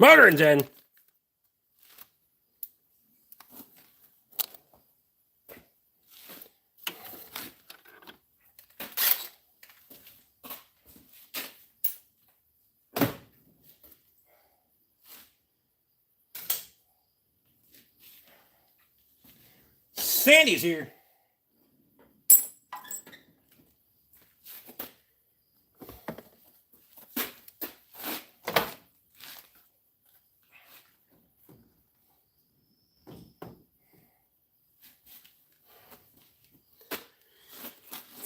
Motoring's in. Sandy's here.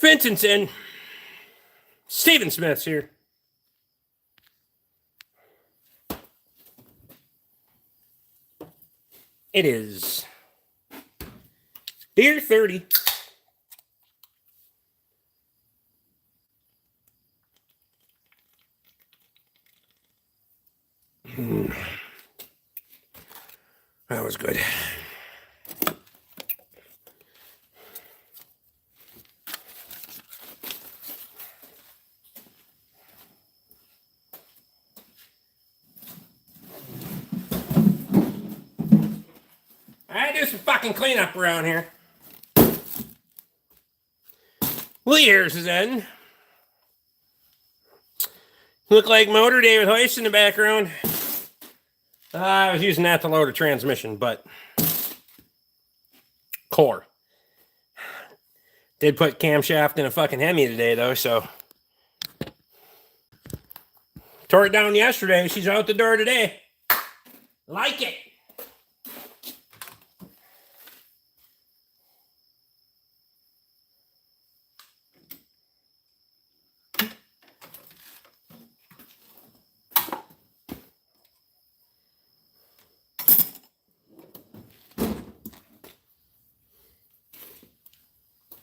Vincent's in. Stephen Smith's here. It is Beer 30. That was good. I do some fucking cleanup around here. Lears is in. Look like Motor Day with hoist in the background. I was using that to load a transmission, but core. Did put camshaft in a fucking Hemi today, though, so. Tore it down yesterday. She's out the door today. Like it.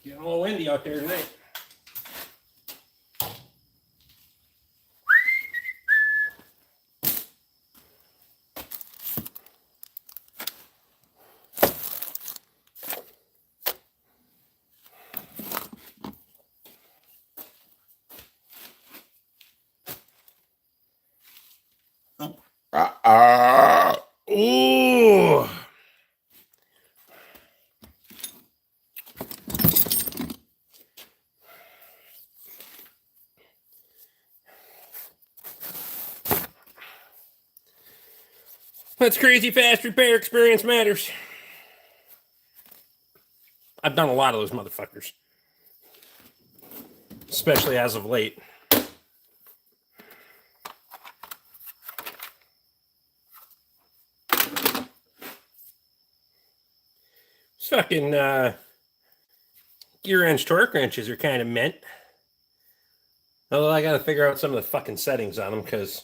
Getting a little windy out there tonight. Ooh. That's crazy fast repair experience matters. I've done a lot of those motherfuckers. Especially as of late. Fucking gear wrench torque wrenches are kind of mint. Although I got to figure out some of the fucking settings on them because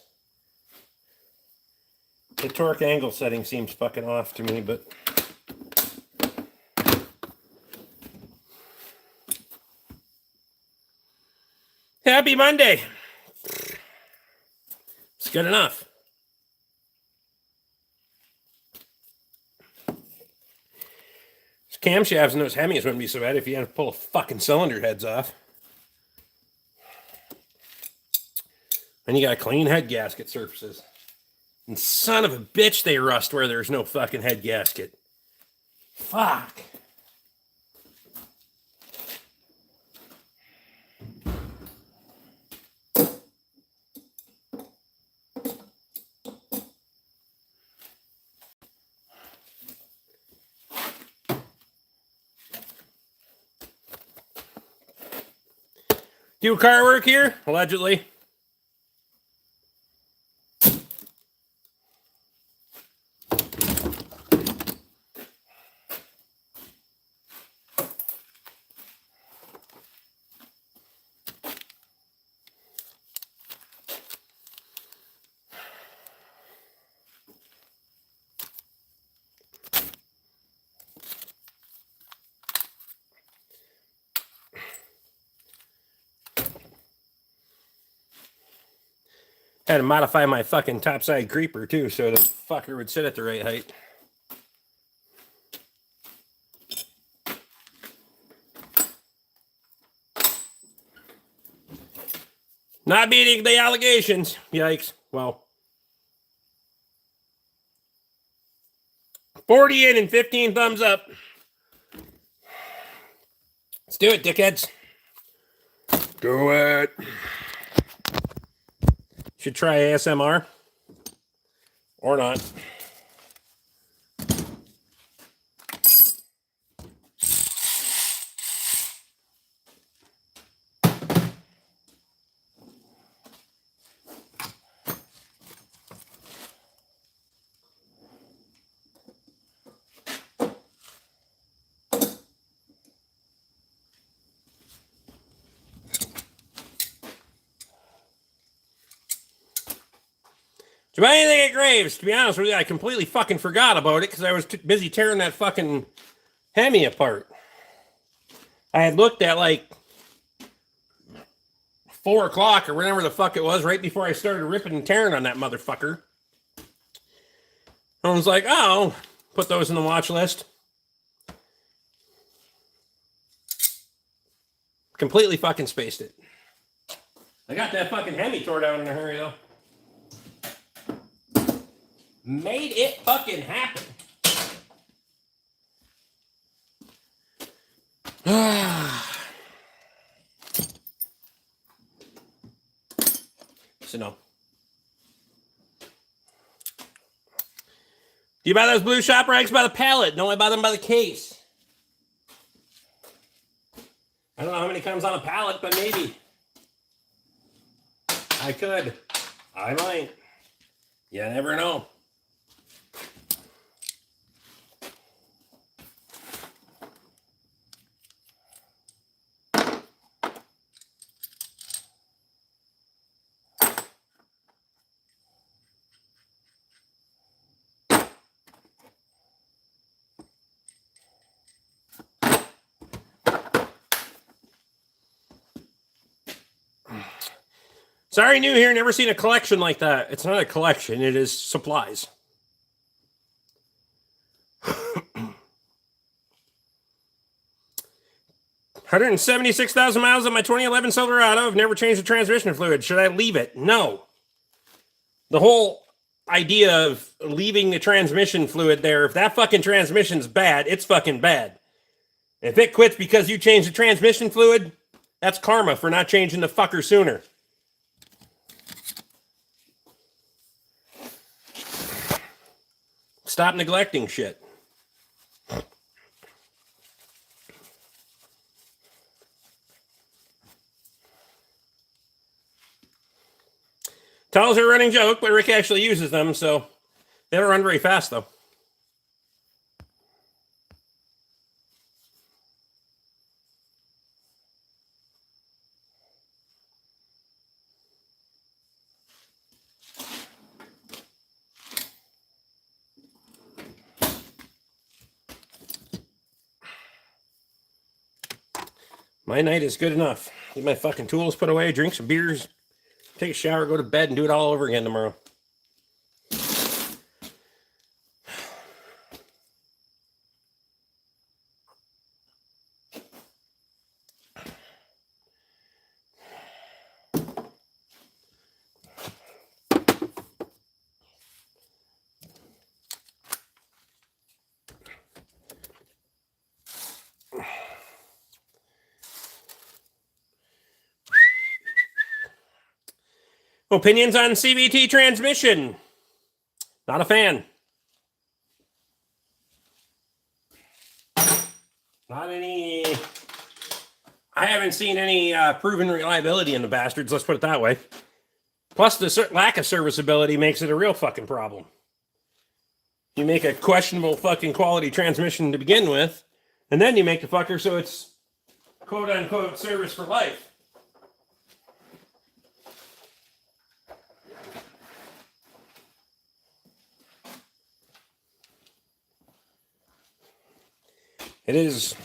the torque angle setting seems fucking off to me, but happy Monday. It's good enough. Camshafts and those Hemis wouldn't be so bad if you had to pull a fucking cylinder heads off. And you got to clean head gasket surfaces. And son of a bitch, they rust where there's no fucking head gasket. Fuck. Do car work here, allegedly. Had to modify my fucking topside creeper too, so the fucker would sit at the right height. Not beating the allegations. Yikes. Well, 40 in and 15 thumbs up. Let's do it, dickheads. Do it. Should try ASMR. Or not. Do you buy anything at Graves? To be honest with you, I completely fucking forgot about it because I was busy tearing that fucking Hemi apart. I had looked at like 4 o'clock or whatever the fuck it was right before I started ripping and tearing on that motherfucker. I was like, oh, put those in the watch list. Completely fucking spaced it. I got that fucking Hemi tore down in a hurry though. Made it fucking happen. So no. Do you buy those blue shop rags by the pallet? No, I buy them by the case. I don't know how many comes on a pallet, but maybe. I could. I might. You never know. Sorry, new here. Never seen a collection like that. It's not a collection. It is supplies. 176,000 miles on my 2011 Silverado. I've never changed the transmission fluid. Should I leave it? No. The whole idea of leaving the transmission fluid there, if that fucking transmission's bad, it's fucking bad. If it quits because you changed the transmission fluid, that's karma for not changing the fucker sooner. Stop neglecting shit. Tunnels are a running joke, but Rick actually uses them, so they don't run very fast, though. My night is good enough. Get my fucking tools put away, drink some beers, take a shower, go to bed, and do it all over again tomorrow. Opinions on CVT transmission? Not a fan. Not any. I haven't seen any proven reliability in the bastards, let's put it that way. Plus, the lack of serviceability makes it a real fucking problem. You make a questionable fucking quality transmission to begin with, and then you make the fucker so it's quote unquote service for life. It is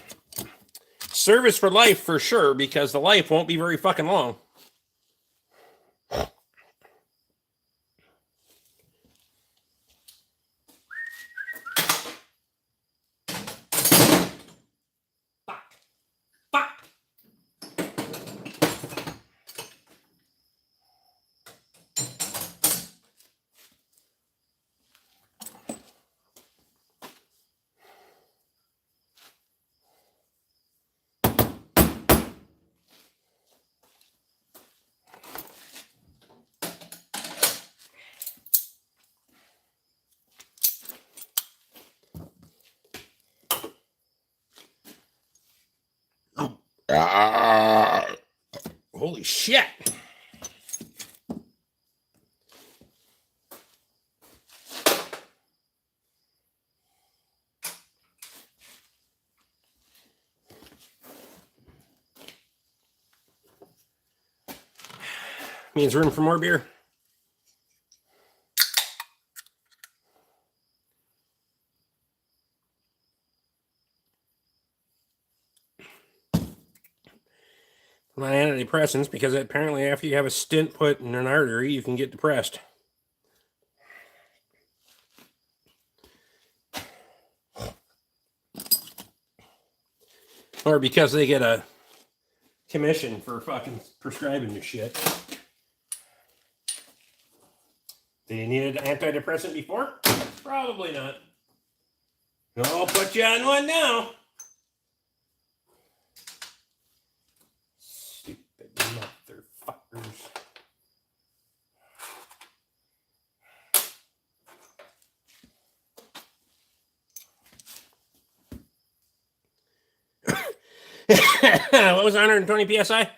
service for life for sure, because the life won't be very fucking long. Holy shit. Means room for more beer. My antidepressants, because apparently after you have a stent put in an artery, you can get depressed. Or because they get a commission for fucking prescribing your shit. Did you need an antidepressant before? Probably not. I'll put you on one now. Stupid motherfuckers. What was 120 psi?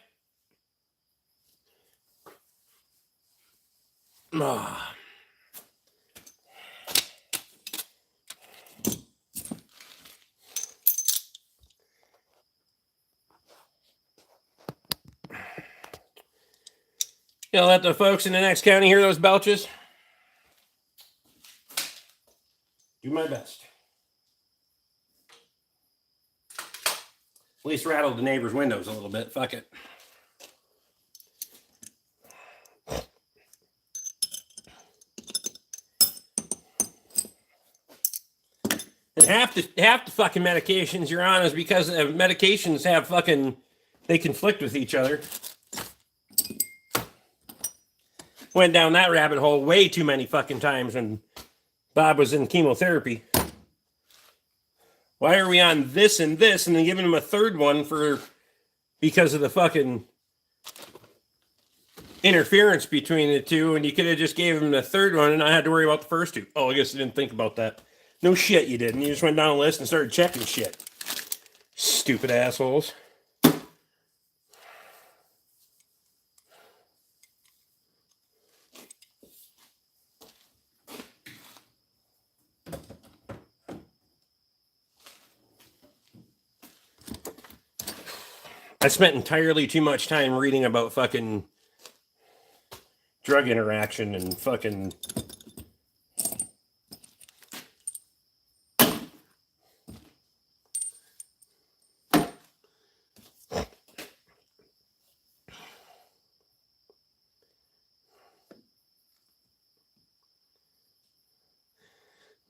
Oh. You'll let the folks in the next county hear those belches? Do my best. At least rattle the neighbor's windows a little bit. Fuck it. And half the fucking medications you're on is because medications have fucking, they conflict with each other. Went down that rabbit hole way too many fucking times when Bob was in chemotherapy. Why are we on this and this and then giving him a third one because of the fucking interference between the two, and you could have just gave him the third one and I had to worry about the first two. Oh, I guess I didn't think about that. No shit, you didn't. You just went down the list and started checking shit. Stupid assholes. I spent entirely too much time reading about fucking drug interaction and fucking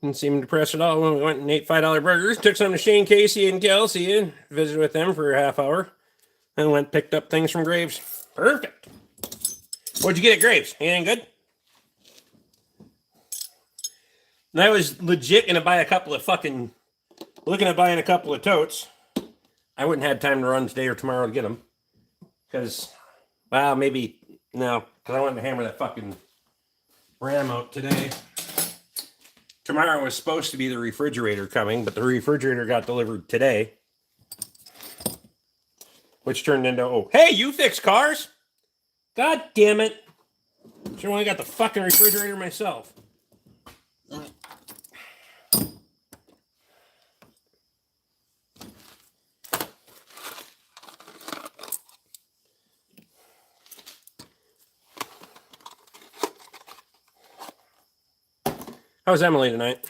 didn't seem depressed at all when we went and ate $5 burgers. Took some to Shane, Casey, and Kelsey and visited with them for a half hour. And went picked up things from Graves. Perfect. What'd you get at Graves? Anything good? And I was legit gonna buy looking at buying a couple of totes. I wouldn't have time to run today or tomorrow to get them. Because, well, maybe, no. Because I wanted to hammer that fucking RAM out today. Tomorrow was supposed to be the refrigerator coming, but the refrigerator got delivered today. Which turned into, oh, hey, you fix cars? God damn it. Should have only got the fucking refrigerator myself. How's Emily tonight?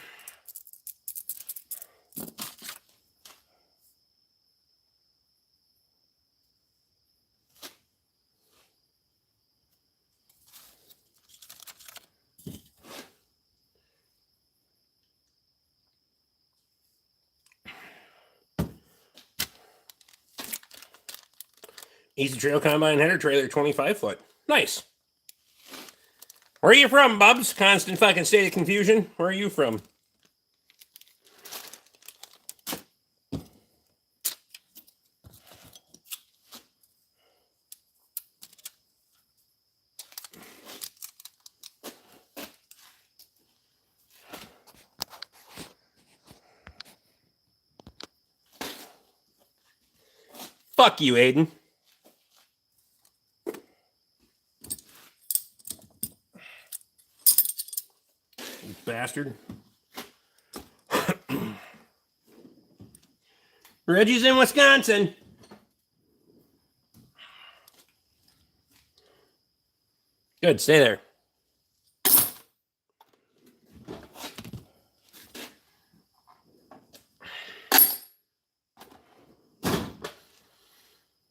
Easy Trail Combine header trailer, 25 foot. Nice. Where are you from, Bubs? Constant fucking state of confusion. Where are you from? Fuck you, Aiden. Bastard. Reggie's in Wisconsin. Good, stay there.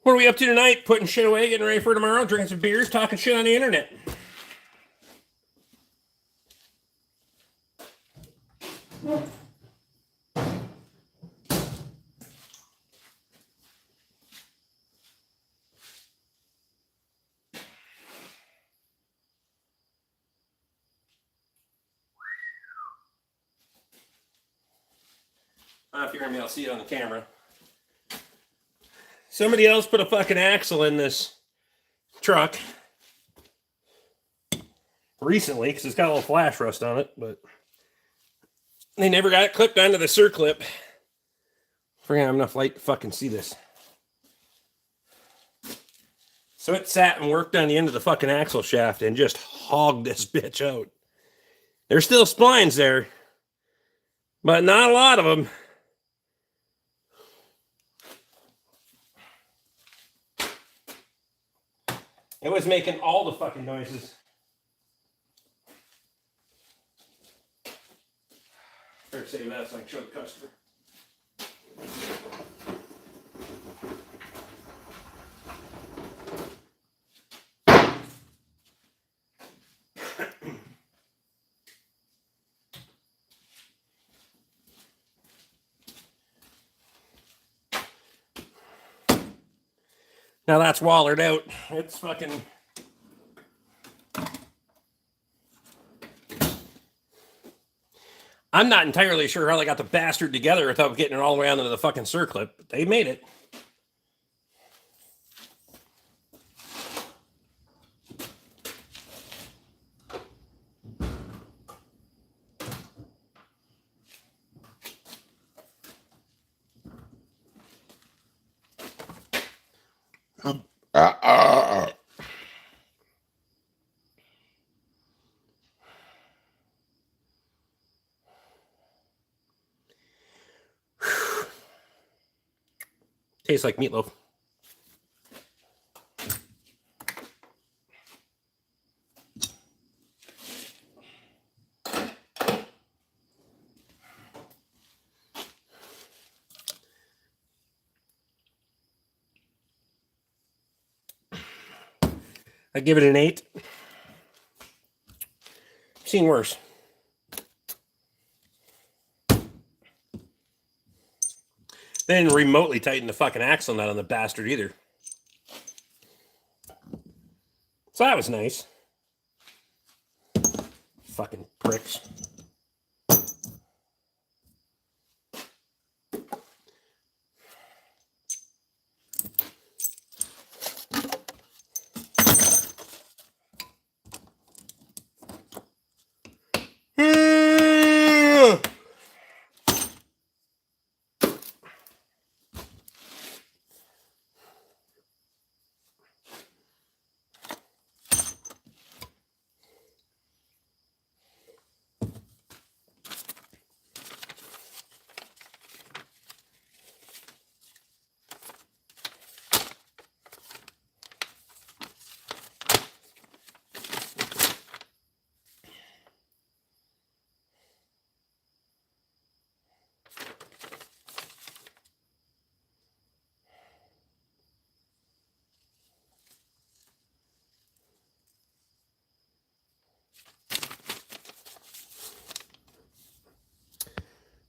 What are we up to tonight? Putting shit away, getting ready for tomorrow, drinking some beers, talking shit on the internet. If you're gonna be able to see it on the camera. Somebody else put a fucking axle in this truck recently because it's got a little flash rust on it, but they never got it clipped onto the circlip. We're gonna have enough light to fucking see this. So it sat and worked on the end of the fucking axle shaft and just hogged this bitch out. There's still splines there, but not a lot of them. It was making all the fucking noises. Better save that so I can show the customer. Now that's wallered out. It's fucking... I'm not entirely sure how they got the bastard together without getting it all the way onto the fucking circlip, but they made it. Tastes like meatloaf. I give it an 8. I've seen worse. They didn't remotely tighten the fucking axle nut on the bastard either. So that was nice. Fucking pricks.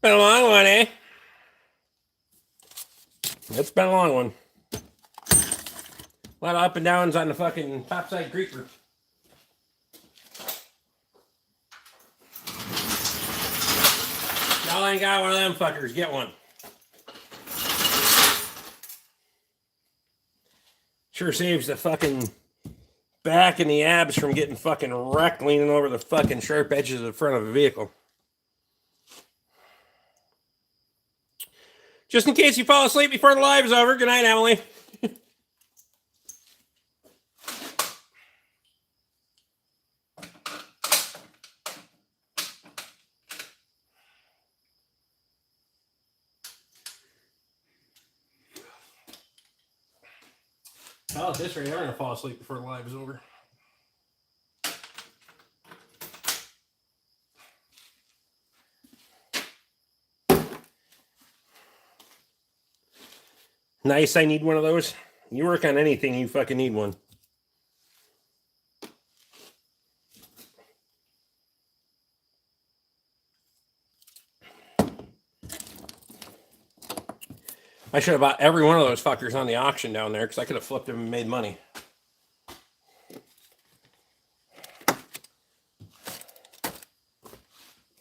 Been a long one, eh? It's been a long one. A lot of up and downs on the fucking topside creeper. Y'all ain't got one of them fuckers. Get one. Sure saves the fucking back and the abs from getting fucking wrecked leaning over the fucking sharp edges of the front of a vehicle. Just in case you fall asleep before the live is over. Good night, Emily. Oh, at this rate, I'm going to fall asleep before the live is over. Nice, I need one of those. You work on anything, you fucking need one. I should have bought every one of those fuckers on the auction down there because I could have flipped them and made money.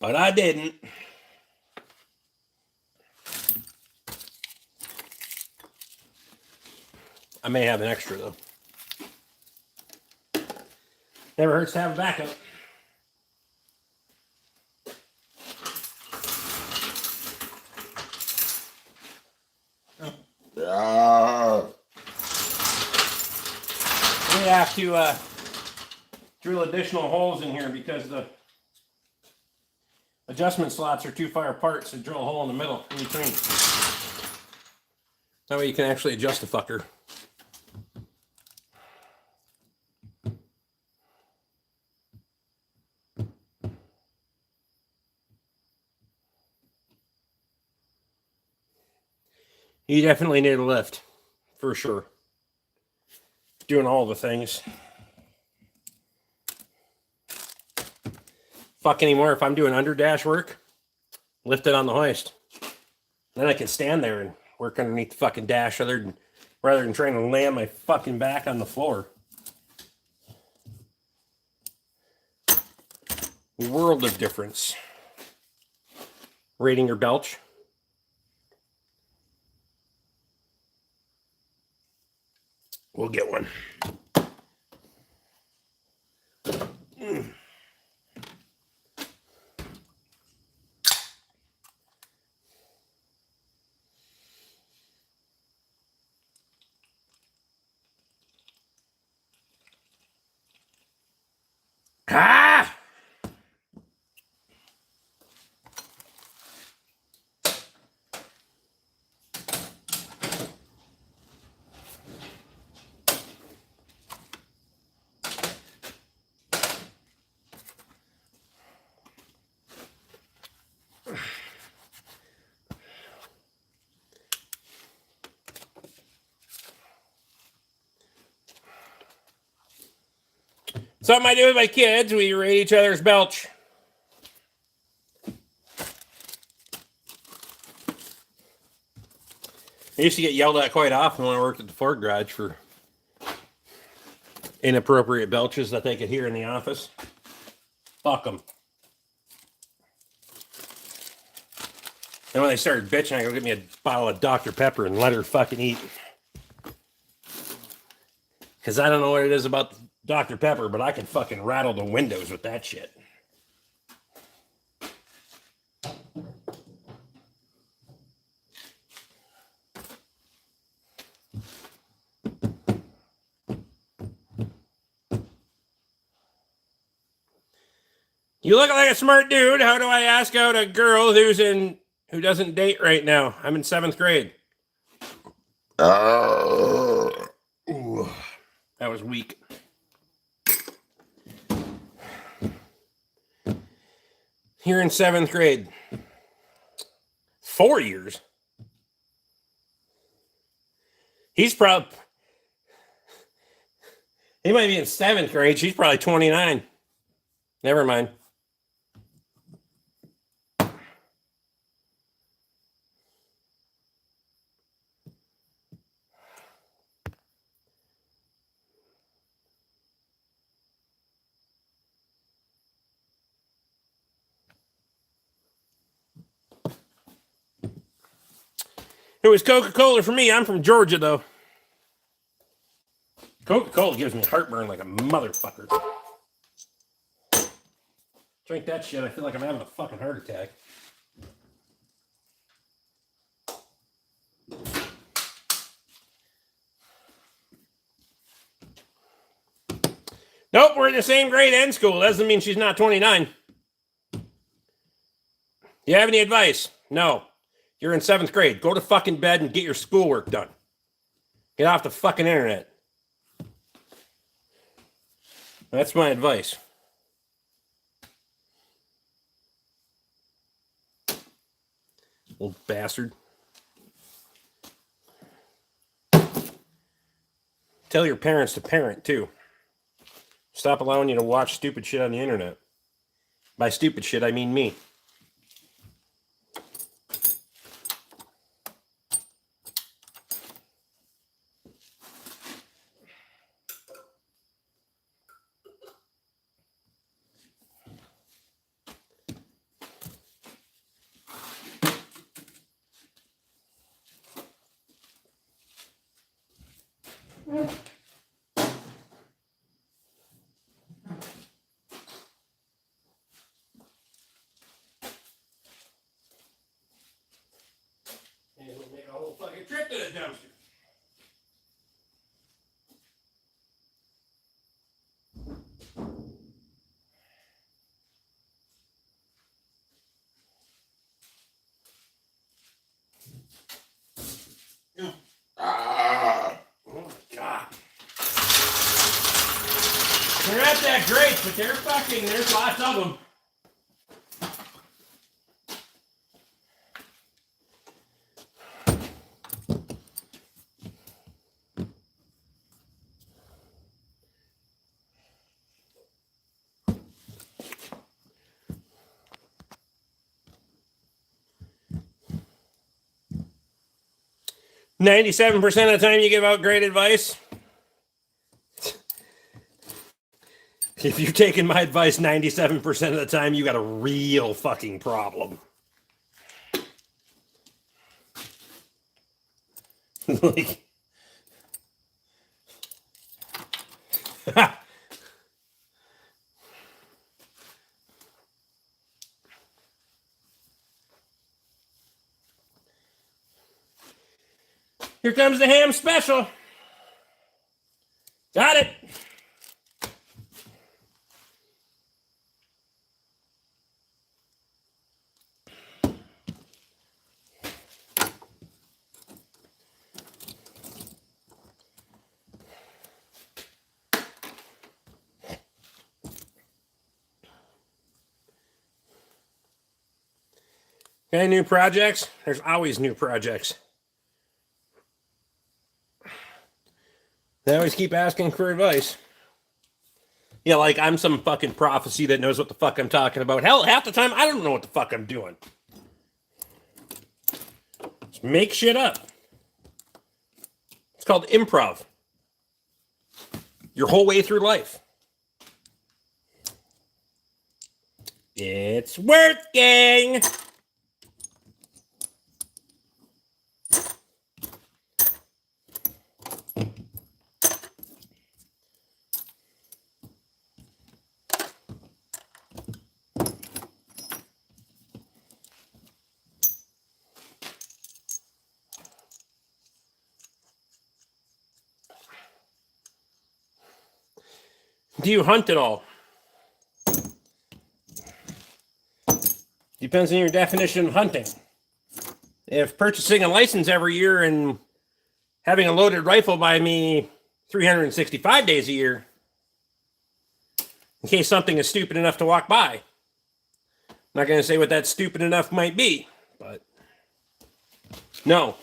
But I didn't. I may have an extra, though. Never hurts to have a backup. We have to drill additional holes in here because the adjustment slots are too far apart, so drill a hole in the middle in between. That way you can actually adjust the fucker. You definitely need a lift, for sure. Doing all the things. Fuck anymore. If I'm doing underdash work, lift it on the hoist. Then I can stand there and work underneath the fucking dash rather than trying to land my fucking back on the floor. World of difference. Rating your belch. We'll get one. Ah! Something I do with my kids, we rate each other's belch. I used to get yelled at quite often when I worked at the Ford garage for inappropriate belches that they could hear in the office. Fuck them. And when they started bitching, I go get me a bottle of Dr. Pepper and let her fucking eat. Because I don't know what it is about Dr. Pepper, but I can fucking rattle the windows with that shit. You look like a smart dude. How do I ask out a girl who doesn't date right now? I'm in 7th grade. Ooh, that was weak. You're in 7th grade. 4 years. He might be in 7th grade. She's probably 29. Never mind. It was Coca-Cola for me. I'm from Georgia, though. Coca-Cola gives me heartburn like a motherfucker. Drink that shit, I feel like I'm having a fucking heart attack. Nope, we're in the same grade and school. That doesn't mean she's not 29. You have any advice? No. You're in 7th grade. Go to fucking bed and get your schoolwork done. Get off the fucking internet. That's my advice. Old bastard. Tell your parents to parent, too. Stop allowing you to watch stupid shit on the internet. By stupid shit, I mean me. And we'll make a whole fucking trip to the dumpster. Oh my god. They're not that great, but they're fucking, there's lots of them. "97% of the time you give out great advice." If you're taking my advice 97% of the time, you got a real fucking problem. Like, here comes the ham special. Got it. Okay, new projects? There's always new projects. They always keep asking for advice. Yeah, like I'm some fucking prophecy that knows what the fuck I'm talking about. Hell, half the time I don't know what the fuck I'm doing. Just make shit up. It's called improv. Your whole way through life. It's working. Do you hunt at all? Depends on your definition of hunting. If purchasing a license every year and having a loaded rifle by me 365 days a year, in case something is stupid enough to walk by. I'm not going to say what that stupid enough might be, but no.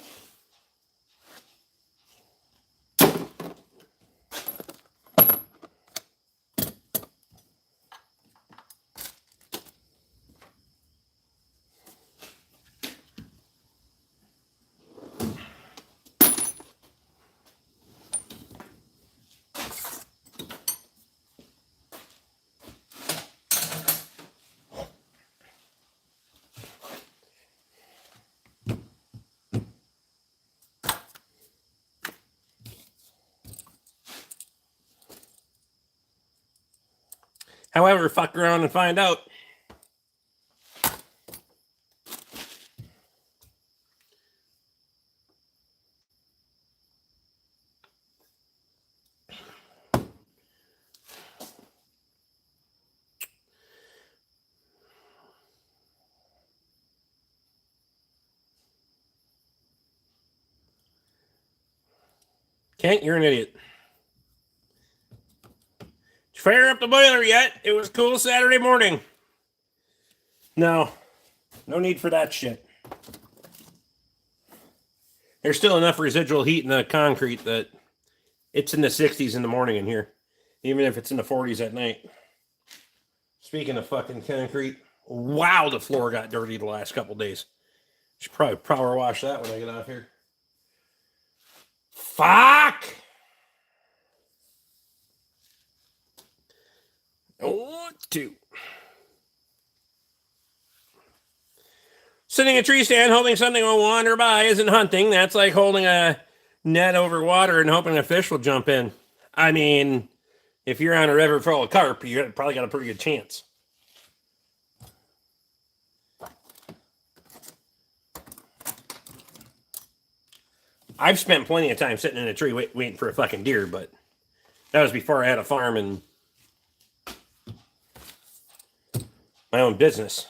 However, fuck around and find out. Kent, you're an idiot. Did you fire up the boiler yet. It was cool Saturday morning. No need for that shit. There's still enough residual heat in the concrete that it's in the 60s in the morning in here, even if it's in the 40s at night. Speaking of fucking concrete, wow, the floor got dirty the last couple days. Should probably power wash that when I get off here. Fuck! I want to. Sitting in a tree stand holding something will wander by isn't hunting. That's like holding a net over water and hoping a fish will jump in. I mean, if you're on a river full of carp, you probably got a pretty good chance. I've spent plenty of time sitting in a tree waiting for a fucking deer, but that was before I had a farm and my own business.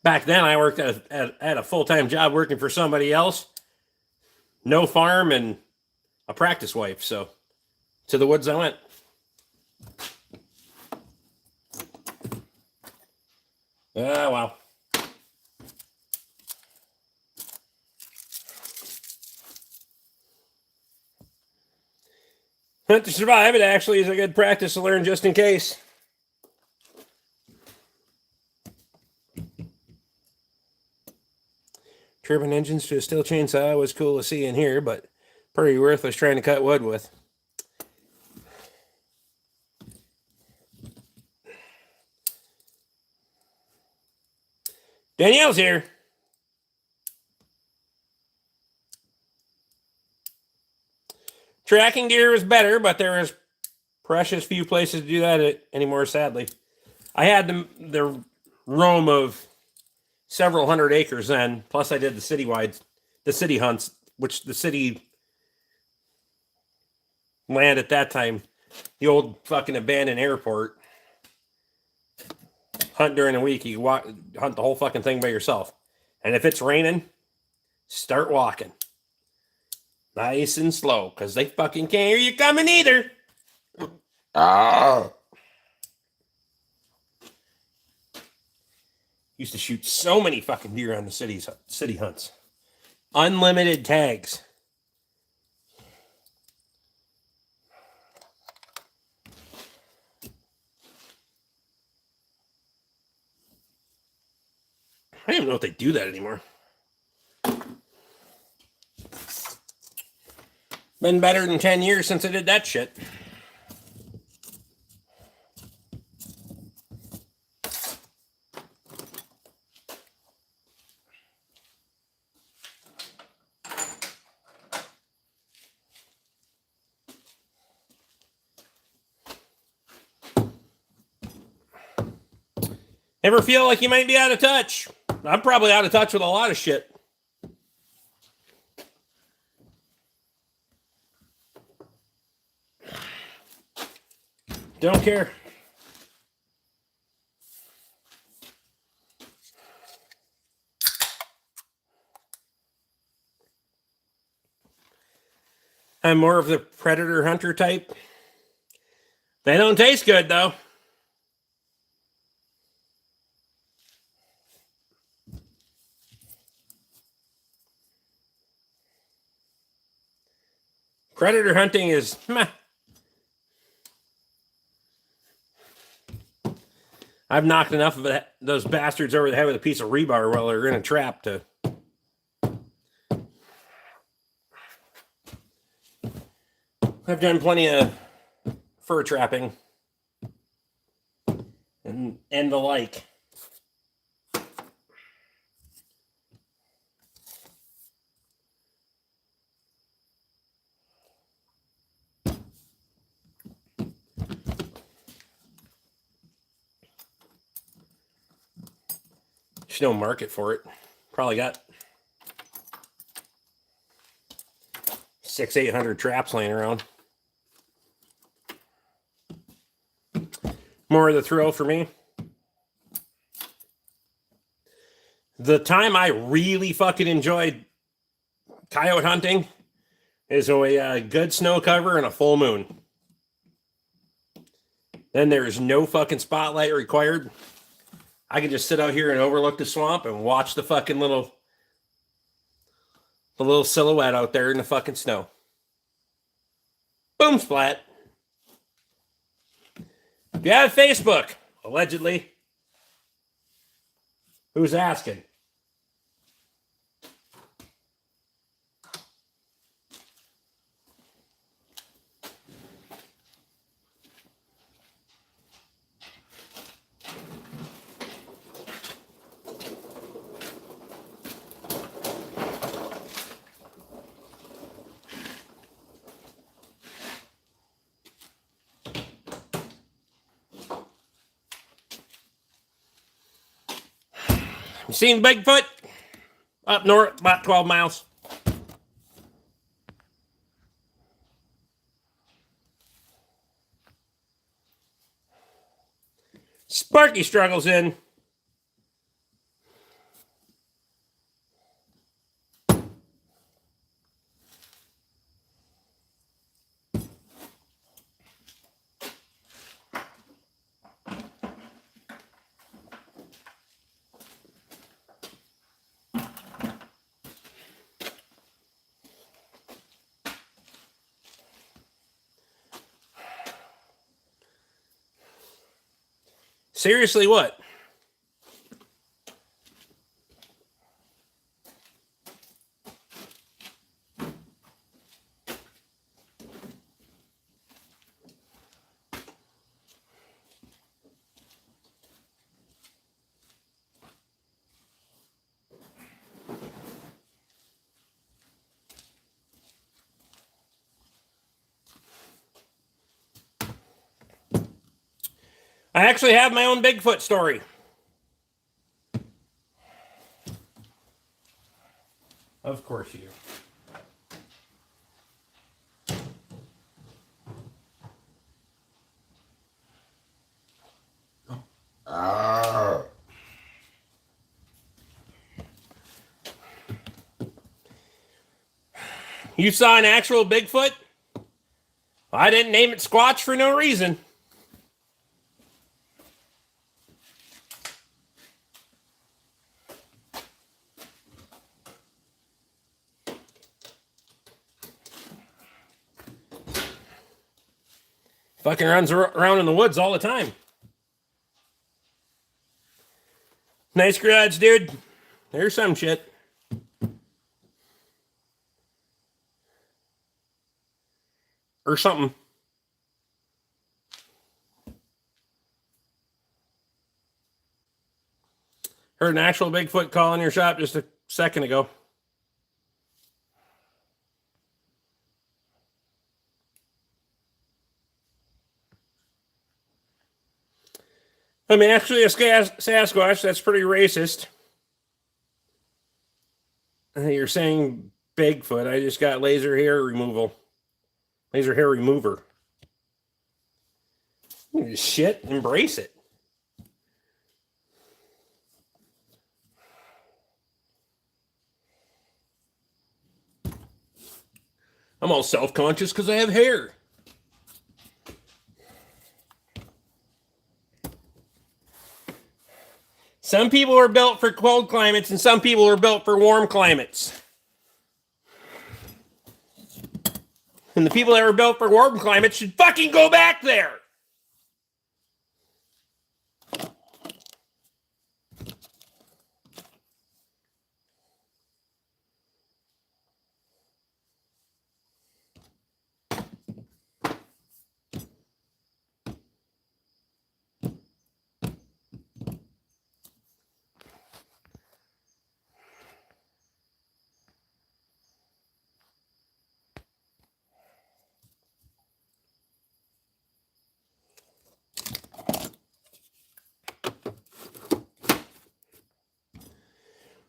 Back then, I worked at a full-time job working for somebody else. No farm and a practice wife, so to the woods I went. Ah, well. Hunt to survive, it actually is a good practice to learn just in case. Turbine engines to a steel chainsaw was cool to see in here, but pretty worthless trying to cut wood with. Danielle's here. Tracking deer was better, but there was precious few places to do that anymore, sadly. I had the roam of several hundred acres then, plus I did the city hunts, which the city land at that time, the old fucking abandoned airport. Hunt during the week, you hunt the whole fucking thing by yourself. And if it's raining, start walking. Nice and slow, because they fucking can't hear you coming either. Used to shoot so many fucking deer on the city hunts. Unlimited tags. I don't even know if they do that anymore. Been better than 10 years since I did that shit. Ever feel like you might be out of touch? I'm probably out of touch with a lot of shit. Don't care. I'm more of the predator hunter type. They don't taste good though. Predator hunting is meh. I've knocked enough of those bastards over the head with a piece of rebar while they're in a trap to. I've done plenty of fur trapping and the like. There's no market for it. Probably got 600-800 traps laying around. More of the thrill for me. The time I really fucking enjoyed coyote hunting is a good snow cover and a full moon. Then there's no fucking spotlight required. I can just sit out here and overlook the swamp and watch the fucking little silhouette out there in the fucking snow. Boom splat. Do you have Facebook? Allegedly. Who's asking? You seen Bigfoot? Up north, about 12 miles. Sparky struggles in. Seriously, what? I actually have my own Bigfoot story. Of course you do. You saw an actual Bigfoot? I didn't name it Squatch for no reason. Fucking runs around in the woods all the time. Nice garage, dude. There's some shit. Or something. Heard an actual Bigfoot call in your shop just a second ago. I mean, actually, a Sasquatch, that's pretty racist. You're saying Bigfoot. I just got laser hair removal. Laser hair remover. Shit, embrace it. I'm all self-conscious because I have hair. Some people are built for cold climates and some people are built for warm climates. And the people that were built for warm climates should fucking go back there.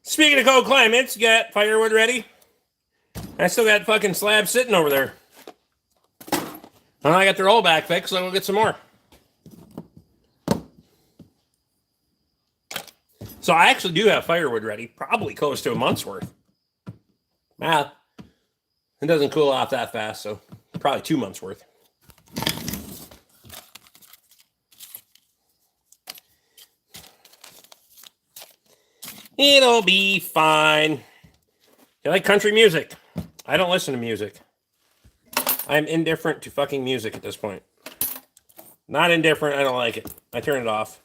Speaking of cold climates, you got firewood ready? I still got fucking slabs sitting over there. And I got the rollback fixed, so we'll get some more. So I actually do have firewood ready, probably close to a month's worth. It doesn't cool off that fast, so probably 2 months worth. It'll be fine. You like country music? I don't listen to music. I'm indifferent to fucking music at this point. Not indifferent, I don't like it. I turn it off.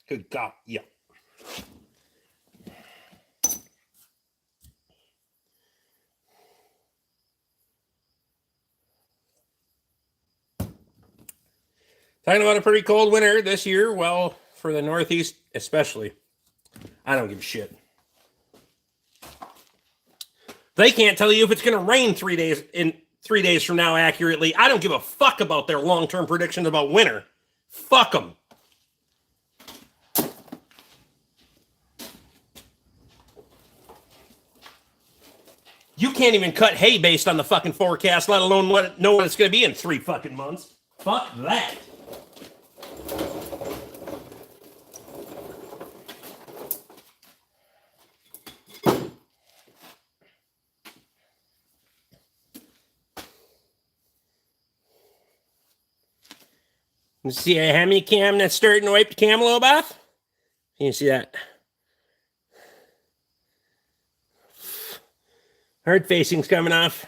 Good God, yeah. Talking about a pretty cold winter this year. Well, for the Northeast especially. I don't give a shit. They can't tell you if it's going to rain 3 days from now accurately. I don't give a fuck about their long-term predictions about winter. Fuck them. You can't even cut hay based on the fucking forecast, let alone know what it's going to be in 3 fucking months. Fuck that. You see a hemi cam that's starting to wipe the cam a little bath? You see that? Hard facing's coming off.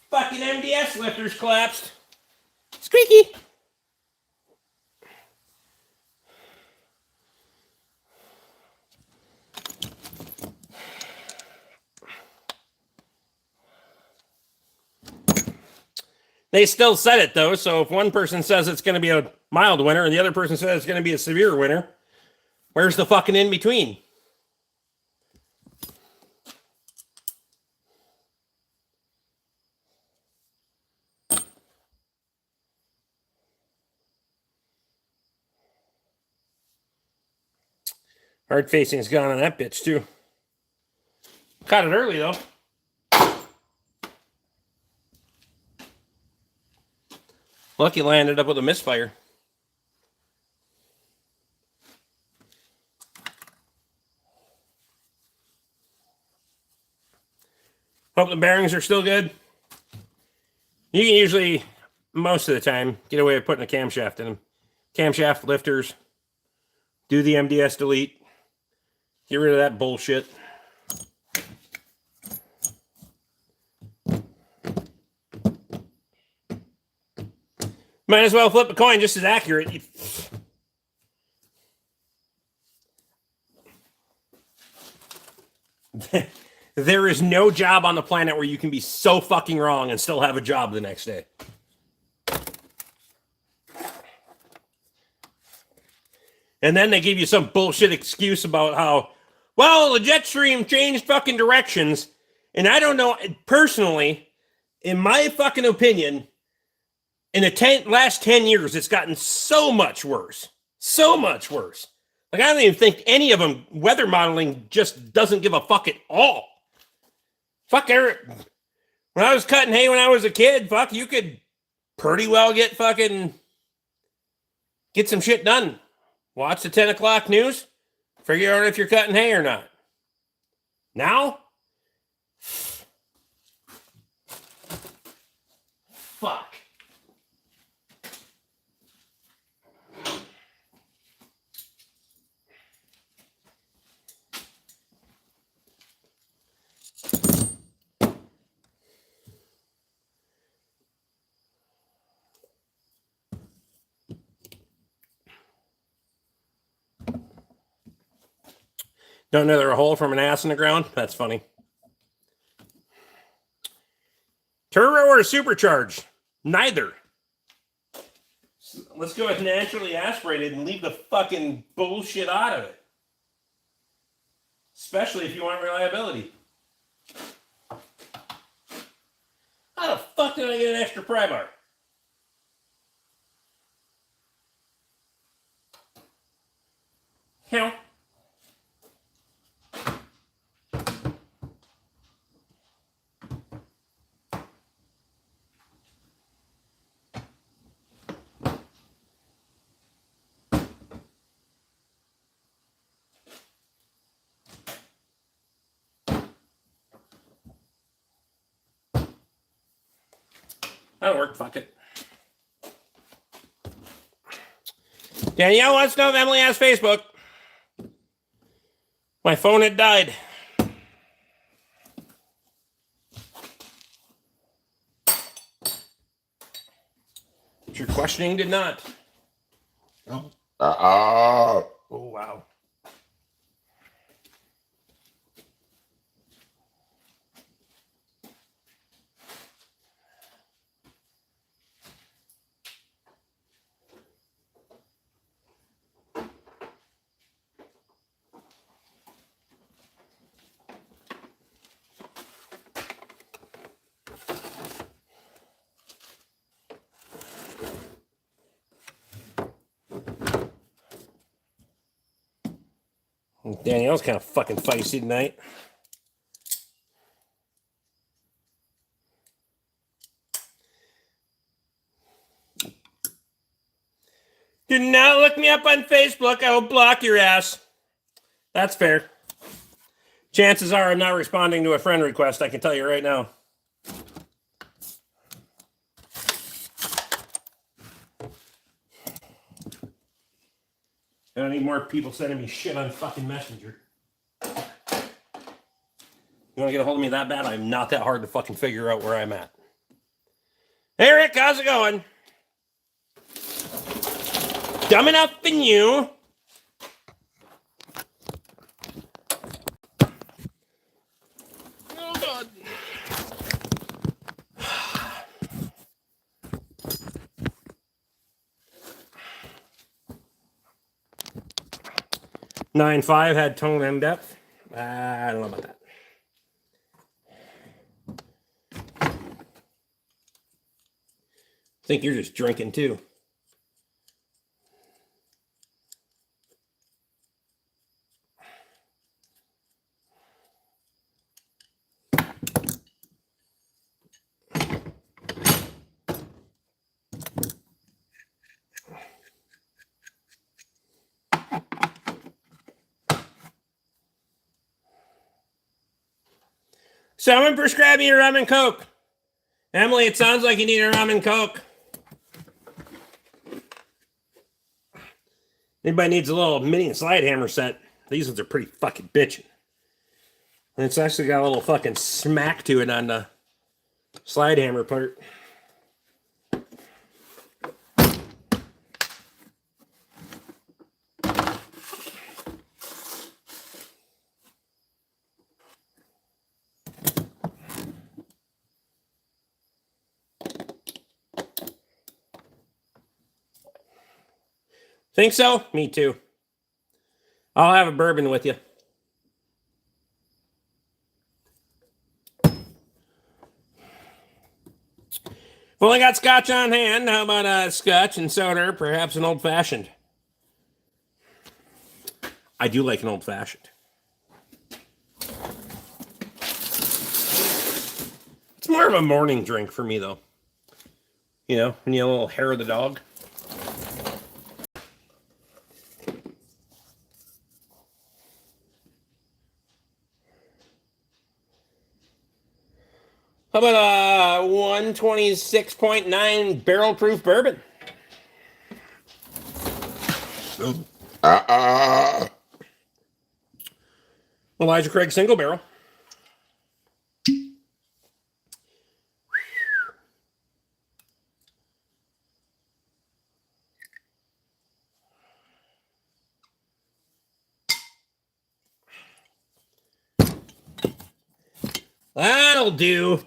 Fucking MDS lifters collapsed. Squeaky. They still said it, though, so if one person says it's going to be a mild winter and the other person says it's going to be a severe winter, where's the fucking in between? Hard facing is gone on that bitch, too. Caught it early, though. Lucky landed up with a misfire. Hope the bearings are still good. You can usually, most of the time, get away with putting a camshaft in them. Camshaft lifters. Do the MDS delete. Get rid of that bullshit. Might as well flip a coin just as accurate. There is no job on the planet where you can be so fucking wrong and still have a job the next day. And then they give you some bullshit excuse about how, well, the jet stream changed fucking directions. And I don't know, personally, in my fucking opinion, in the last 10 years, it's gotten so much worse. So much worse. Like, I don't even think any of them, weather modeling just doesn't give a fuck at all. Fuck, when I was cutting hay when I was a kid, fuck, you could pretty well get some shit done. Watch the 10 o'clock news, figure out if you're cutting hay or not. Now? Fuck. Don't know they're a hole from an ass in the ground? That's funny. Turbo or supercharged? Neither. Let's go with naturally aspirated and leave the fucking bullshit out of it. Especially if you want reliability. How the fuck did I get an extra pry bar? Hell. That'll work. Fuck it. Danielle wants to know if Emily has Facebook. My phone had died. But your questioning did not. Oh. Oh, wow. Danielle's kind of fucking feisty tonight. Do not look me up on Facebook. I will block your ass. That's fair. Chances are I'm not responding to a friend request. I can tell you right now. I don't need more people sending me shit on fucking Messenger. You want to get a hold of me that bad? I'm not that hard to fucking figure out where I'm at. Hey, Rick, how's it going? Dumb enough in you. Oh, God. Nine five had tone and depth. I don't know about that. I think you're just drinking too. Someone prescribe me a rum and coke. Emily, it sounds like you need a rum and coke. Anybody needs a little mini slide hammer set? These ones are pretty fucking bitchin'. And it's actually got a little fucking smack to it on the slide hammer part. Think so? Me too. I'll have a bourbon with you. I've only got scotch on hand. How about scotch and soda, perhaps an old fashioned? I do like an old fashioned. It's more of a morning drink for me, though. You know, when you have a little hair of the dog. How about a 126.9 barrel proof bourbon? Elijah Craig single barrel. That'll do.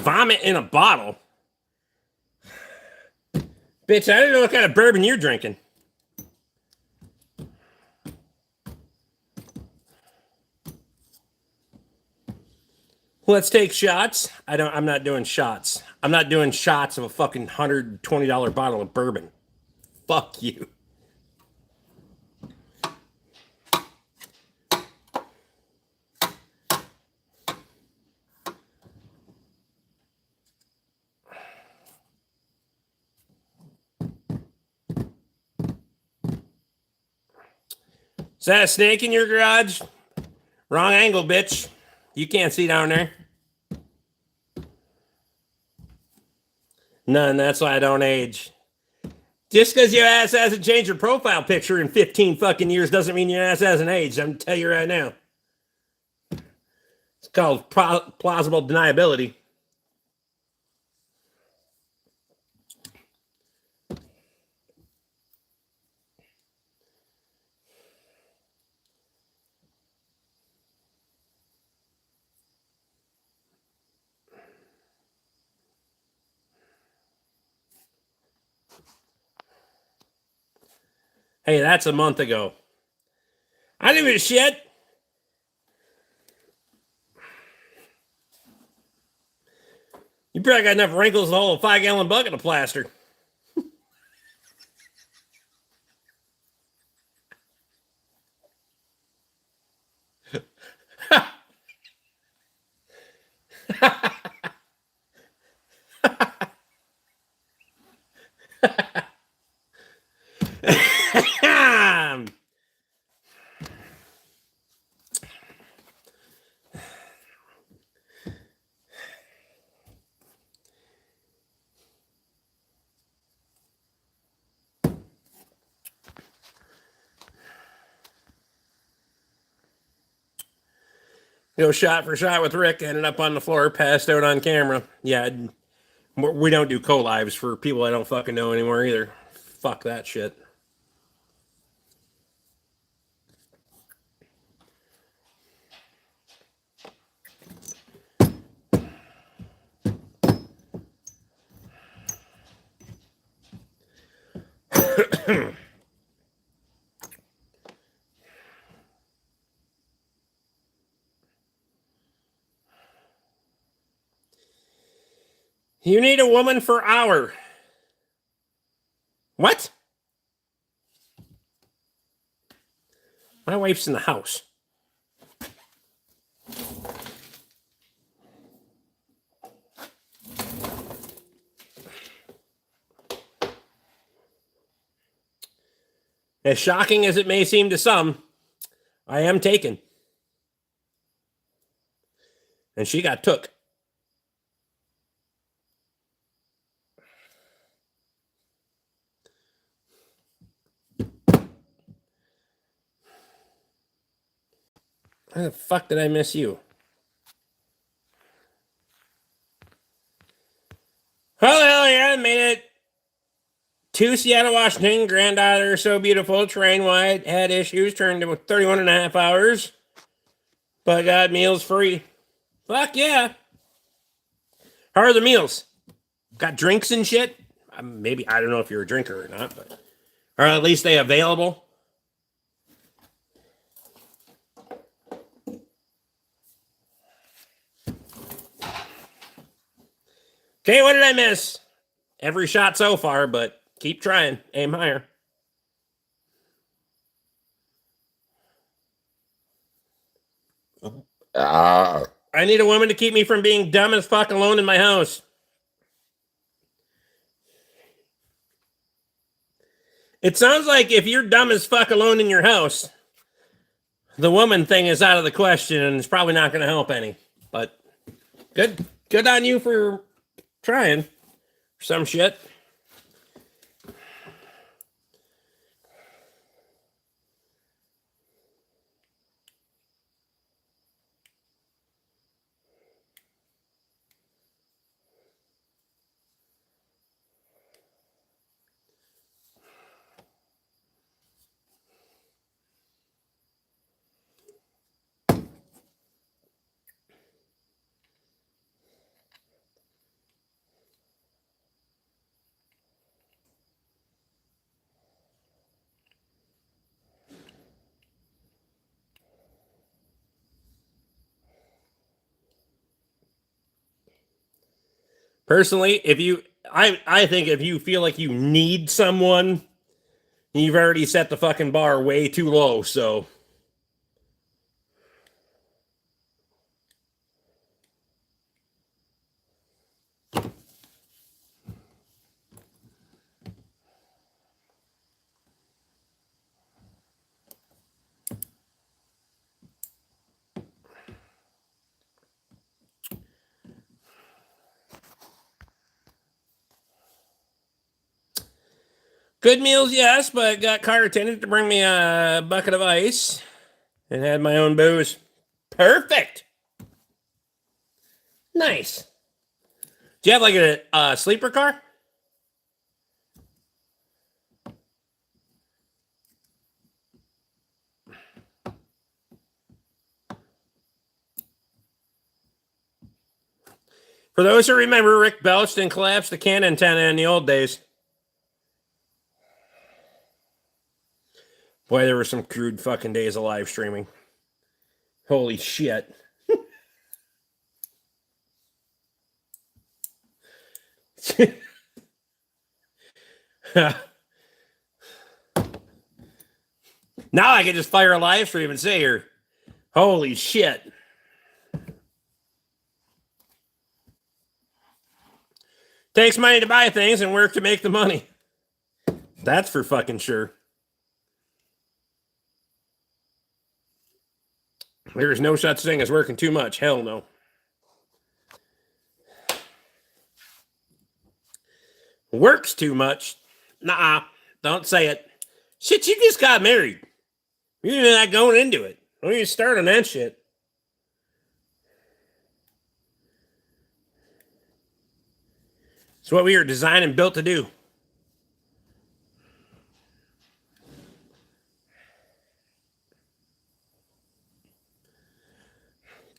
Vomit in a bottle? Bitch, I don't know what kind of bourbon you're drinking. Let's take shots. I'm not doing shots. I'm not doing shots of a fucking $120 bottle of bourbon. Fuck you. Is that a snake in your garage? Wrong angle, bitch. You can't see down there. None, that's why I don't age. Just because your ass hasn't changed your profile picture in 15 fucking years doesn't mean your ass hasn't aged. I'm going to tell you right now. It's called plausible deniability. Hey, that's a month ago. I didn't give a shit. You probably got enough wrinkles to hold a 5-gallon bucket of plaster. Go shot for shot with Rick, ended up on the floor, passed out on camera. Yeah, we don't do co-lives for people I don't fucking know anymore either. Fuck that shit. You need a woman for hour. What? My wife's in the house. As shocking as it may seem to some, I am taken. And she got took. How the fuck did I miss you? Oh, hell yeah, I made it. To Seattle, Washington, granddaughter, so beautiful, train wide, had issues, turned to 31 and a half hours, but got meals free. Fuck yeah. How are the meals? Got drinks and shit? Maybe, I don't know if you're a drinker or not, but or at least they available. Okay, what did I miss? Every shot so far, but keep trying. Aim higher. I need a woman to keep me from being dumb as fuck alone in my house. It sounds like if you're dumb as fuck alone in your house, the woman thing is out of the question and it's probably not going to help any. But good on you for trying some shit. Personally, I think if you feel like you need someone, you've already set the fucking bar way too low, so. Good meals, yes, but got car attendant to bring me a bucket of ice and had my own booze. Perfect. Nice. Do you have like a sleeper car? For those who remember, Rick belched and collapsed the can antenna in the old days. Boy, there were some crude fucking days of live streaming. Holy shit. Now I can just fire a live stream and say here, holy shit. Takes money to buy things and work to make the money. That's for fucking sure. There is no such thing as working too much. Hell no. Works too much? Nah, don't say it. Shit, you just got married. You're not going into it. Don't even start on that shit. It's what we were designed and built to do.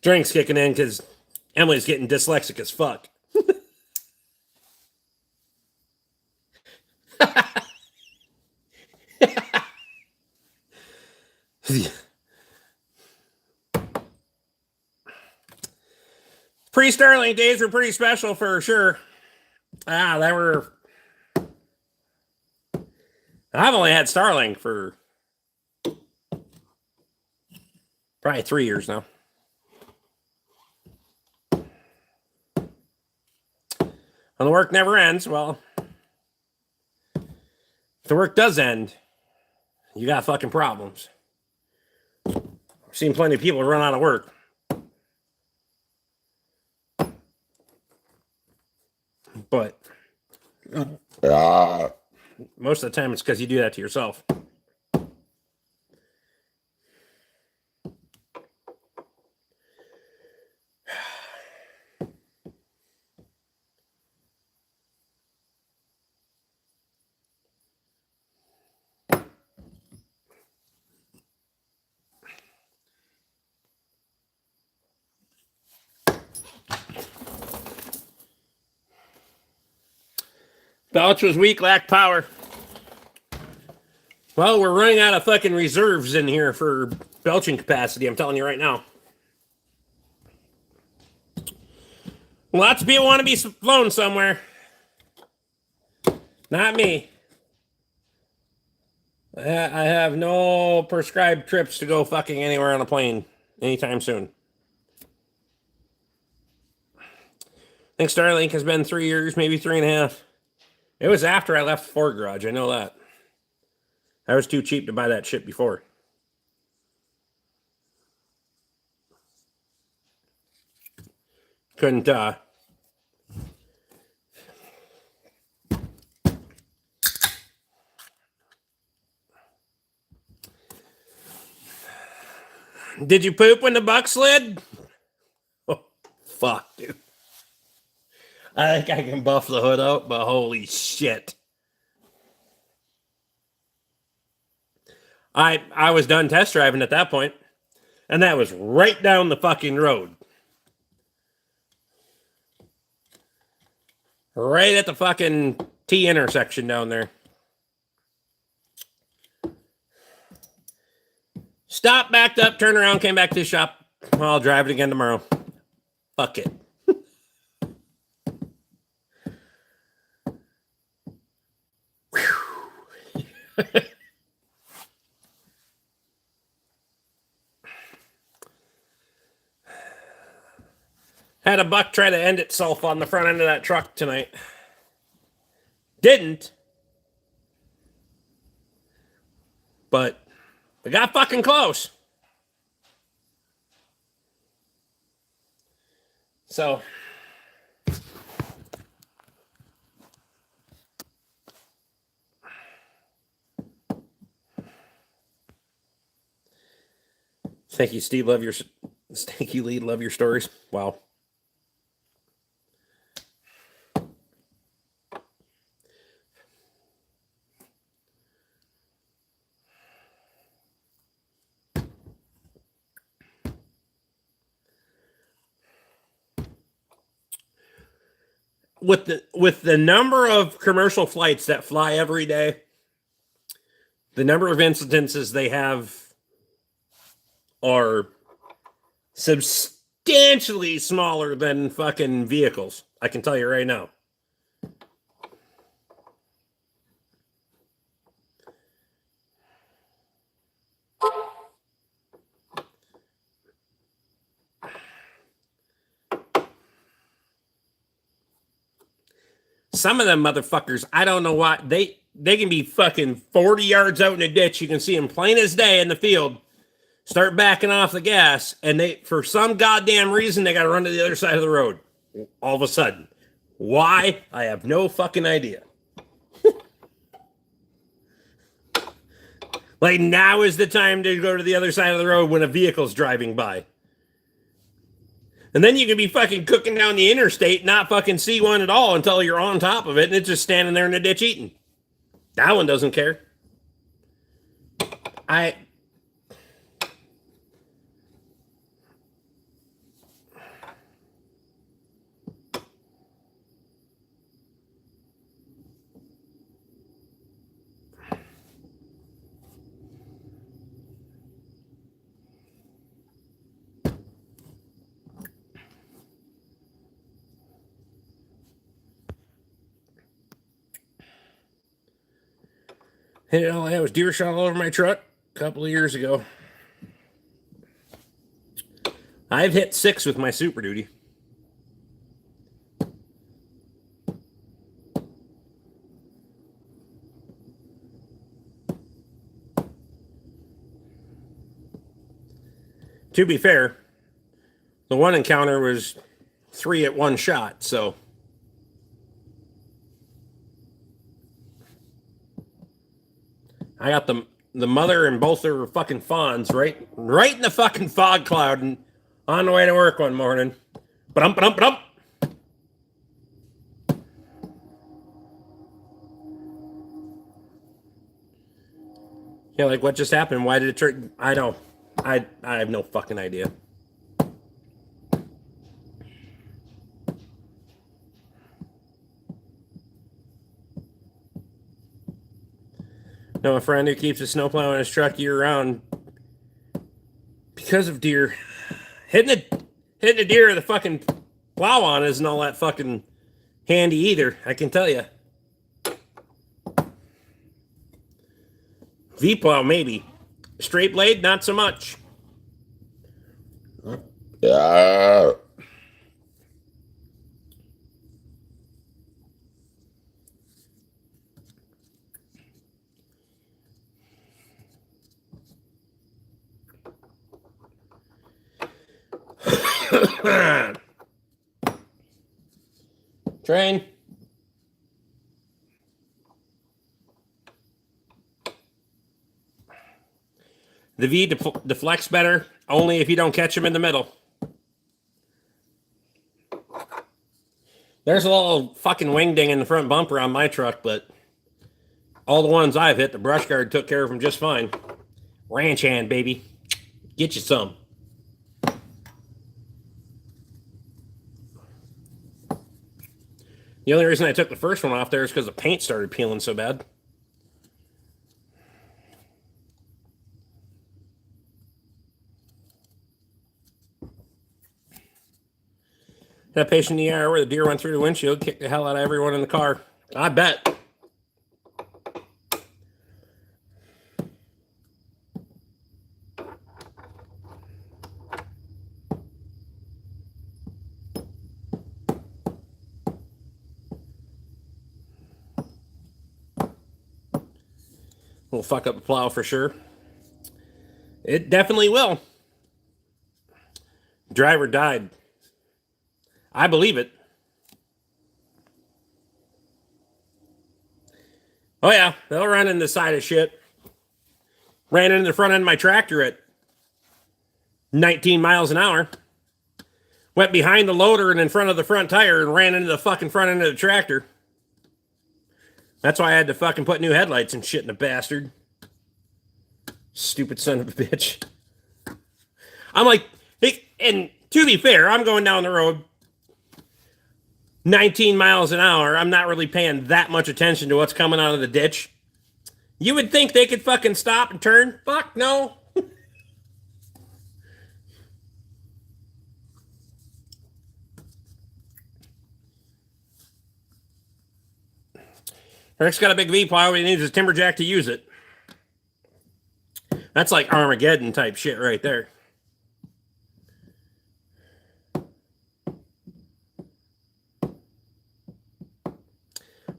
Drink's kicking in because Emily's getting dyslexic as fuck. Pre-Starlink days were pretty special for sure. I've only had Starlink for probably 3 years now. And the work never ends. Well, if the work does end, you got fucking problems. I've seen plenty of people run out of work. But most of the time it's because you do that to yourself. Belch was weak, lacked power. Well, we're running out of fucking reserves in here for belching capacity, I'm telling you right now. Lots of people want to be flown somewhere. Not me. I have no prescribed trips to go fucking anywhere on a plane anytime soon. I think Starlink has been 3 years, maybe 3.5. It was after I left Ford Garage. I know that. I was too cheap to buy that shit before. Couldn't, Did you poop when the buck slid? Oh, fuck, dude. I think I can buff the hood out, but holy shit. I was done test driving at that point, and that was right down the fucking road. Right at the fucking T intersection down there. Stopped, backed up, turned around, came back to the shop. I'll drive it again tomorrow. Fuck it. Had a buck try to end itself on the front end of that truck tonight. Didn't. But it got fucking close. So. Thank you, Steve. Thank you, Lee. Love your stories. Wow. With the number of commercial flights that fly every day, the number of incidences they have are substantially smaller than fucking vehicles. I can tell you right now. Some of them motherfuckers, I don't know why, they can be fucking 40 yards out in a ditch. You can see them plain as day in the field. Start backing off the gas, and they, for some goddamn reason, they got to run to the other side of the road. All of a sudden. Why? I have no fucking idea. Like, now is the time to go to the other side of the road when a vehicle's driving by. And then you can be fucking cooking down the interstate, not fucking see one at all until you're on top of it, and it's just standing there in the ditch eating. That one doesn't care. You know, I was deer shot all over my truck a couple of years ago. I've hit 6 with my Super Duty. To be fair, the one encounter was 3 at one shot, so. I got the mother and both their fucking fawns right in the fucking fog cloud and on the way to work one morning. Ba-dum. Yeah, like what just happened? Why did it turn? I don't. I have no fucking idea. Know a friend who keeps a snowplow in his truck year round because of deer. Hitting a deer with a fucking plow on isn't all that fucking handy either, I can tell you. V-plow, maybe. Straight blade, not so much. Yeah. Train. The V deflects better, only if you don't catch him in the middle. There's a little fucking wing ding in the front bumper on my truck, but all the ones I've hit, the brush guard took care of them just fine. Ranch hand, baby. Get you some. The only reason I took the first one off there is because the paint started peeling so bad. That patient in the ER where the deer went through the windshield, kicked the hell out of everyone in the car. I bet. Will fuck up the plow for sure. It definitely will. Driver died. I believe it. Oh yeah, they'll run in the side of shit. Ran into the front end of my tractor at 19 miles an hour. Went behind the loader and in front of the front tire and ran into the fucking front end of the tractor. That's why I had to fucking put new headlights and shit in the bastard. Stupid son of a bitch. I'm like, and to be fair, I'm going down the road 19 miles an hour. I'm not really paying that much attention to what's coming out of the ditch. You would think they could fucking stop and turn. Fuck no. Rick's got a big V-plow, but he needs his timber jack to use it. That's like Armageddon type shit right there.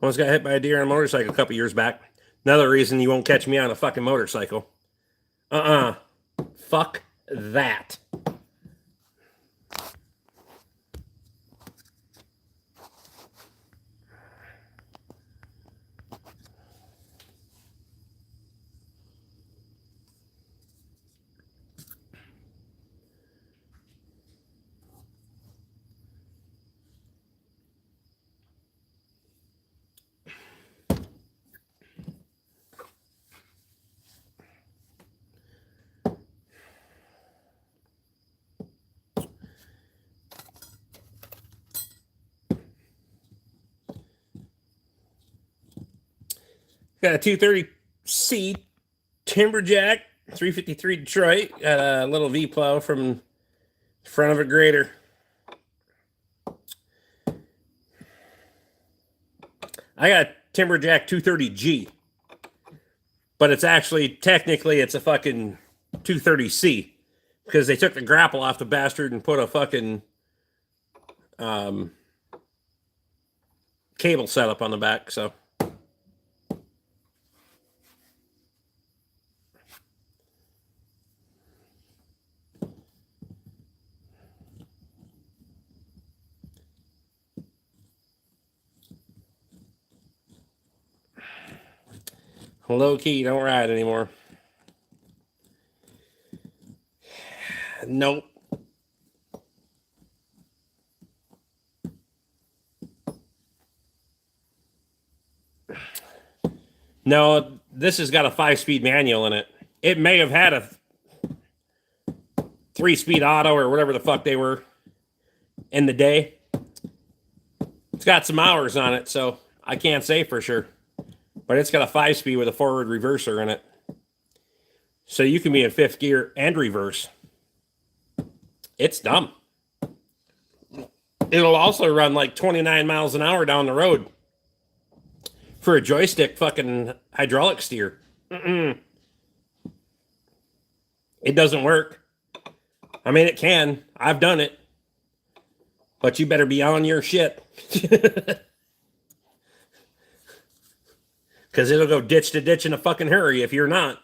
Almost got hit by a deer on a motorcycle a couple years back. Another reason you won't catch me on a fucking motorcycle. Fuck that. Got a 230C Timberjack, 353 Detroit. Got a little V-plow from the front of a grader. I got a Timberjack 230G. But it's actually, technically, it's a fucking 230C. Because they took the grapple off the bastard and put a fucking cable setup on the back, so... Low key, don't ride anymore. Nope. No, this has got a 5-speed manual in it. It may have had a 3-speed auto or whatever the fuck they were in the day. It's got some hours on it, so I can't say for sure. But it's got a 5-speed with a forward reverser in it. So you can be in 5th gear and reverse. It's dumb. It'll also run like 29 miles an hour down the road. For a joystick fucking hydraulic steer. It doesn't work. I mean, it can. I've done it. But you better be on your shit. Because it'll go ditch to ditch in a fucking hurry if you're not.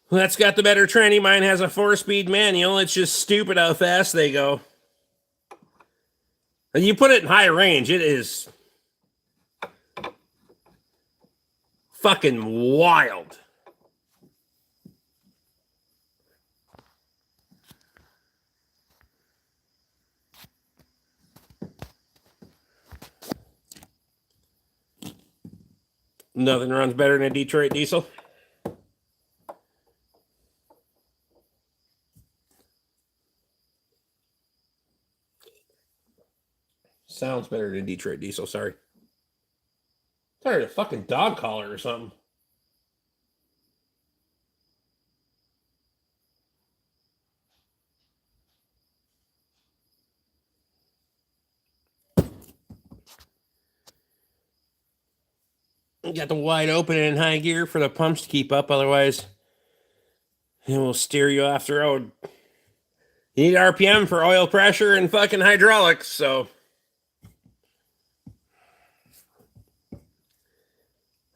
Well, that's got the better tranny. Mine has a 4-speed manual. It's just stupid how fast they go. And you put it in high range, it is fucking wild. Nothing runs better than a Detroit diesel. Sounds better than a Detroit diesel, sorry. Sorry, a fucking dog collar or something. Got the wide open and in high gear for the pumps to keep up, otherwise It will steer you off the road. You need RPM for oil pressure and fucking hydraulics, so.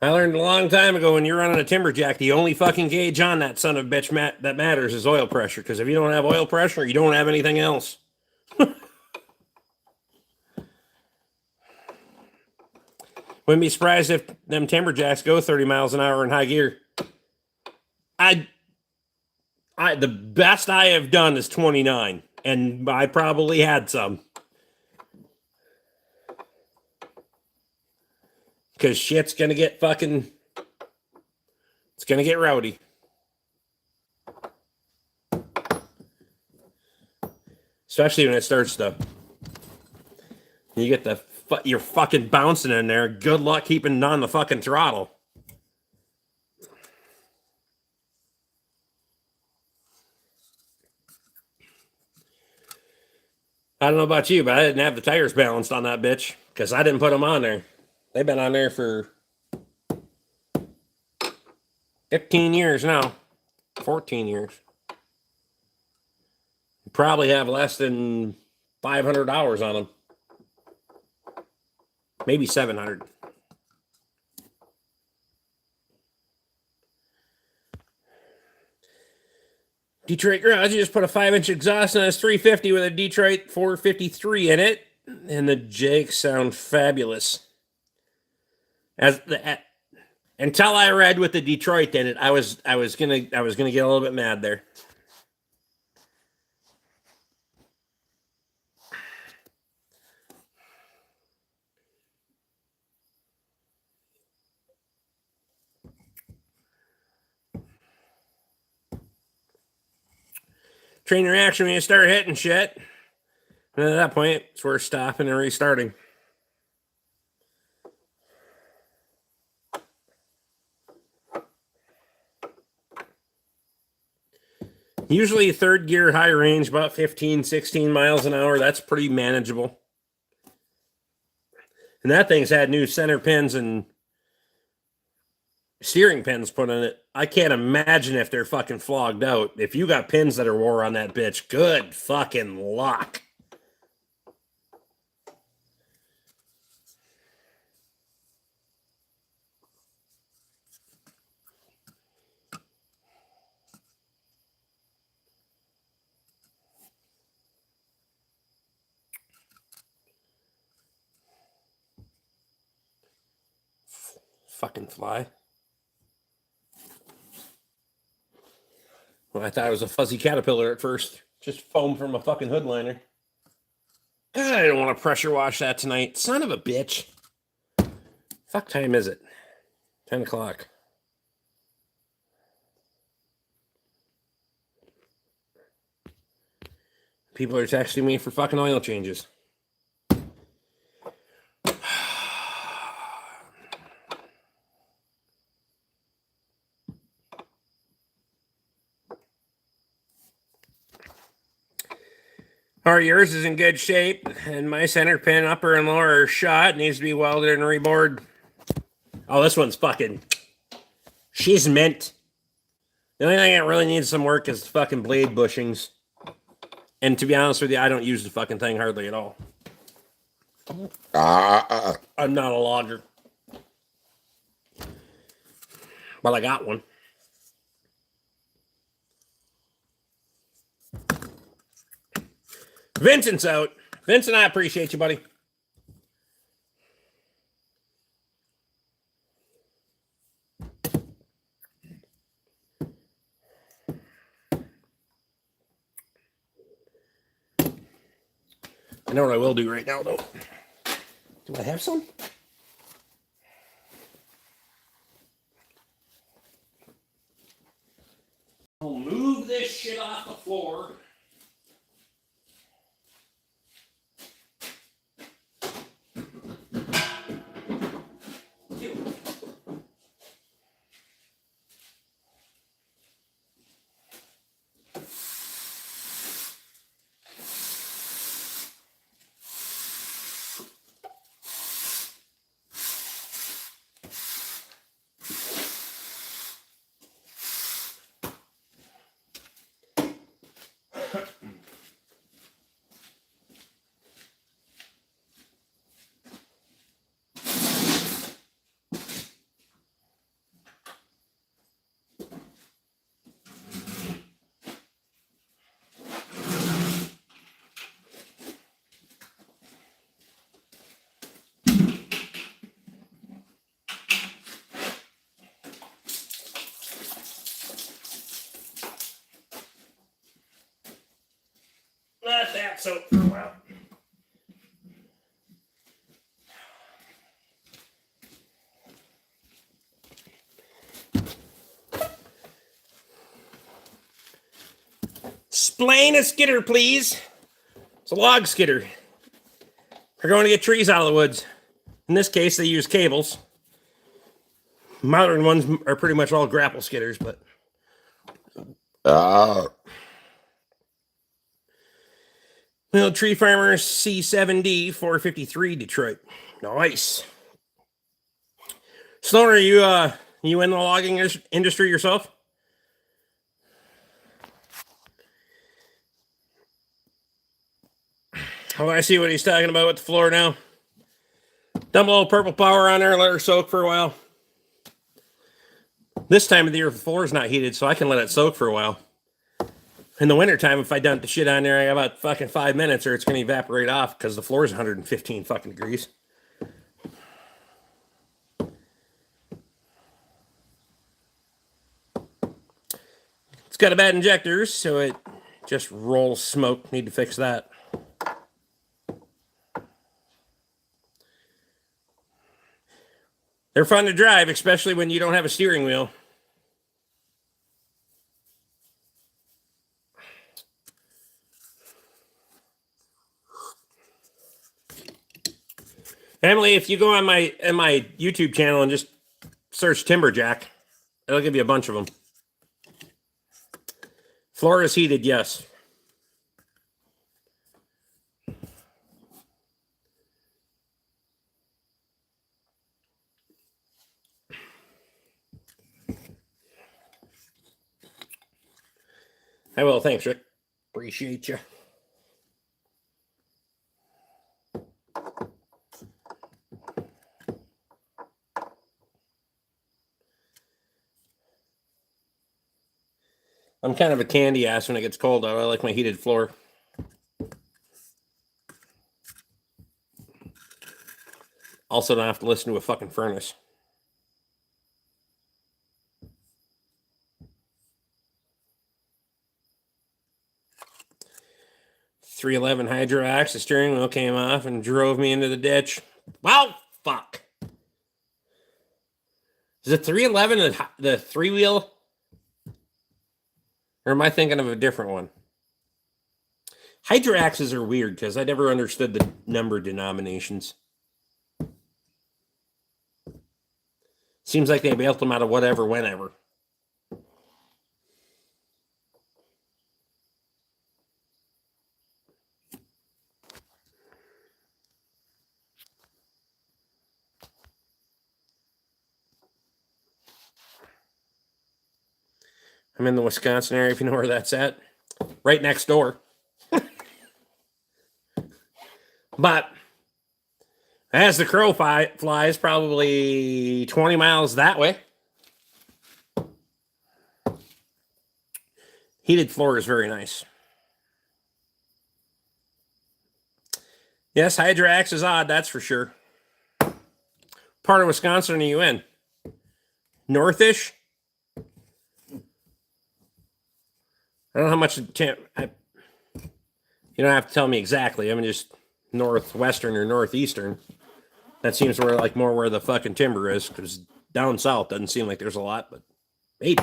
I learned a long time ago when you're running a timberjack, the only fucking gauge on that son of a bitch that matters is oil pressure. Because if you don't have oil pressure, you don't have anything else. Wouldn't be surprised if them timberjacks go 30 miles an hour in high gear. The best I have done is 29, and I probably had some. Because shit's gonna get fucking. It's gonna get rowdy. Especially when it starts to. You get you're fucking bouncing in there. Good luck keeping on the fucking throttle. I don't know about you, but I didn't have the tires balanced on that bitch because I didn't put them on there. They've been on there for 15 years now. 14 years. You probably have less than $500 on them. Maybe 700. Detroit Garage just put a 5-inch exhaust on his 350 with a Detroit 453 in it, and the Jakes sound fabulous. Until I read with the Detroit in it, I was gonna get a little bit mad there. Train reaction when you start hitting shit. And at that point, it's worth stopping and restarting. Usually third gear, high range, about 15, 16 miles an hour. That's pretty manageable. And that thing's had new center pins and steering pins put in it. I can't imagine if they're fucking flogged out. If you got pins that are wore on that bitch, good fucking luck. Fucking fly. Well, I thought it was a fuzzy caterpillar at first. Just foam from a fucking hood liner. God, I don't want to pressure wash that tonight. Son of a bitch. Fuck time is it? 10 o'clock. People are texting me for fucking oil changes. All right, yours is in good shape, and my center pin, upper and lower, are shot. Needs to be welded and rebored. Oh, this one's fucking. She's mint. The only thing that really needs some work is the fucking blade bushings. And to be honest with you, I don't use the fucking thing hardly at all. I'm not a logger. But I got one. Vincent's out. Vincent, I appreciate you, buddy. I know what I will do right now, though. Do I have some? I'll move this shit off the floor. let that soak for a while. Explain a skidder, please. It's a log skidder. They're going to get trees out of the woods. In this case, they use cables. Modern ones are pretty much all grapple skidders, but Well, Tree Farmer C7D 453 Detroit. Nice. Sloan, are you in the logging industry yourself? Oh, I see what he's talking about with the floor now. Dump a little purple power on there, let her soak for a while. This time of the year, the floor is not heated, so I can let it soak for a while. In the wintertime, if I dump the shit on there, I got about fucking 5 minutes or it's going to evaporate off because the floor is 115 fucking degrees. It's got a bad injector, so it just rolls smoke. Need to fix that. They're fun to drive, especially when you don't have a steering wheel. Emily, if you go on my YouTube channel and just search Timberjack, it'll give you a bunch of them. Floor is heated, yes. I will. Thanks, Rick. Appreciate you. I'm kind of a candy ass when it gets cold out. I like my heated floor. Also don't have to listen to a fucking furnace. .311 Hydro Axe, the steering wheel came off and drove me into the ditch. Wow, fuck. Is it .311 the three-wheel? Or am I thinking of a different one? Hydro Axes are weird because I never understood the number denominations. Seems like they built them out of whatever, whenever. I'm in the Wisconsin area, if you know where that's at. Right next door. But as the crow flies, probably 20 miles that way. Heated floor is very nice. Yes, Hydro Axe is odd, that's for sure. Part of Wisconsin are you in? Northish? I don't know how much. You don't have to tell me exactly. I'm just northwestern or northeastern. That seems where more where the fucking timber is, because down south doesn't seem like there's a lot, but maybe.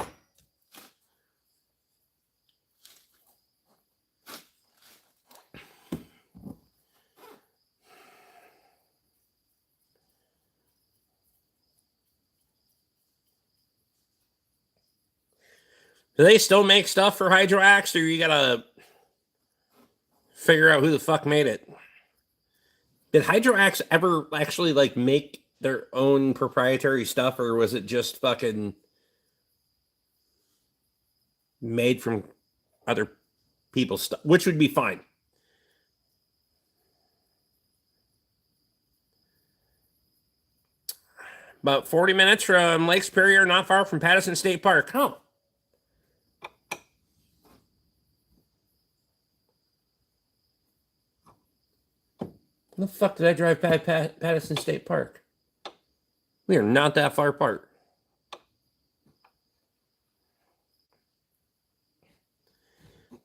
Do they still make stuff for Hydro Axe, or you gotta figure out who the fuck made it? Did Hydro Axe ever actually make their own proprietary stuff, or was it just fucking made from other people's stuff? Which would be fine. About 40 minutes from Lake Superior, not far from Patterson State Park. Huh. When the fuck did I drive by Patterson State Park? We are not that far apart.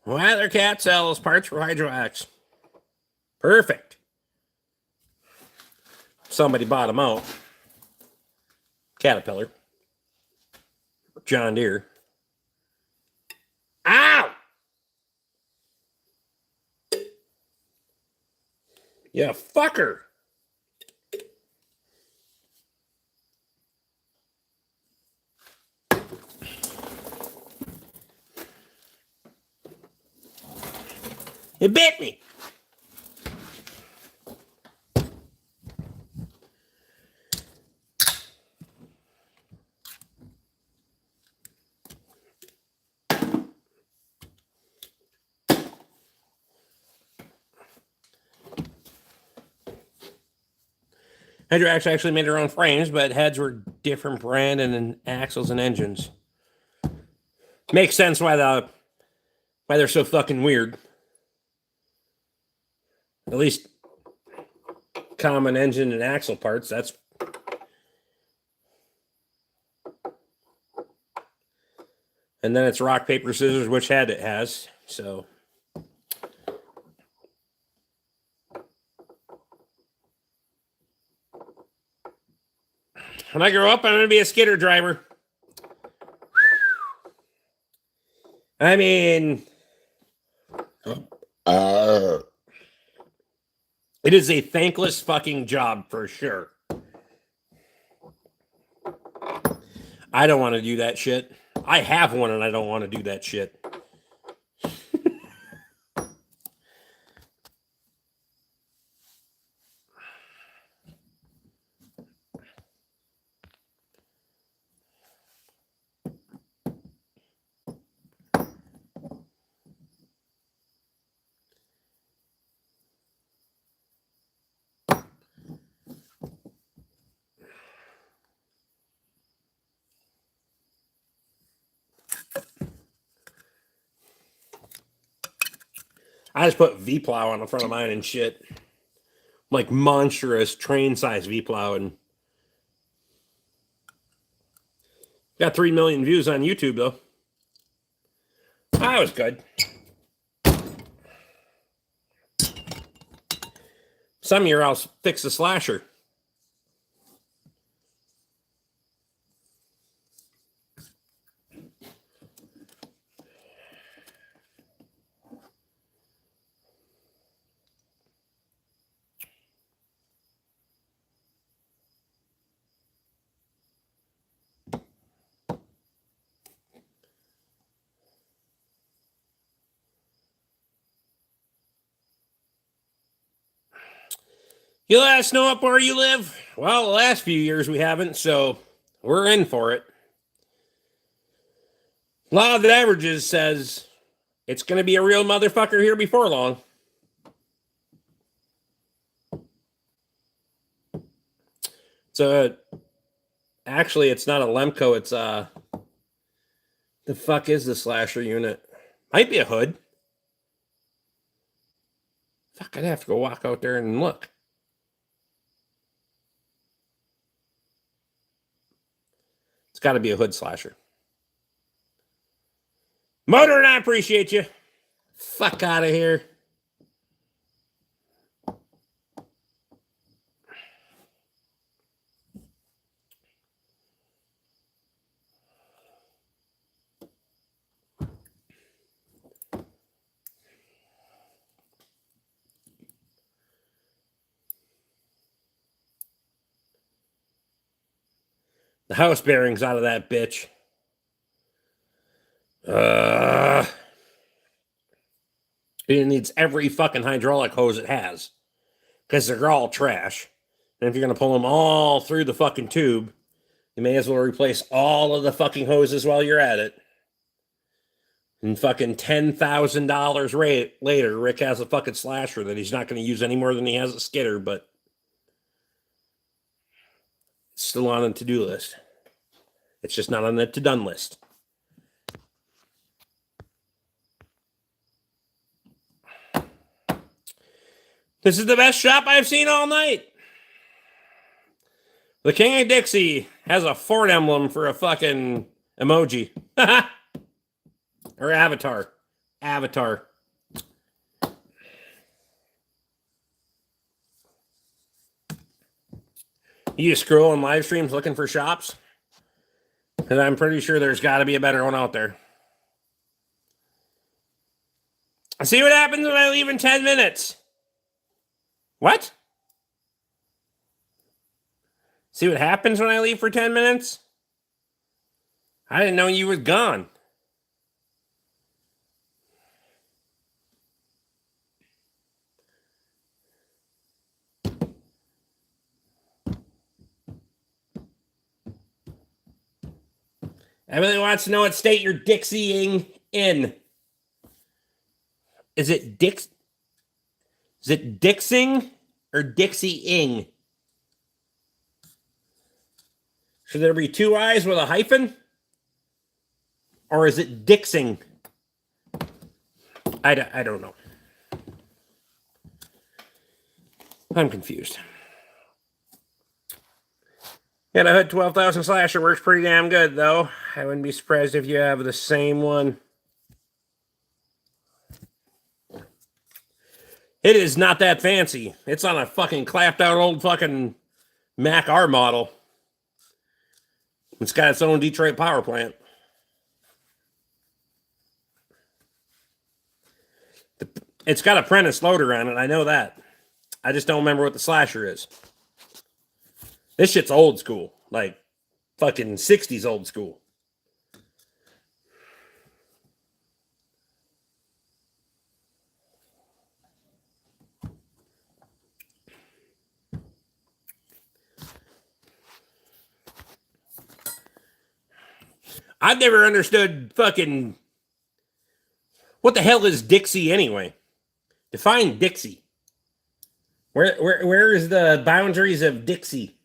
Weather Cat sells parts for Hydro-X. Perfect. Somebody bought them out. Caterpillar. John Deere. Ow! Yeah, fucker. It bit me. Hydro-X actually made their own frames, but heads were different brand and then axles and engines. Makes sense why they're so fucking weird. At least common engine and axle parts. That's and then it's rock paper scissors, which head it has. So when I grow up, I'm going to be a skidder driver. I mean, it is a thankless fucking job for sure. I don't want to do that shit. I have one and I don't want to do that shit. I just put V-plow on the front of mine and shit. Like monstrous train-size V-plow. And got 3 million views on YouTube, though. That was good. Some year I'll fix the slasher. You let us know up where you live? Well, the last few years we haven't, so we're in for it. Law of the averages says it's going to be a real motherfucker here before long. So, actually, it's not a Lemco. It's the fuck is the slasher unit? Might be a hood. Fuck, I'd have to go walk out there and look. It's got to be a hood slasher. Motor, and I appreciate you. Fuck out of here. The house bearings out of that bitch. It needs every fucking hydraulic hose it has. Because they're all trash. And if you're going to pull them all through the fucking tube, you may as well replace all of the fucking hoses while you're at it. And fucking $10,000 later, Rick has a fucking slasher that he's not going to use any more than he has a skidder, but it's still on the to-do list. It's just not on the to-done list. This is the best shop I've seen all night. The King of Dixie has a Ford emblem for a fucking emoji. Or avatar. Avatar. You just scroll on live streams looking for shops? Because I'm pretty sure there's got to be a better one out there. See what happens when I leave in 10 minutes. What? See what happens when I leave for 10 minutes? I didn't know you was gone. Everybody wants to know what state you're Dixieing in. Is it Dixing or Dixieing? Should there be two I's with a hyphen? Or is it Dixing? I don't know. I'm confused. Yeah, the Hood 12,000 Slasher works pretty damn good, though. I wouldn't be surprised if you have the same one. It is not that fancy. It's on a fucking clapped out old fucking Mac R model. It's got its own Detroit power plant. It's got a Prentice loader on it. I know that. I just don't remember what the Slasher is. This shit's old school. Like fucking 60s old school. I've never understood fucking... What the hell is Dixie anyway? Define Dixie. Where is the boundaries of Dixie?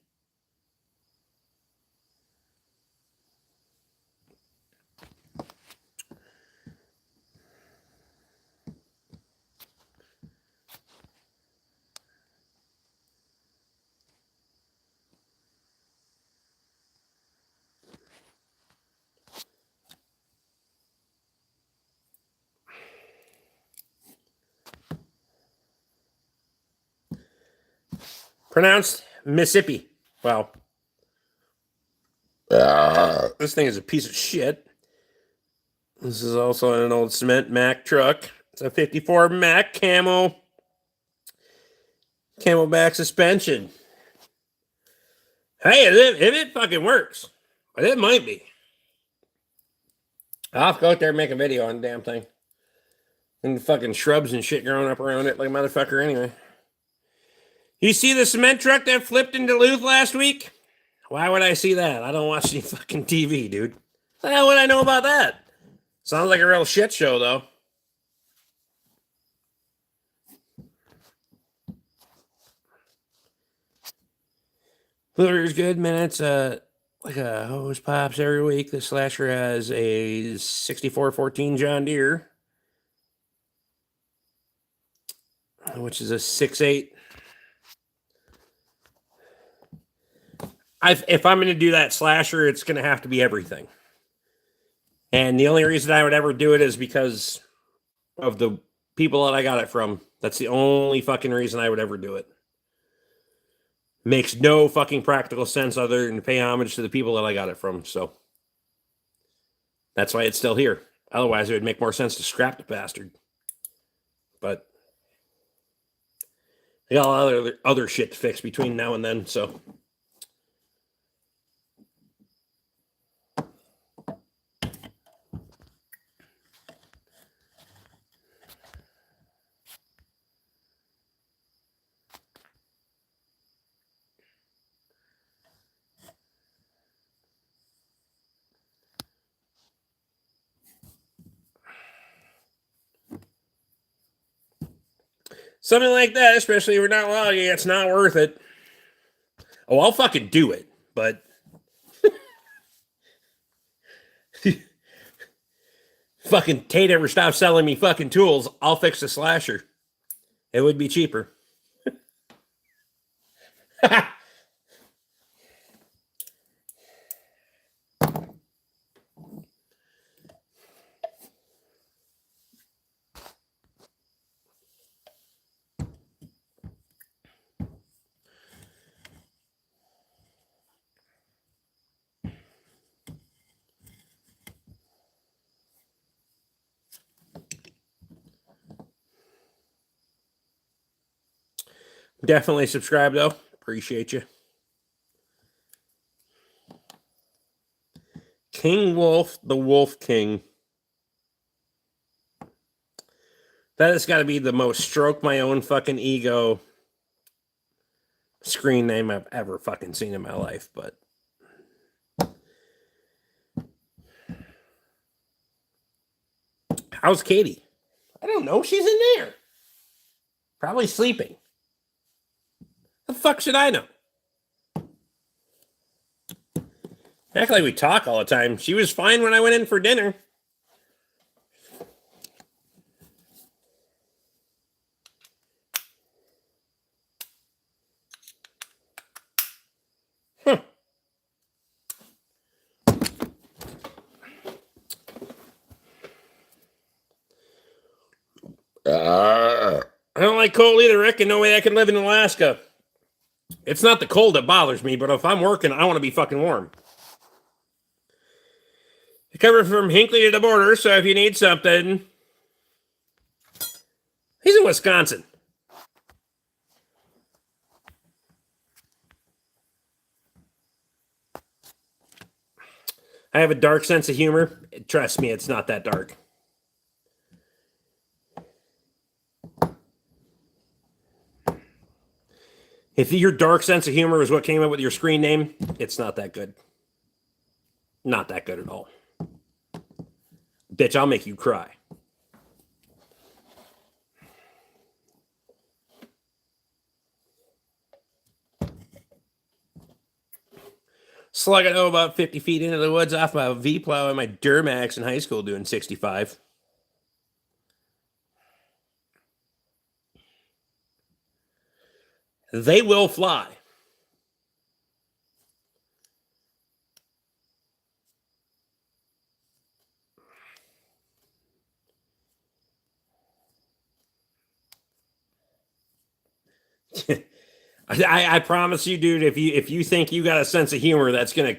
Pronounced Mississippi. Well, this thing is a piece of shit. This is also an old cement Mack truck. It's a 54 Mack camelback suspension. Hey, if it fucking works, but it might be. I'll have to go out there and make a video on the damn thing. And fucking shrubs and shit growing up around it like a motherfucker anyway. You see the cement truck that flipped in Duluth last week? Why would I see that? I don't watch any fucking TV, dude. What the hell would I know about that? Sounds like a real shit show, though. Fluider's good, man. It's like a hose pops every week. The Slasher has a 6414 John Deere, which is a 6.8. If I'm going to do that Slasher, it's going to have to be everything. And the only reason I would ever do it is because of the people that I got it from. That's the only fucking reason I would ever do it. Makes no fucking practical sense other than to pay homage to the people that I got it from. So that's why it's still here. Otherwise, it would make more sense to scrap the bastard. But I got a lot of other shit to fix between now and then, so... Something like that, especially if we're not logging, it's not worth it. Oh, I'll fucking do it, but... fucking Tate ever stops selling me fucking tools, I'll fix the Slasher. It would be cheaper. Definitely subscribe, though. Appreciate you. King Wolf, the Wolf King. That has got to be the most stroke my own fucking ego screen name I've ever fucking seen in my life, but how's Katie? I don't know. She's in there. Probably sleeping. The fuck should I know? Act like we talk all the time. She was fine when I went in for dinner. I don't like cold either, Rick, and no way I can live in Alaska. It's not the cold that bothers me, but if I'm working, I want to be fucking warm. I cover from Hinckley to the border, so if you need something... He's in Wisconsin. I have a dark sense of humor. Trust me, it's not that dark. If your dark sense of humor is what came up with your screen name, it's not that good. Not that good at all. Bitch, I'll make you cry. Slugging about 50 feet into the woods off my V-plow and my Duramax in high school doing 65. They will fly. I promise you, dude, if you think you got a sense of humor, that's gonna,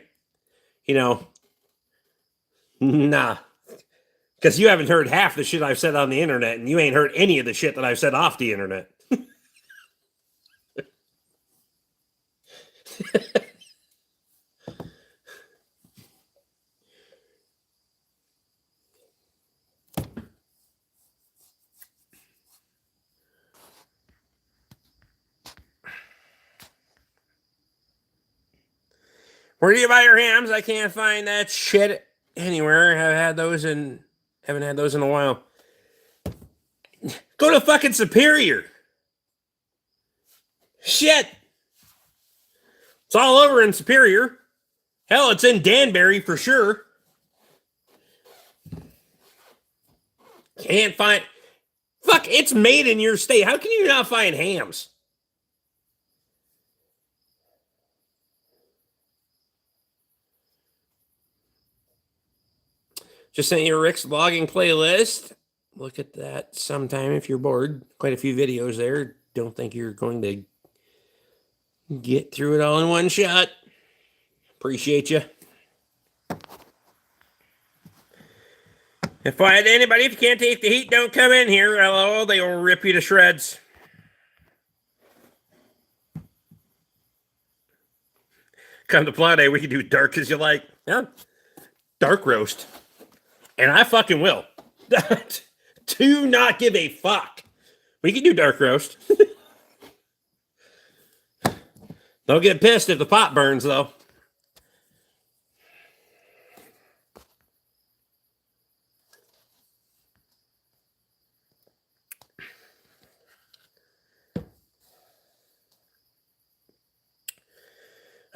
nah. Because you haven't heard half the shit I've said on the internet, and you ain't heard any of the shit that I've said off the internet. Where do you buy your hams? I can't find that shit anywhere. Haven't had those in a while. Go to fucking Superior. Shit. It's all over in Superior. Hell, it's in Danbury for sure. Can't find... Fuck, it's made in your state. How can you not find hams? Just sent you Rick's vlogging playlist. Look at that sometime if you're bored. Quite a few videos there. Don't think you're going to get through it all in one shot. Appreciate you. If I had anybody, if you can't take the heat, don't come in here. Hello, they will rip you to shreds. Come to Plow Day, we can do dark as you like. Yeah. Dark roast. And I fucking will. Do not give a fuck. We can do dark roast. Don't get pissed if the pot burns, though.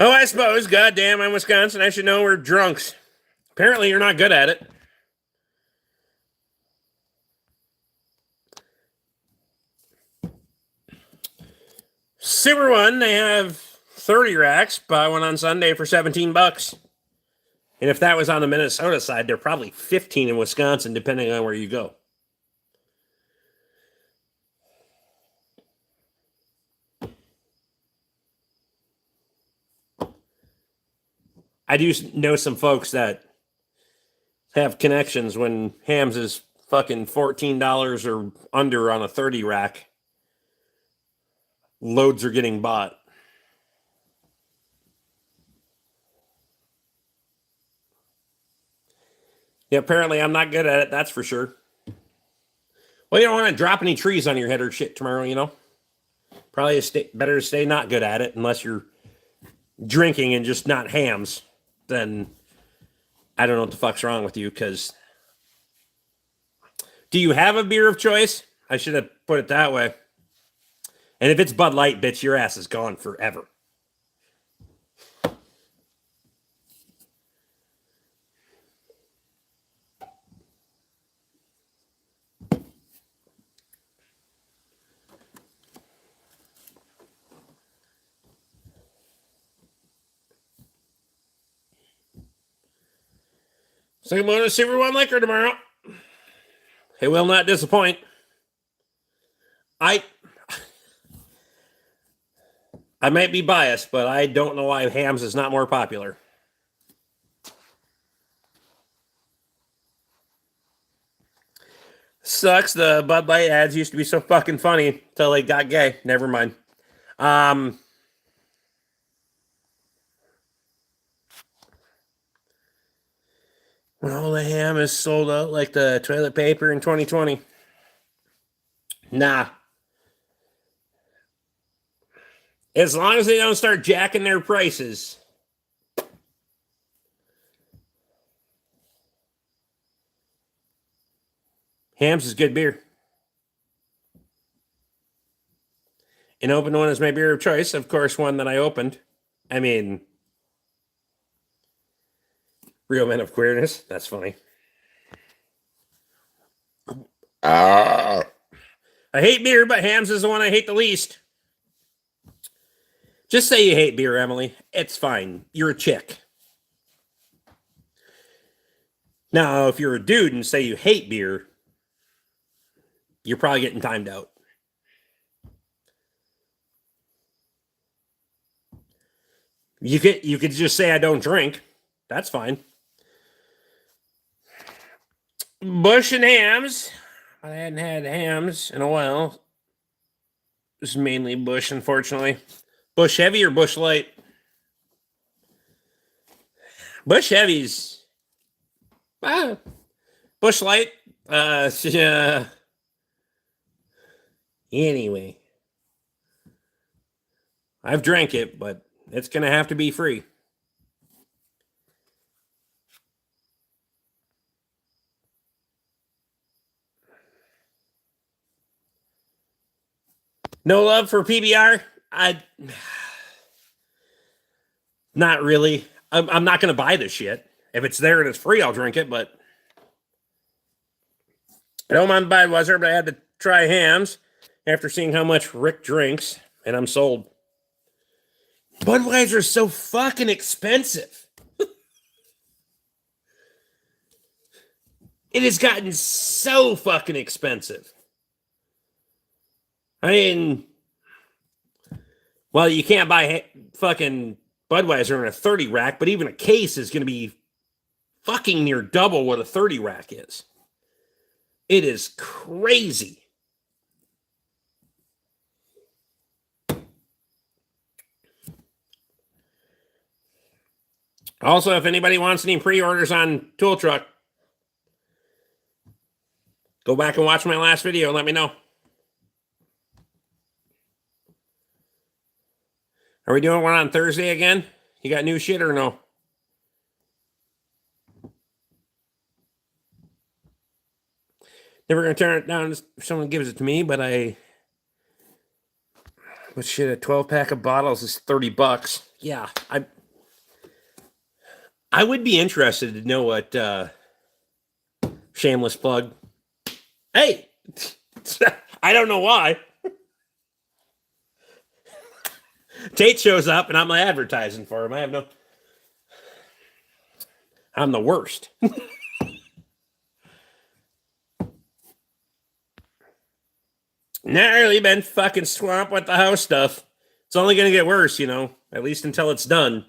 Oh, I suppose. Goddamn, I'm Wisconsin. I should know we're drunks. Apparently, you're not good at it. Super One, they have 30 racks. Buy one on Sunday for $17. And if that was on the Minnesota side, they're probably 15 in Wisconsin, depending on where you go. I do know some folks that have connections when hams is fucking $14 or under on a 30 rack. loads are getting bought. Yeah, apparently I'm not good at it, that's for sure. Well, you don't want to drop any trees on your head or shit tomorrow, you know? Probably better to stay not good at it unless you're drinking and just not hams. Then I don't know what the fuck's wrong with you, because do you have a beer of choice? I should have put it that way. And if it's Bud Light, bitch, your ass is gone forever. So I'm going to Super One Liquor tomorrow. It will not disappoint. I might be biased, but I don't know why Hams is not more popular. Sucks. The Bud Light ads used to be so fucking funny until they got gay. Never mind. When all the ham is sold out like the toilet paper in 2020. Nah. As long as they don't start jacking their prices. Hams is good beer. An open one is my beer of choice. Of course, one that I opened. I mean, Real Men of Queerness. That's funny. I hate beer, but Hams is the one I hate the least. Just say you hate beer, Emily. It's fine. You're a chick. Now, if you're a dude and say you hate beer, you're probably getting timed out. You could just say I don't drink. That's fine. Bush and Hams. I hadn't had Hams in a while. It's mainly Bush, unfortunately. Bush Heavy or Bush Light? Bush Heavy's... Bush Light. Yeah. Anyway. I've drank it, but it's going to have to be free. No love for PBR? Not really. I'm not going to buy this shit. If it's there and it's free, I'll drink it, but I don't mind Budweiser, but I had to try Hams after seeing how much Rick drinks, and I'm sold. Budweiser is so fucking expensive. It has gotten so fucking expensive. I mean, well, you can't buy fucking Budweiser in a 30 rack, but even a case is going to be fucking near double what a 30 rack is. It is crazy. Also, if anybody wants any pre-orders on Tool Truck, go back and watch my last video and let me know. Are we doing one on Thursday again? You got new shit or no? Never gonna turn it down if someone gives it to me, but shit, a 12-pack of bottles is $30. Yeah, I would be interested to know what shameless plug. Hey, I don't know why. Tate shows up and I'm advertising for him. I'm the worst. Not really been fucking swamped with the house stuff. It's only going to get worse, you know, at least until it's done.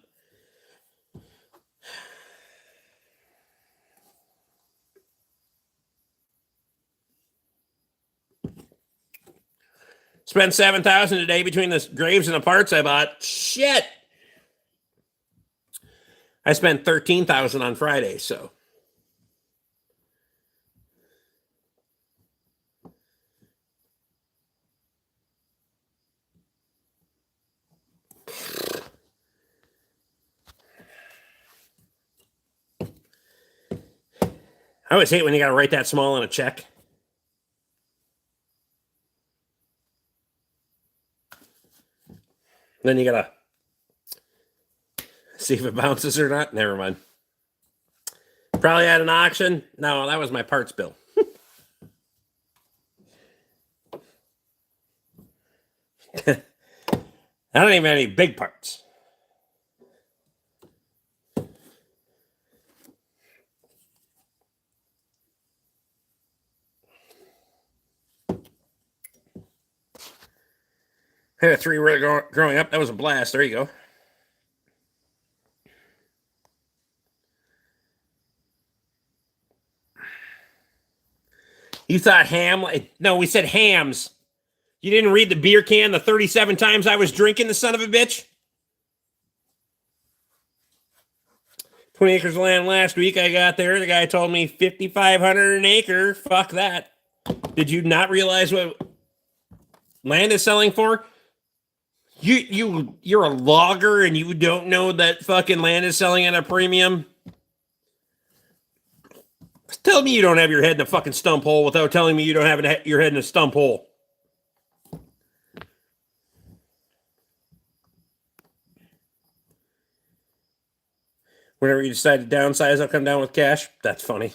Spent $7,000 today between the graves and the parts I bought. Shit. I spent $13,000 on Friday, so. I always hate when you got to write that small on a check. Then you got to see if it bounces or not. Never mind. Probably at an auction. No, that was my parts bill. I don't even have any big parts. I had a 3 growing up. That was a blast. There you go. You thought ham? No, we said hams. You didn't read the beer can the 37 times I was drinking, the son of a bitch? 20 acres of land last week I got there. The guy told me $5,500 an acre. Fuck that. Did you not realize what land is selling for? You're a logger and you don't know that fucking land is selling at a premium? Tell me you don't have your head in a fucking stump hole without telling me you don't have your head in a stump hole. Whenever you decide to downsize, I'll come down with cash. That's funny.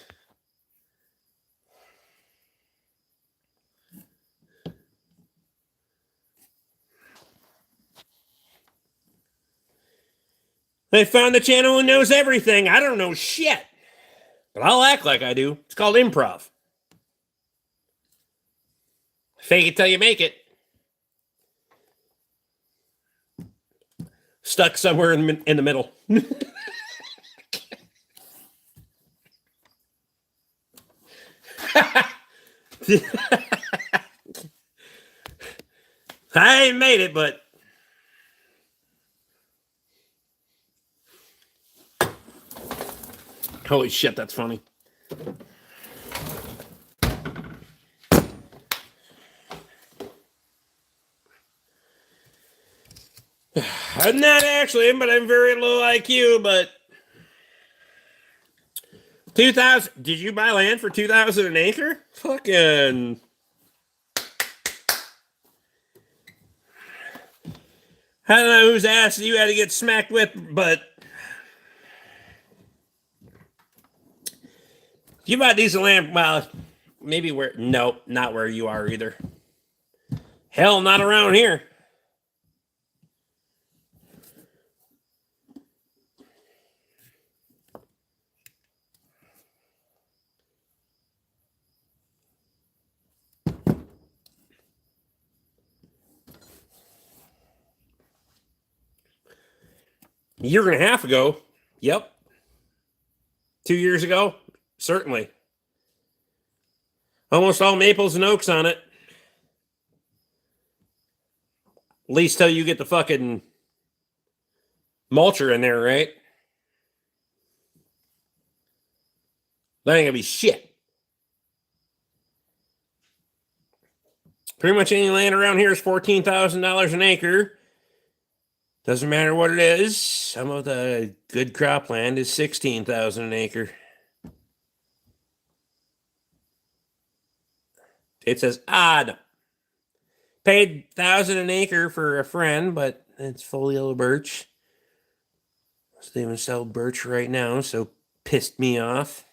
They found the channel who knows everything. I don't know shit. But I'll act like I do. It's called improv. Fake it till you make it. Stuck somewhere in the middle. I ain't made it, but holy shit, that's funny. I'm not actually, but I'm very low IQ, but 2,000. Did you buy land for 2,000 an acre? Fucking. I don't know whose ass you had to get smacked with, but you bought decent land. Well, maybe where. No, not where you are either. Hell, not around here. A year and a half ago, yep. 2 years ago, certainly. Almost all maples and oaks on it. At least till you get the fucking mulcher in there, right? That ain't gonna be shit. Pretty much any land around here is $14,000 an acre. Doesn't matter what it is. Some of the good cropland is $16,000 an acre. It says odd. Paid $1,000 an acre for a friend, but it's folial birch. They even sell birch right now, so pissed me off.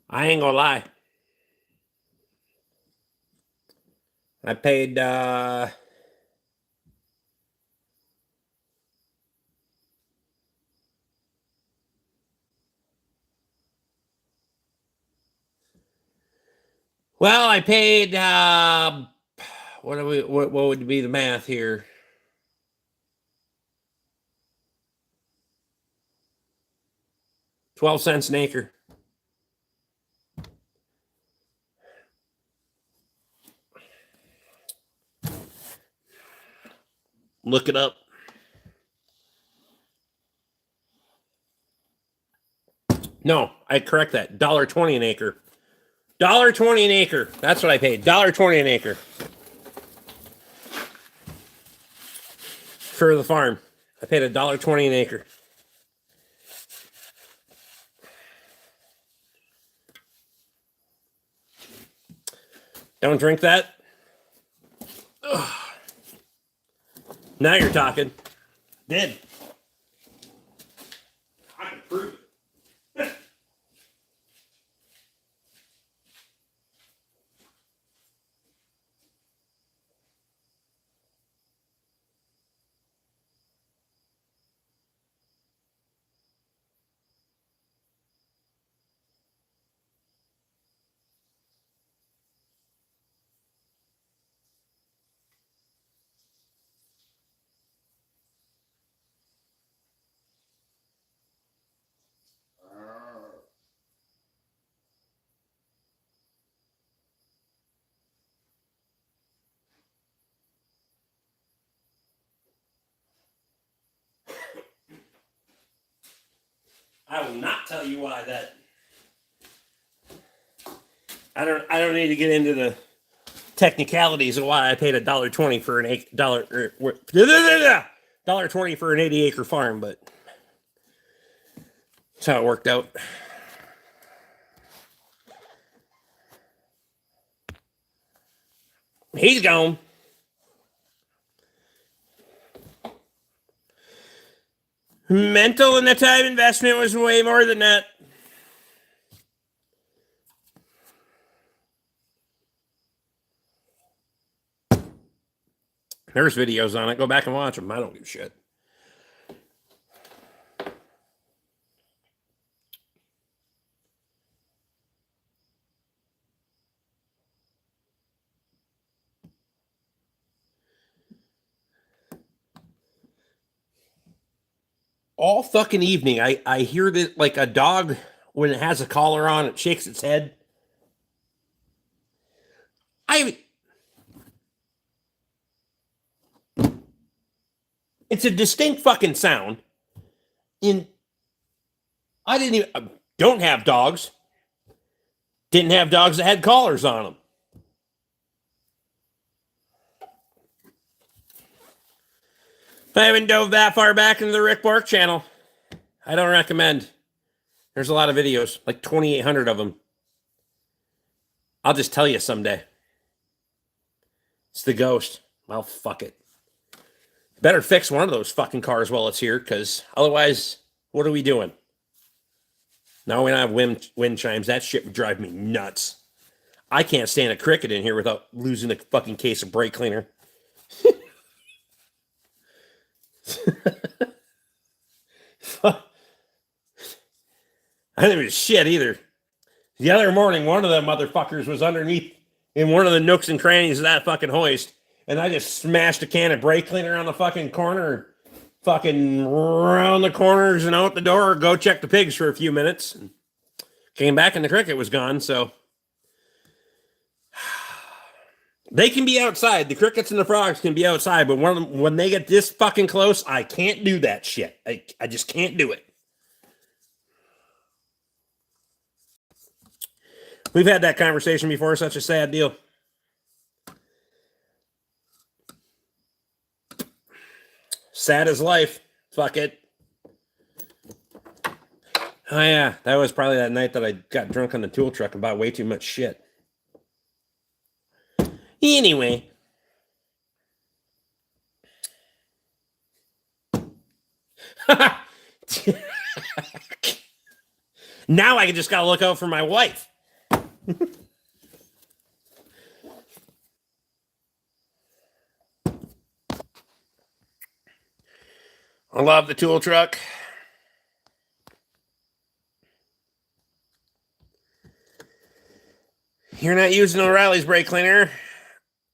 I ain't gonna lie. I paid well, I paid what would be the math here? 12 cents an acre. Look it up. No, I correct that. $1.20 an acre. $1.20 an acre. That's what I paid. $1.20 an acre. For the farm. I paid $1.20 an acre. Don't drink that. Ugh. Now you're talking. Did. I can prove it. I will not tell you why that. I don't need to get into the technicalities of why I paid $1.20 for an $1.20 for an 80-acre farm, but that's how it worked out. He's gone. Mental and the time investment was way more than that. There's videos on it. Go back and watch them. I don't give a shit. All fucking evening, I hear that like a dog, when it has a collar on, it shakes its head. It's a distinct fucking sound. I don't have dogs. Didn't have dogs that had collars on them. If I haven't dove that far back into the Rick BORK channel, I don't recommend. There's a lot of videos, like 2,800 of them. I'll just tell you someday. It's the ghost. Well, fuck it. Better fix one of those fucking cars while it's here, because otherwise, what are we doing? Now we don't have wind chimes. That shit would drive me nuts. I can't stand a cricket in here without losing a fucking case of brake cleaner. I didn't give a shit either. The other morning, one of them motherfuckers was underneath in one of the nooks and crannies of that fucking hoist, and I just smashed a can of brake cleaner on the fucking corner, fucking round the corners and out the door, go check the pigs for a few minutes. And came back and the cricket was gone, so they can be outside. The crickets and the frogs can be outside, but when they get this fucking close, I can't do that shit. I just can't do it. We've had that conversation before. Such a sad deal. Sad as life. Fuck it. Oh, yeah. That was probably that night that I got drunk on the tool truck and bought way too much shit. Anyway. Now I just got to look out for my wife. I love the tool truck. You're not using O'Reilly's brake cleaner,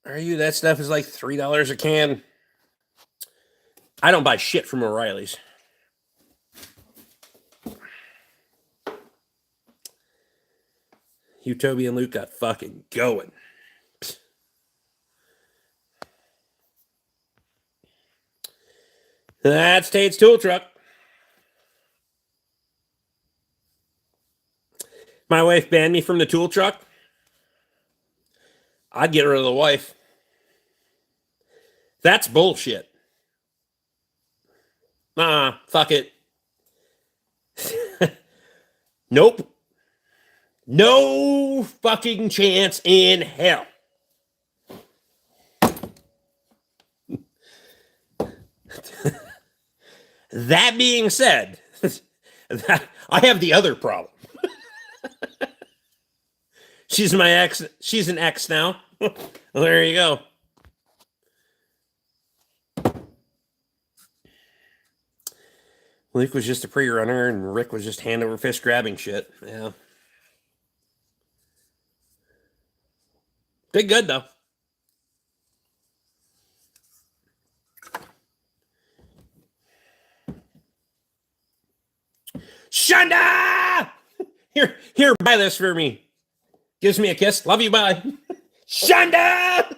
are you? That stuff is like $3 a can. I don't buy shit from O'Reilly's. You, Toby, and Luke got fucking going. That's Tate's tool truck. My wife banned me from the tool truck. I'd get rid of the wife. That's bullshit. Fuck it. Nope. No fucking chance in hell. That being said, I have the other problem. She's my ex. She's an ex now. Well, there you go. Luke was just a pre-runner, and Rick was just hand over fist grabbing shit. Yeah. Did good, though. Shonda! Here, buy this for me. Gives me a kiss. Love you, bye. Shonda!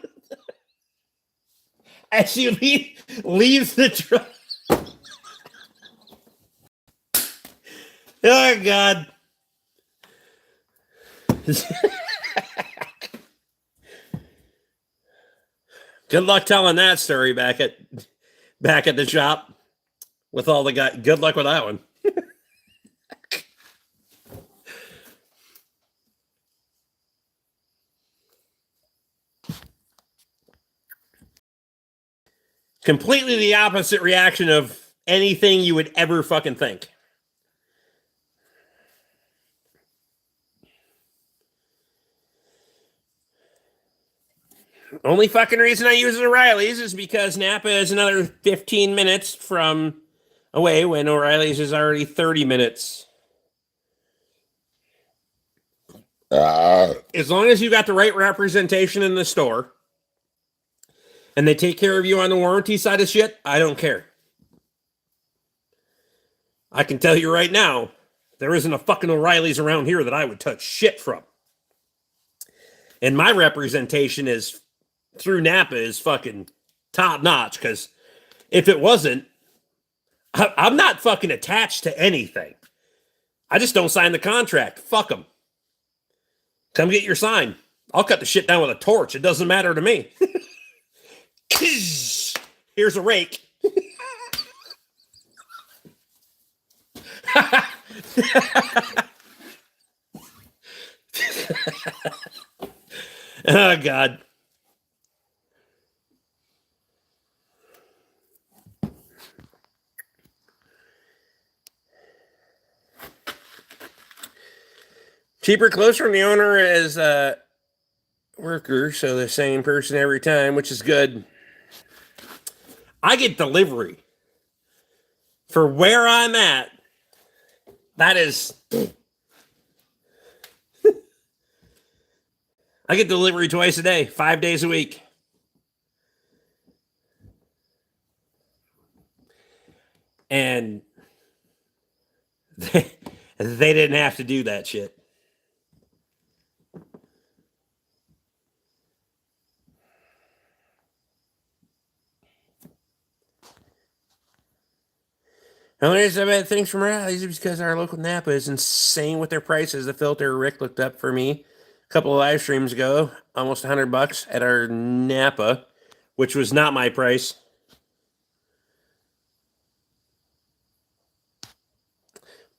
As she leaves the truck. Oh, God. Good luck telling that story back at the shop with all the guys. Good luck with that one. Completely the opposite reaction of anything you would ever fucking think. Only fucking reason I use O'Reilly's is because Napa is another 15 minutes from away when O'Reilly's is already 30 minutes. As long as you got the right representation in the store and they take care of you on the warranty side of shit, I don't care. I can tell you right now, there isn't a fucking O'Reilly's around here that I would touch shit from. And my representation is through Napa is fucking top notch, because if it wasn't, I'm not fucking attached to anything. I just don't sign the contract. Fuck them. Come get your sign. I'll cut the shit down with a torch. It doesn't matter to me. Here's a rake. Oh, God. Cheaper clothes from the owner as a worker, so the same person every time, which is good. I get delivery for where I'm at. That is... I get delivery twice a day, 5 days a week. And they didn't have to do that shit. The only reason I bet things from Rallies is because our local Napa is insane with their prices. The filter Rick looked up for me a couple of live streams ago, almost $100 at our Napa, which was not my price.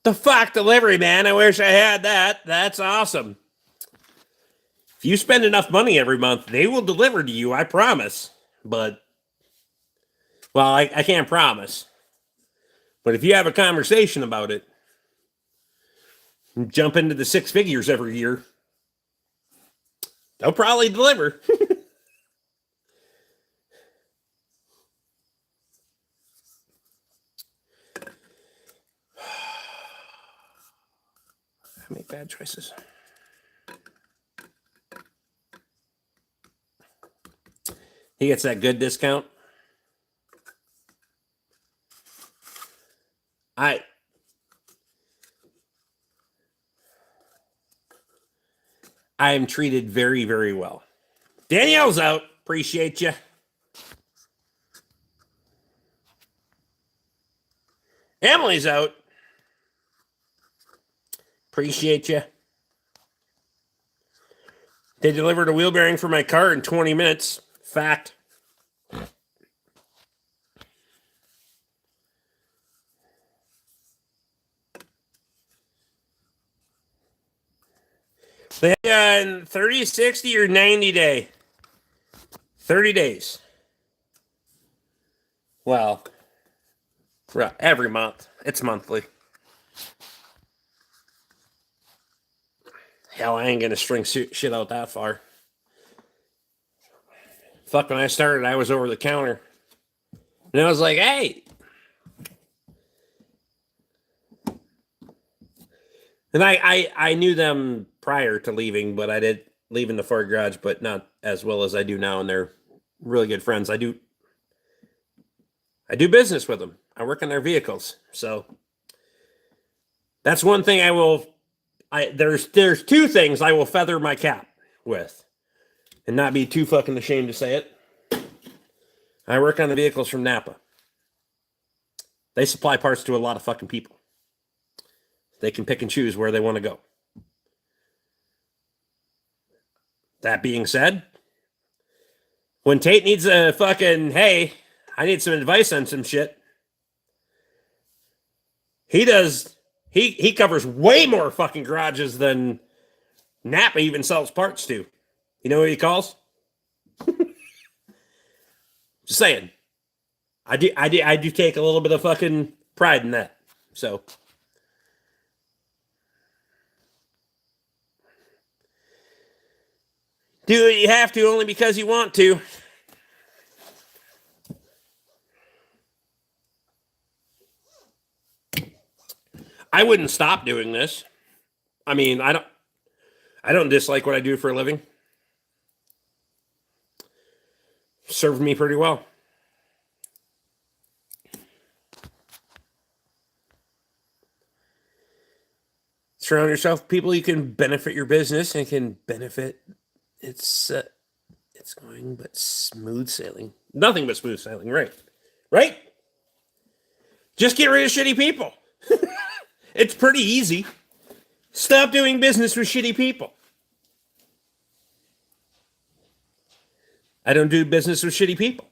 The fuck delivery, man. I wish I had that. That's awesome. If you spend enough money every month, they will deliver to you, I promise. But, well, I can't promise. But if you have a conversation about it, and jump into the six figures every year, they'll probably deliver. I make bad choices. He gets that good discount. I am treated very, very well. Danielle's out. Appreciate you. Emily's out. Appreciate you. They delivered a wheel bearing for my car in 20 minutes. Fact. They had 30, 60, or 90 day. 30 days. Well, every month. It's monthly. Hell, I ain't going to string shit out that far. Fuck, when I started, I was over the counter. And I was like, hey. And I knew them prior to leaving, but I did leave in the Ford garage, but not as well as I do now. And they're really good friends. I do business with them. I work on their vehicles. So that's one thing there's two things I will feather my cap with and not be too fucking ashamed to say it. I work on the vehicles from Napa. They supply parts to a lot of fucking people. They can pick and choose where they want to go. That being said, when Tate needs a fucking, hey, I need some advice on some shit, he does. He covers way more fucking garages than Napa even sells parts to. You know what he calls? Just saying. I do take a little bit of fucking pride in that. So do what you have to only because you want to. I wouldn't stop doing this. I mean, I don't dislike what I do for a living. Served me pretty well. Surround yourself with people you can benefit your business and can benefit. It's going but smooth sailing. Nothing but smooth sailing, right? Right? Just get rid of shitty people. It's pretty easy. Stop doing business with shitty people. I don't do business with shitty people.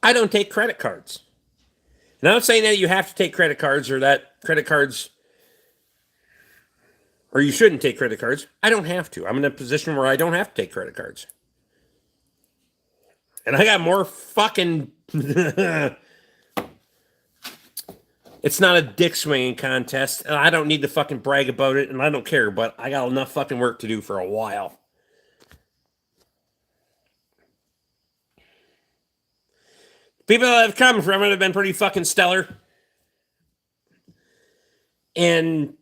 I don't take credit cards. And I'm not saying that you have to take credit cards or that credit cards, or you shouldn't take credit cards. I don't have to. I'm in a position where I don't have to take credit cards. And I got more fucking... It's not a dick swinging contest, and I don't need to fucking brag about it, and I don't care, but I got enough fucking work to do for a while. People that have come from it have been pretty fucking stellar. And,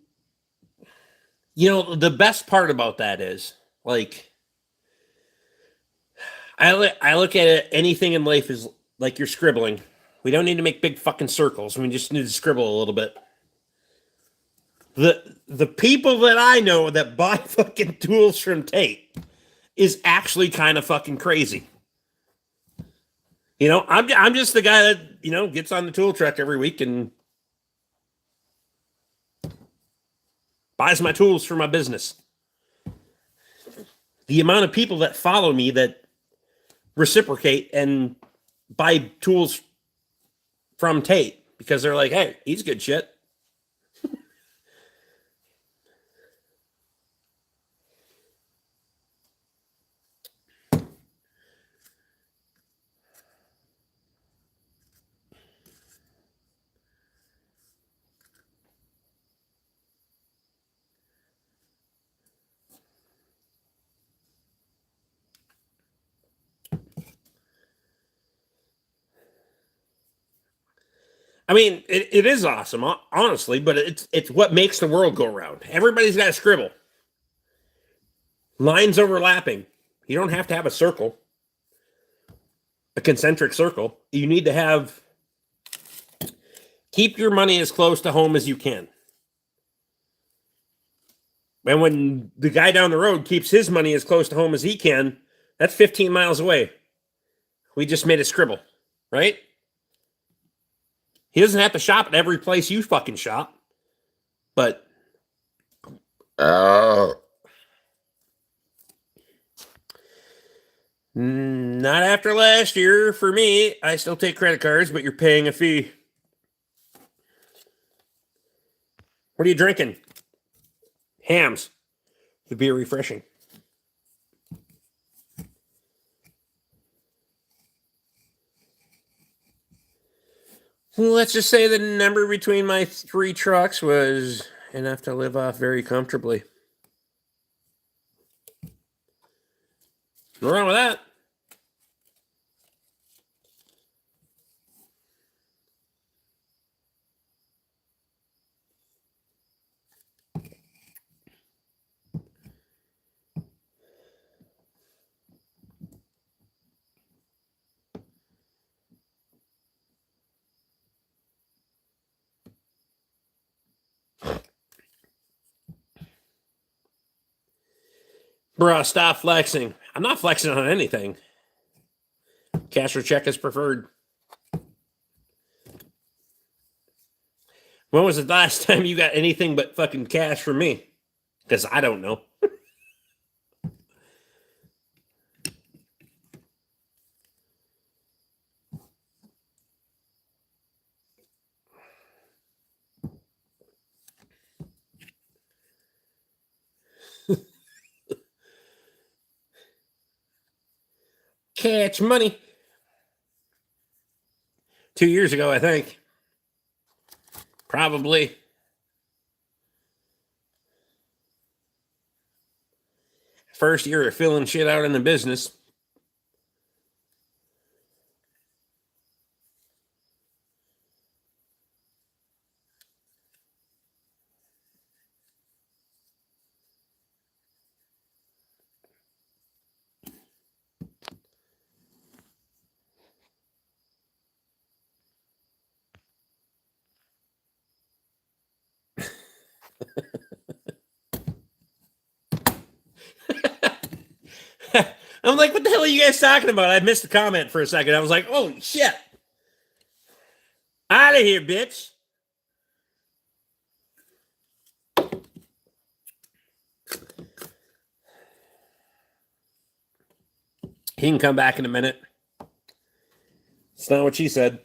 you know, the best part about that is, like, I look at it, anything in life is like you're scribbling. We don't need to make big fucking circles. We just need to scribble a little bit. The people that I know that buy fucking tools from Tate is actually kind of fucking crazy. You know, I'm just the guy that, you know, gets on the tool truck every week and buys my tools for my business. The amount of people that follow me that reciprocate and buy tools from Tate because they're like, hey, he's good shit. I mean, it is awesome, honestly, but it's what makes the world go round. Everybody's got to scribble. Lines overlapping. You don't have to have a circle, a concentric circle. You need to keep your money as close to home as you can. And when the guy down the road keeps his money as close to home as he can, that's 15 miles away. We just made a scribble, right? He doesn't have to shop at every place you fucking shop. But not after last year. For me, I still take credit cards, but you're paying a fee. What are you drinking? Hams. It'd be refreshing. Let's just say the number between my 3 trucks was enough to live off very comfortably. What's wrong with that? Bruh, stop flexing. I'm not flexing on anything. Cash or check is preferred. When was the last time you got anything but fucking cash from me? Because I don't know. Catch money. 2 years ago, I think. Probably. First year of filling shit out in the business. I'm like, what the hell are you guys talking about? I missed the comment for a second. I was like, oh, shit. Out of here, bitch. He can come back in a minute. It's not what she said.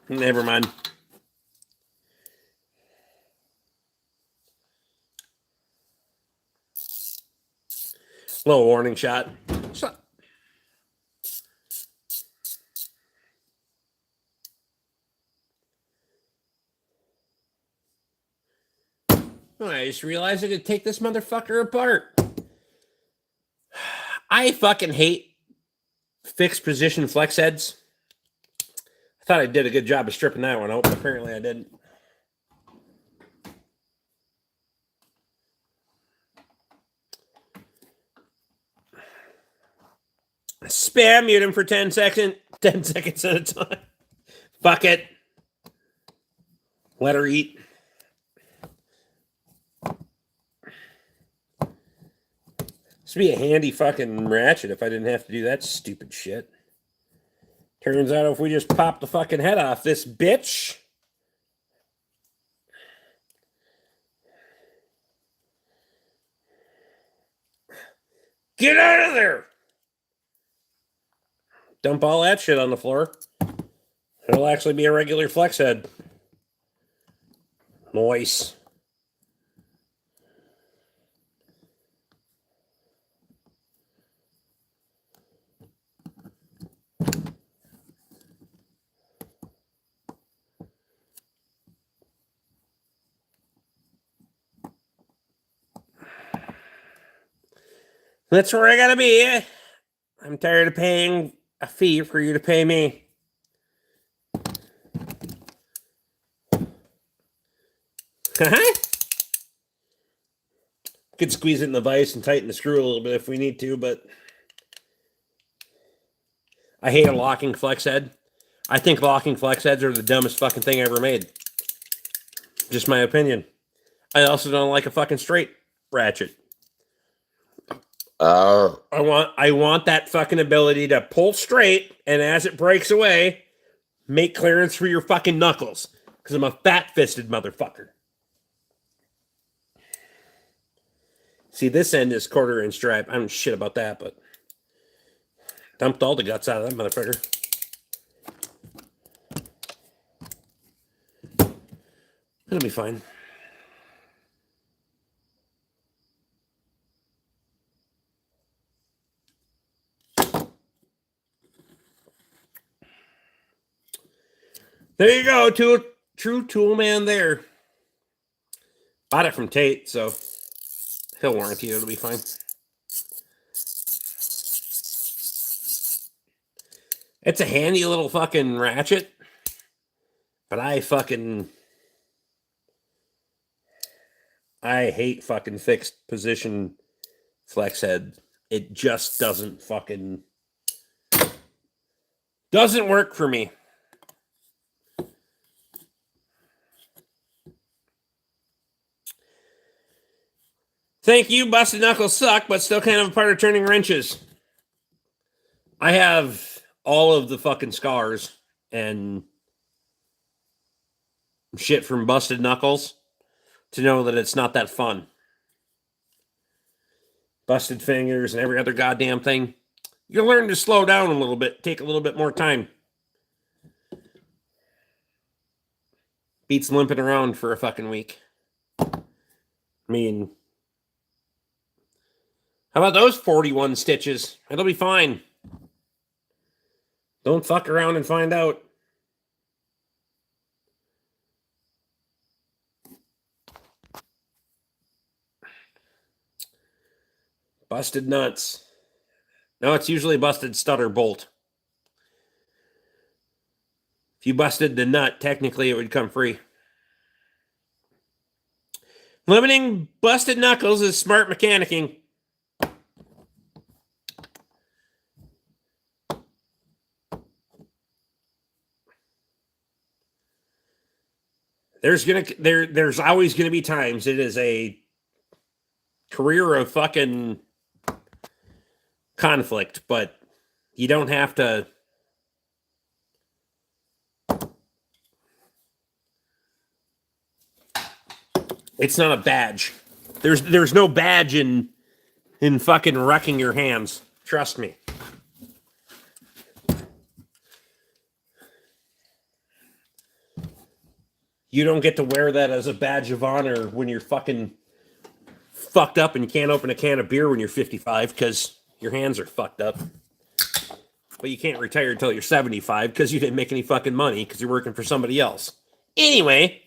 Never mind. Little warning shot. Oh, I just realized I could take this motherfucker apart. I fucking hate fixed position flex heads. I thought I did a good job of stripping that one out, but apparently I didn't. Spam mute him for 10 seconds at a time. Fuck it. Let her eat. This would be a handy fucking ratchet if I didn't have to do that stupid shit. Turns out if we just pop the fucking head off this bitch. Get out of there! Dump all that shit on the floor. It'll actually be a regular flex head. Nice. That's where I gotta be. I'm tired of paying a fee for you to pay me. Could squeeze it in the vise and tighten the screw a little bit if we need to, but I hate a locking flex head. I think locking flex heads are the dumbest fucking thing ever made. Just my opinion. I also don't like a fucking straight ratchet. Uh, I want that fucking ability to pull straight, and as it breaks away, make clearance for your fucking knuckles. Because I'm a fat-fisted motherfucker. See, this end is 1/4 inch stripe. I don't shit about that, but dumped all the guts out of that motherfucker. It'll be fine. There you go, true tool man there. Bought it from Tate, so he'll warranty it. It'll be fine. It's a handy little fucking ratchet, but I hate fucking fixed position flex head. It just doesn't work for me. Thank you, busted knuckles suck, but still kind of a part of turning wrenches. I have all of the fucking scars and shit from busted knuckles to know that it's not that fun. Busted fingers and every other goddamn thing. You learn to slow down a little bit, take a little bit more time. Beats limping around for a fucking week. I mean, how about those 41 stitches? It'll be fine. Don't fuck around and find out. Busted nuts. No, it's usually busted stud or bolt. If you busted the nut, technically it would come free. Limiting busted knuckles is smart mechanicking. There's always gonna be times. It is a career of fucking conflict, but you don't have to. It's not a badge. There's no badge in fucking wrecking your hands. Trust me. You don't get to wear that as a badge of honor when you're fucking fucked up and you can't open a can of beer when you're 55 because your hands are fucked up. But you can't retire until you're 75 because you didn't make any fucking money because you're working for somebody else. Anyway.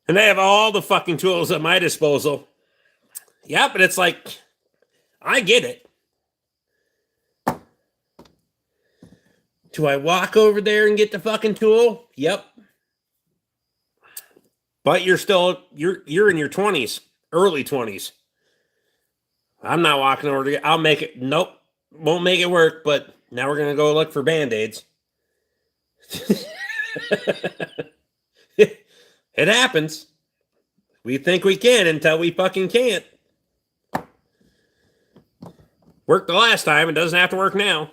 And I have all the fucking tools at my disposal. Yeah, but it's like, I get it. Do I walk over there and get the fucking tool? Yep. But you're in your 20s, early 20s. I'm not walking over to get, I'll make it. Nope. Won't make it work, but now we're going to go look for Band-Aids. It happens. We think we can until we fucking can't. Worked the last time. It doesn't have to work now.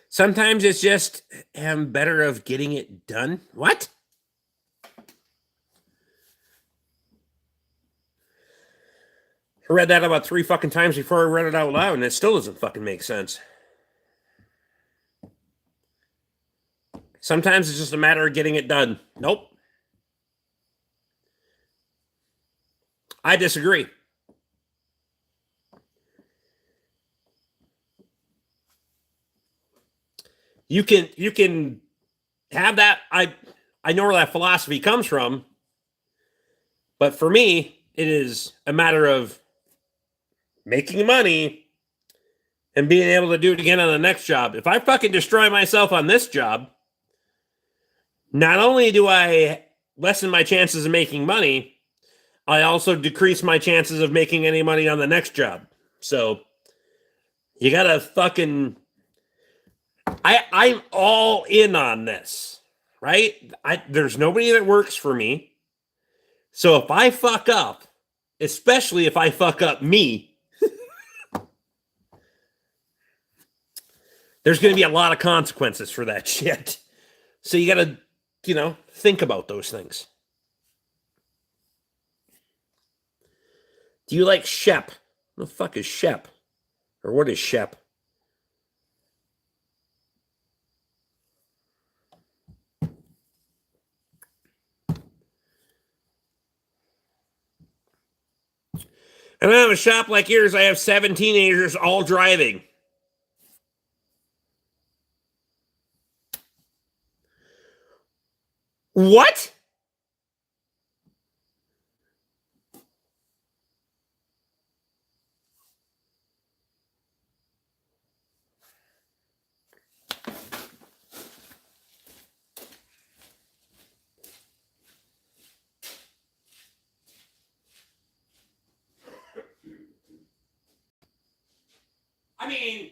Sometimes it's just am better of getting it done. What? I read that about 3 fucking times before I read it out loud, and it still doesn't fucking make sense. Sometimes it's just a matter of getting it done. Nope. I disagree. You can have that. I know where that philosophy comes from, but for me, it is a matter of making money and being able to do it again on the next job. If I fucking destroy myself on this job, not only do I lessen my chances of making money, I also decrease my chances of making any money on the next job. So you gotta fucking I'm all in on this, right? There's nobody that works for me. So if I fuck up, especially if I fuck up me, there's going to be a lot of consequences for that shit. So you got to, think about those things. Do you like Shep? What the fuck is Shep? Or what is Shep? I don't have a shop like yours. I have 7 teenagers all driving. What? I mean,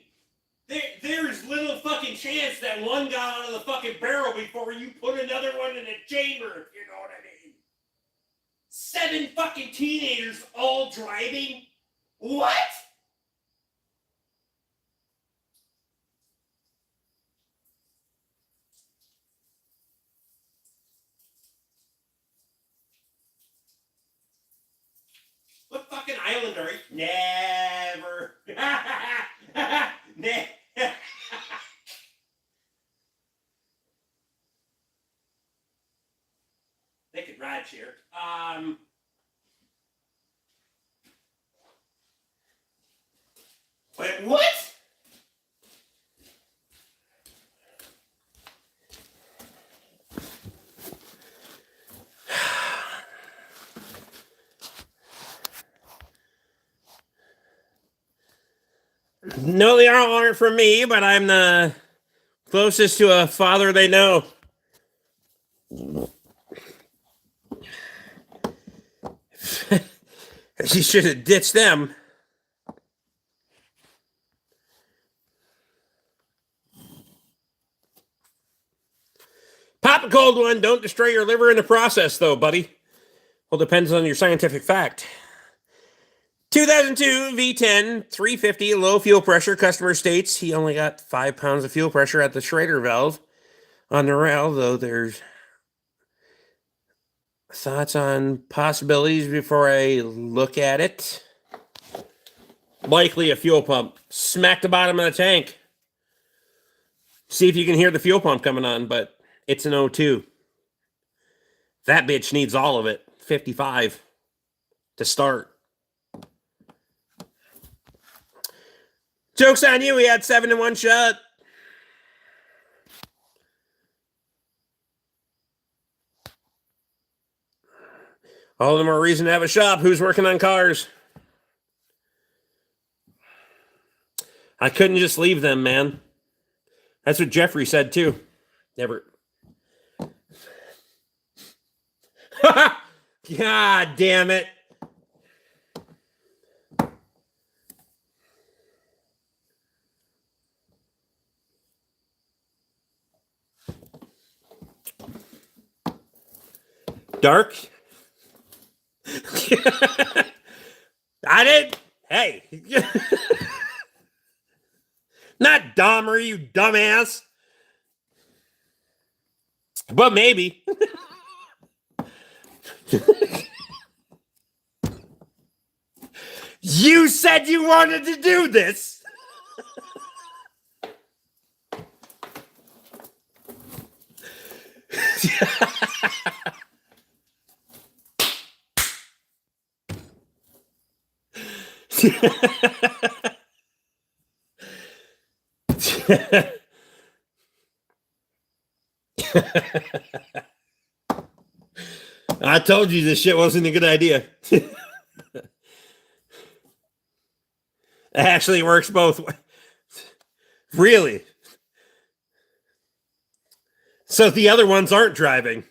there's little fucking chance that one got out of the fucking barrel before you put another one in a chamber, if you know what I mean. 7 fucking teenagers all driving? What? What fucking island are you? Never. They could ride share. Wait, what? No, they all aren't from me, but I'm the closest to a father they know. She should have ditched them. Pop a cold one. Don't destroy your liver in the process, though, buddy. Well, depends on your scientific fact. 2002 V10 350 low fuel pressure. Customer states he only got 5 pounds of fuel pressure at the Schrader valve on the rail, though there's thoughts on possibilities before I look at it. Likely a fuel pump. Smack the bottom of the tank. See if you can hear the fuel pump coming on, but it's an O2. That bitch needs all of it. 55 to start. Joke's on you. We had 7 in one shot. All the more reason to have a shop. Who's working on cars? I couldn't just leave them, man. That's what Jeffrey said, too. Never. God damn it. Dark? I did. Hey. Not Dahmer, you dumbass. But maybe. You said you wanted to do this. I told you this shit wasn't a good idea. It actually works both ways. Really? So the other ones aren't driving.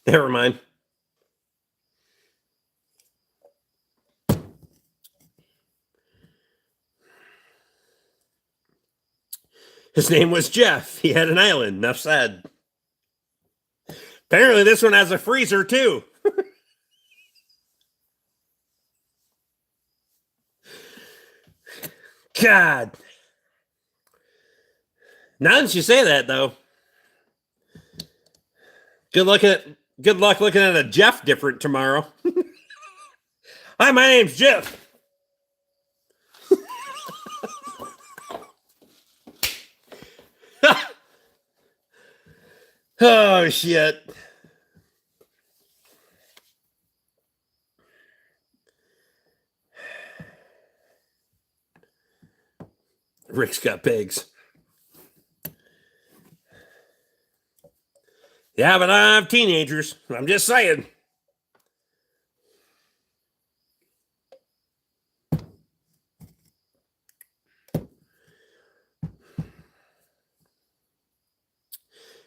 Never mind. His name was Jeff. He had an island. Enough said. Apparently this one has a freezer too. God. Now that you say that, though, good luck looking at a Jeff different tomorrow. Hi, my name's Jeff. Oh shit. Rick's got pigs. Yeah, but I have teenagers. I'm just saying.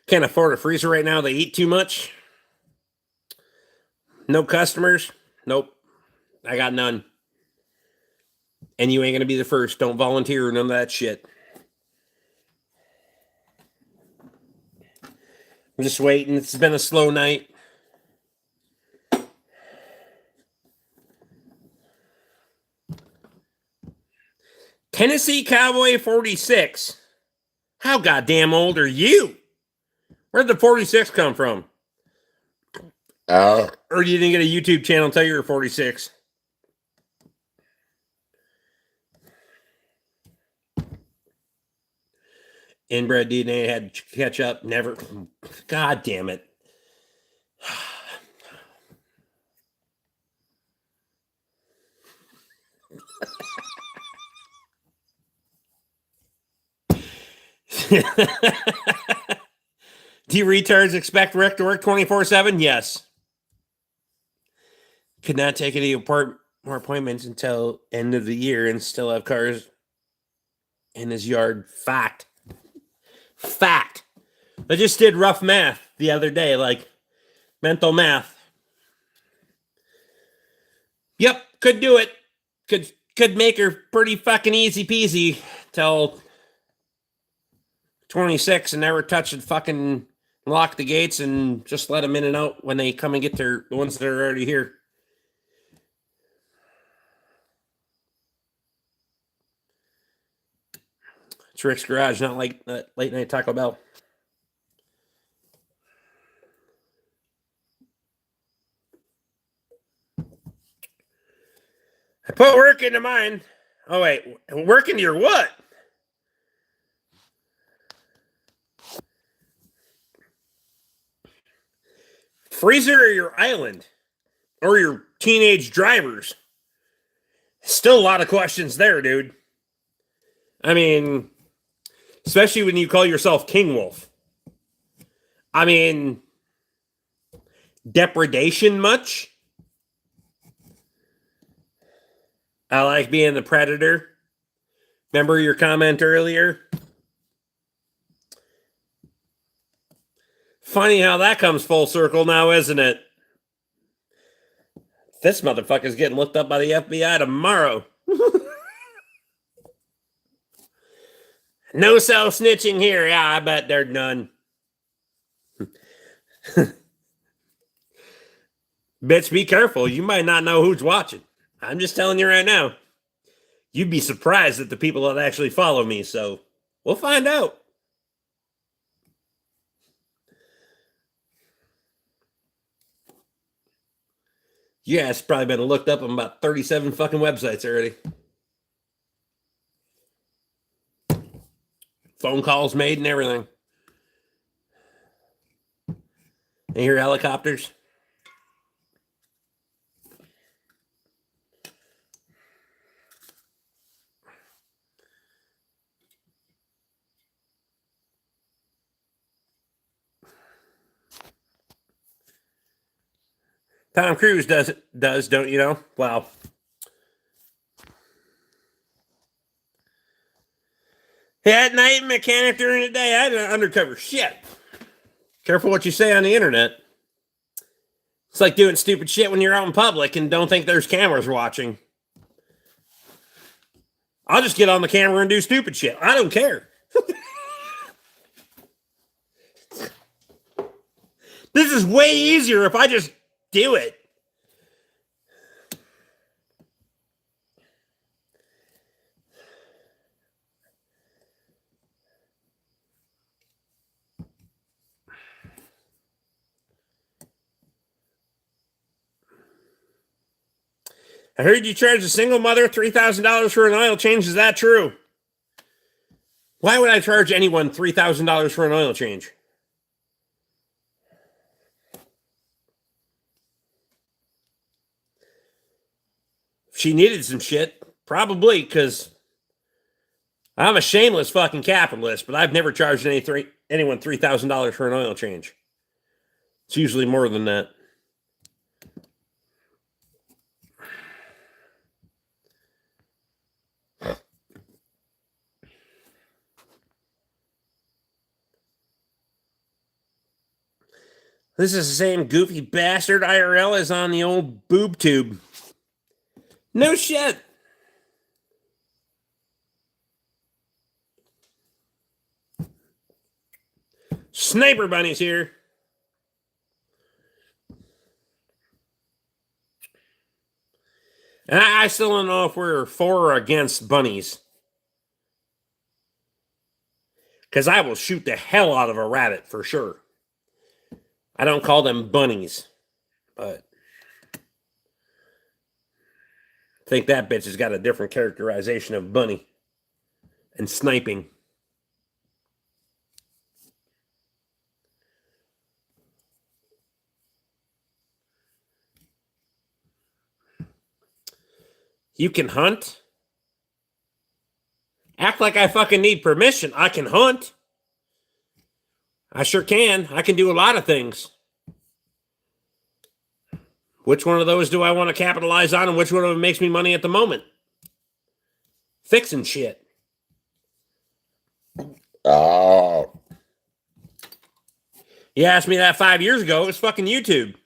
Can't afford a freezer right now. They eat too much. No customers. Nope. I got none. And you ain't going to be the first. Don't volunteer. None of that shit. I'm just waiting. It's been a slow night. Tennessee Cowboy 46. How goddamn old are you? Where'd the 46 come from? Or you didn't get a YouTube channel tell you you're 46? Inbred DNA had to catch up. Never. God damn it. Do you retards expect Rick to work 24/7? Yes. Could not take any more appointments until end of the year and still have cars in his yard. Fact. I just did rough math the other day, like mental math. Yep, could do it. Could make her pretty fucking easy peasy till 26 and never touch and fucking lock the gates and just let them in and out when they come and get the ones that are already here. It's Rick's garage, not like late night Taco Bell. I put work into mine. Oh, wait. Work into your what? Freezer or your island? Or your teenage drivers? Still a lot of questions there, dude. I mean, especially when you call yourself King Wolf. I mean, depredation much? I like being the predator. Remember your comment earlier? Funny how that comes full circle now, isn't it? This motherfucker's getting looked up by the FBI tomorrow. No self-snitching here. Yeah, I bet there's none. Bitch, be careful. You might not know who's watching. I'm just telling you right now. You'd be surprised at the people that actually follow me, so we'll find out. Yeah, it's probably been looked up on about 37 fucking websites already. Phone calls made and everything. And hear helicopters. Tom Cruise does, don't you know? Well, yeah, at night, mechanic during the day, I don't undercover shit. Careful what you say on the internet. It's like doing stupid shit when you're out in public and don't think there's cameras watching. I'll just get on the camera and do stupid shit. I don't care. This is way easier if I just do it. I heard you charge a single mother $3,000 for an oil change. Is that true? Why would I charge anyone $3,000 for an oil change? If she needed some shit, probably, because I'm a shameless fucking capitalist, but I've never charged anyone $3,000 for an oil change. It's usually more than that. This is the same goofy bastard IRL as on the old boob tube. No shit. Sniper bunnies here. And I still don't know if we're for or against bunnies. Because I will shoot the hell out of a rabbit for sure. I don't call them bunnies, but I think that bitch has got a different characterization of bunny and sniping. You can hunt? Act like I fucking need permission. I can hunt. I sure can. I can do a lot of things. Which one of those do I want to capitalize on and which one of them makes me money at the moment? Fixing shit. Oh. You asked me that 5 years ago. It was fucking YouTube.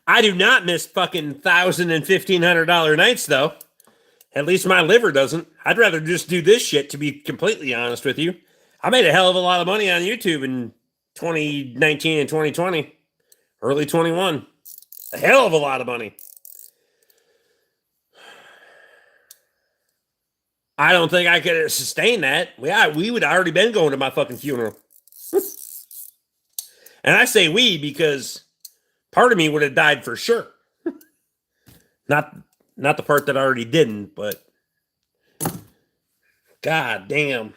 I do not miss fucking $1,000 and $1,500 nights, though. At least my liver doesn't. I'd rather just do this shit, to be completely honest with you. I made a hell of a lot of money on YouTube in 2019 and 2020. Early 21. A hell of a lot of money. I don't think I could sustain that. We would already been going to my fucking funeral. And I say we because part of me would have died for sure. Not the part that already didn't, but god damn.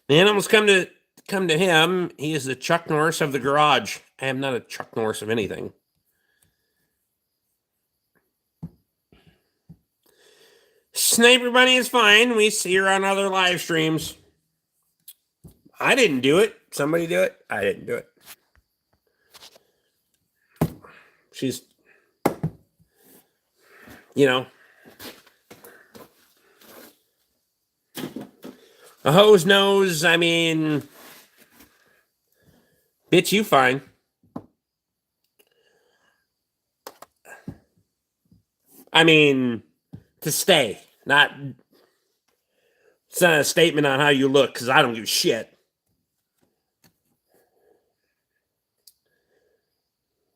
The animals come to him. He is the Chuck Norris of the garage. I am not a Chuck Norris of anything. Sniper Bunny is fine. We see her on other live streams. I didn't do it. Somebody do it. I didn't do it. She's, you know, a hose nose. I mean, bitch, you fine. I mean, to stay, not. It's not a statement on how you look because I don't give a shit.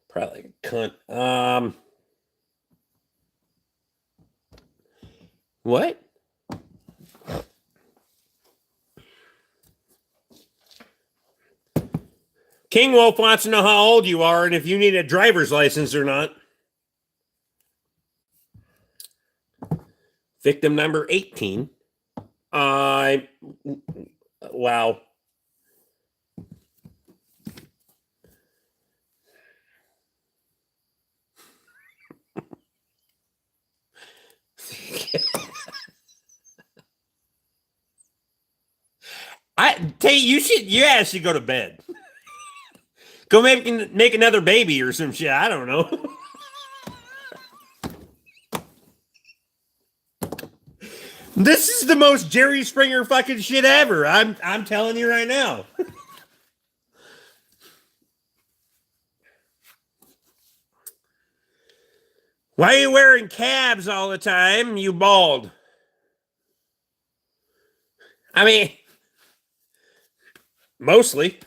Probably a cunt. What? King Wolf wants to know how old you are and if you need a driver's license or not. Victim number 18. Wow. You should go to bed. Go make another baby or some shit. I don't know. This is the most Jerry Springer fucking shit ever. I'm telling you right now. Why are you wearing cabs all the time, you bald? I mean, mostly.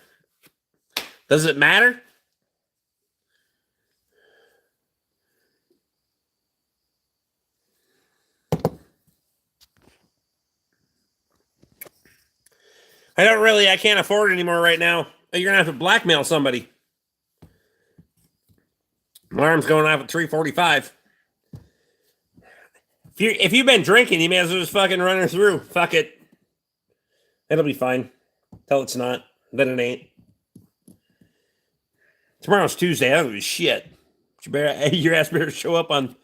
Does it matter? I can't afford it anymore right now. You're gonna have to blackmail somebody. Alarm's going off at 3:45. If you've been drinking, you may as well just fucking run her through. Fuck it. It'll be fine. Till it's not. Then it ain't. Tomorrow's Tuesday. I don't give a shit. Your ass better show up on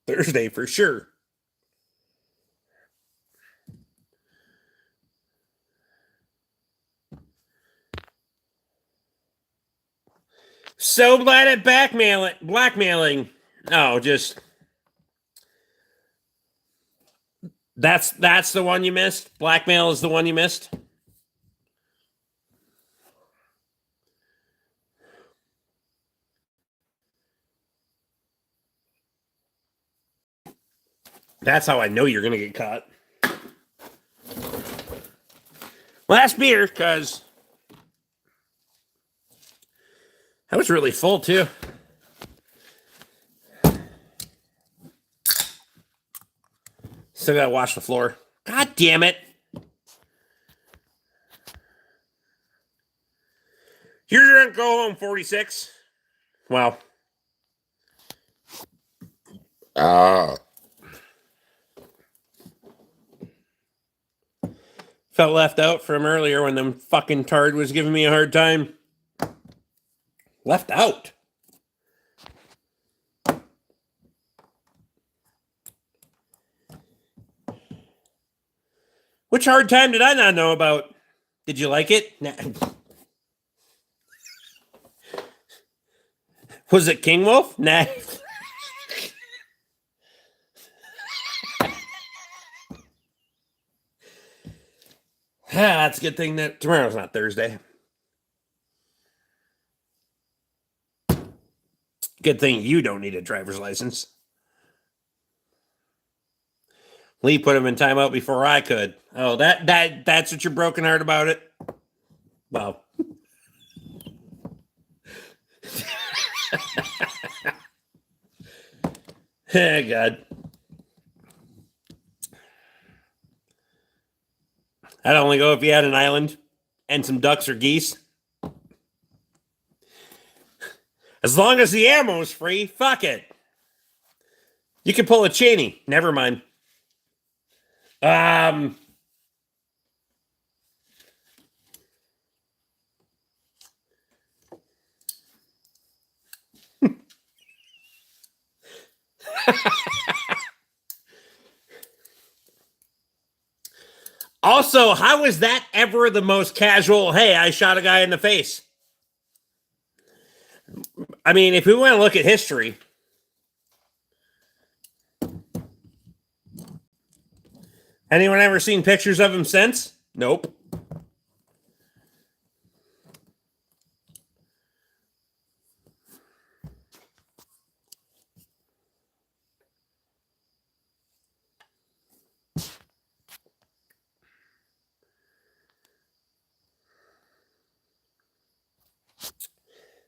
Thursday for sure. So glad at blackmailing. Oh, just that's the one you missed. Blackmail is the one you missed. That's how I know you're gonna get caught. Last beer, because I was really full too. Still gotta wash the floor. God damn it. You're drunk, go home, 46. Wow. Felt left out from earlier when them fucking tard was giving me a hard time. Left out? Which hard time did I not know about? Did you like it? Nah. Was it King Wolf? Nah. That's a good thing that tomorrow's not Thursday. Good thing you don't need a driver's license. Lee put him in timeout before I could. Oh, that's what you're broken heart about it? Wow. God. I'd only go if you had an island and some ducks or geese. As long as the ammo's free, fuck it. You can pull a Cheney. Never mind. Also, how is that ever the most casual, hey, I shot a guy in the face? I mean, if we want to look at history, anyone ever seen pictures of him since? Nope.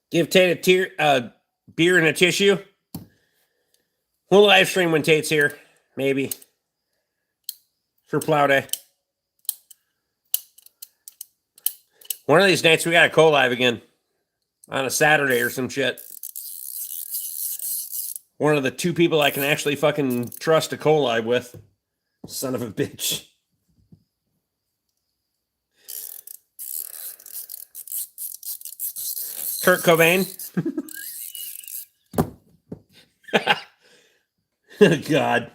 Give Tate a beer and a tissue. We'll live stream when Tate's here. Maybe. For Plow Day. One of these nights we got a co-live again on a Saturday or some shit. One of the two people I can actually fucking trust to co-live with. Son of a bitch. Kurt Cobain. God.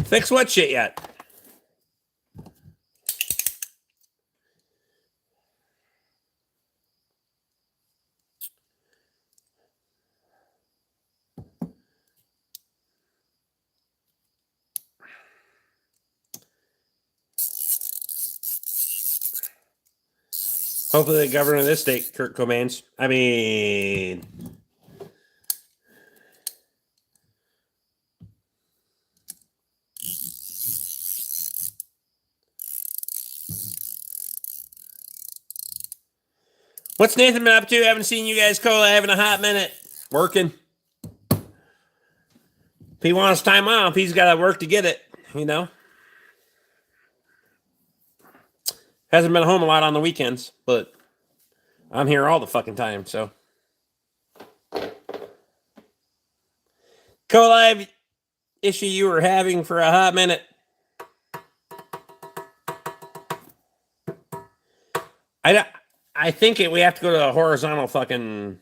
Fix what shit yet? Hopefully the governor of this state, Kurt Cobain's. I mean... What's Nathan been up to? I haven't seen you guys co-live in a hot minute. Working. If he wants time off, he's got to work to get it, you know? Hasn't been home a lot on the weekends, but I'm here all the fucking time, so. Co-live issue you were having for a hot minute. I think we have to go to a horizontal fucking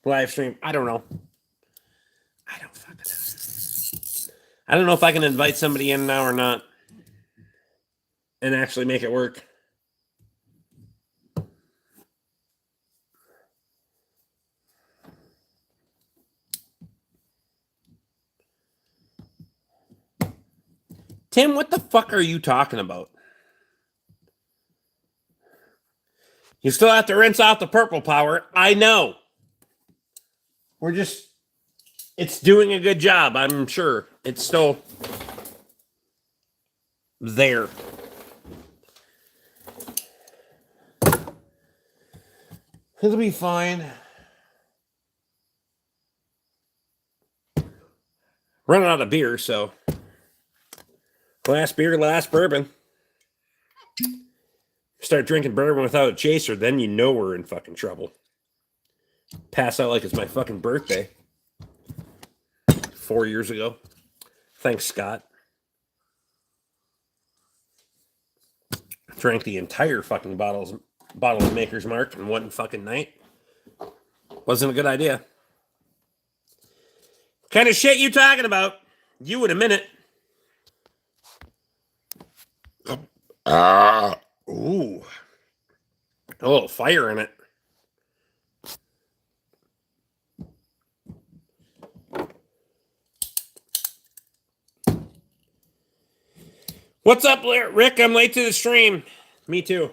live stream. I don't know. I don't know if I can invite somebody in now or not and actually make it work. Tim, what the fuck are you talking about? You still have to rinse out the purple power. I know. It's doing a good job, I'm sure. It's still there. It'll be fine. Running out of beer, so last beer, last bourbon. Start drinking bourbon without a chaser, then you know we're in fucking trouble. Pass out like it's my fucking birthday. 4 years ago. Thanks, Scott. Drank the entire fucking bottle of Maker's Mark in one fucking night. Wasn't a good idea. Kind of shit you talking about? You in a minute. Ooh. A little fire in it. What's up, Rick? I'm late to the stream. Me too.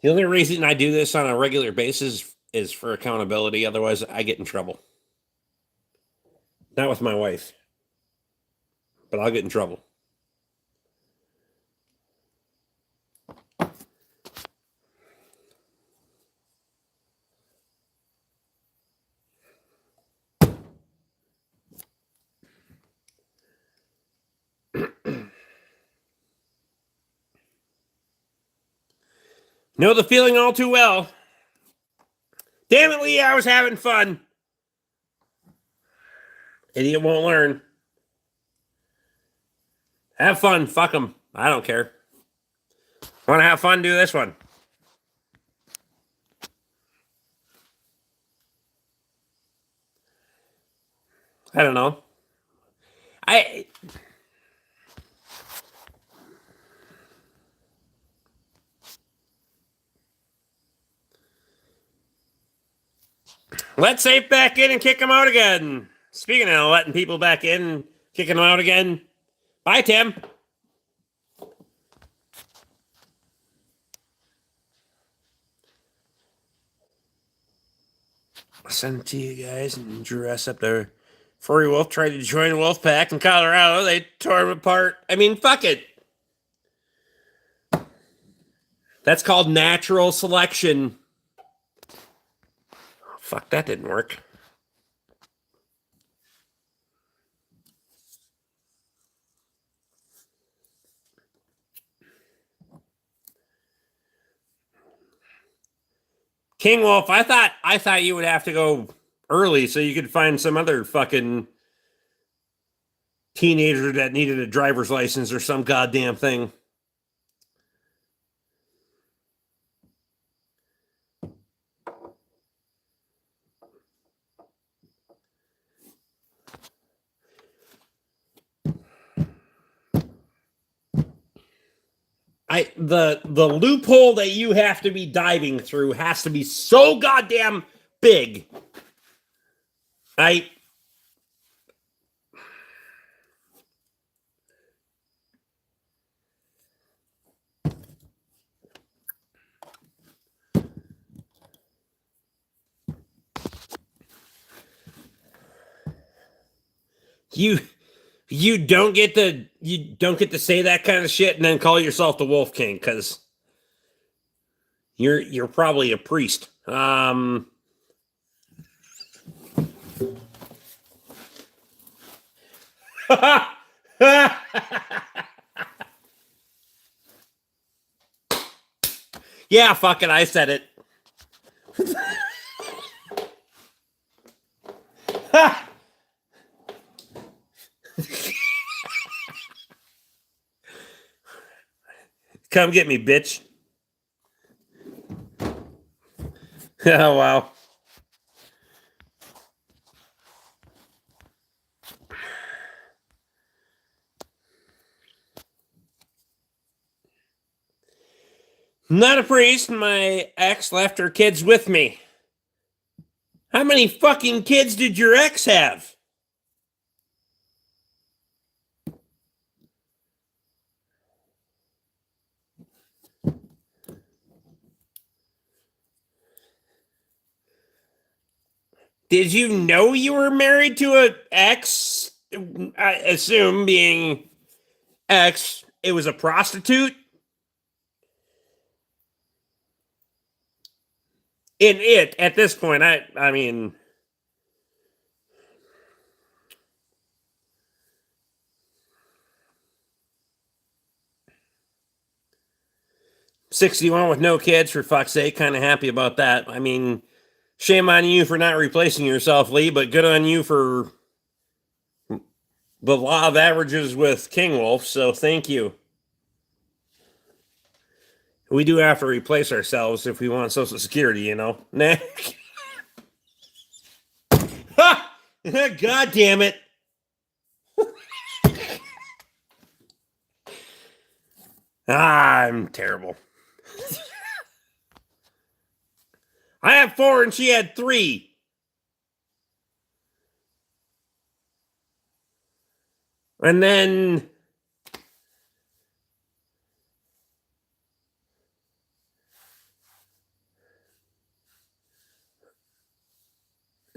The only reason I do this on a regular basis is for accountability. Otherwise, I get in trouble. Not with my wife. But I'll get in trouble. Know the feeling all too well. Damn it, Lee, I was having fun. Idiot won't learn. Have fun. Fuck them. I don't care. Want to have fun? Do this one. I don't know. Let Safe back in and kick him out again. Speaking of letting people back in and kicking them out again. Bye, Tim. I'll send it to you guys and dress up there. Furry Wolf tried to join the wolf pack in Colorado. They tore him apart. I mean, fuck it. That's called natural selection. Oh, fuck, that didn't work. King Wolf, I thought you would have to go early so you could find some other fucking teenager that needed a driver's license or some goddamn thing. The loophole that you have to be diving through has to be so goddamn big. You don't get to say that kind of shit and then call yourself the Wolf King, because you're probably a priest. Yeah, fuck it, I said it. Come get me, bitch. Oh, wow. Not a priest. My ex left her kids with me. How many fucking kids did your ex have? Did you know you were married to an ex? I assume being ex, it was a prostitute? At this point, I mean, $61 with no kids, for fuck's sake. Kind of happy about that. I mean, shame on you for not replacing yourself, Lee, but good on you for the law of averages with King Wolf, so thank you. We do have to replace ourselves if we want Social Security, you know? Nah. God damn it. I'm terrible. I have 4 and she had 3. And then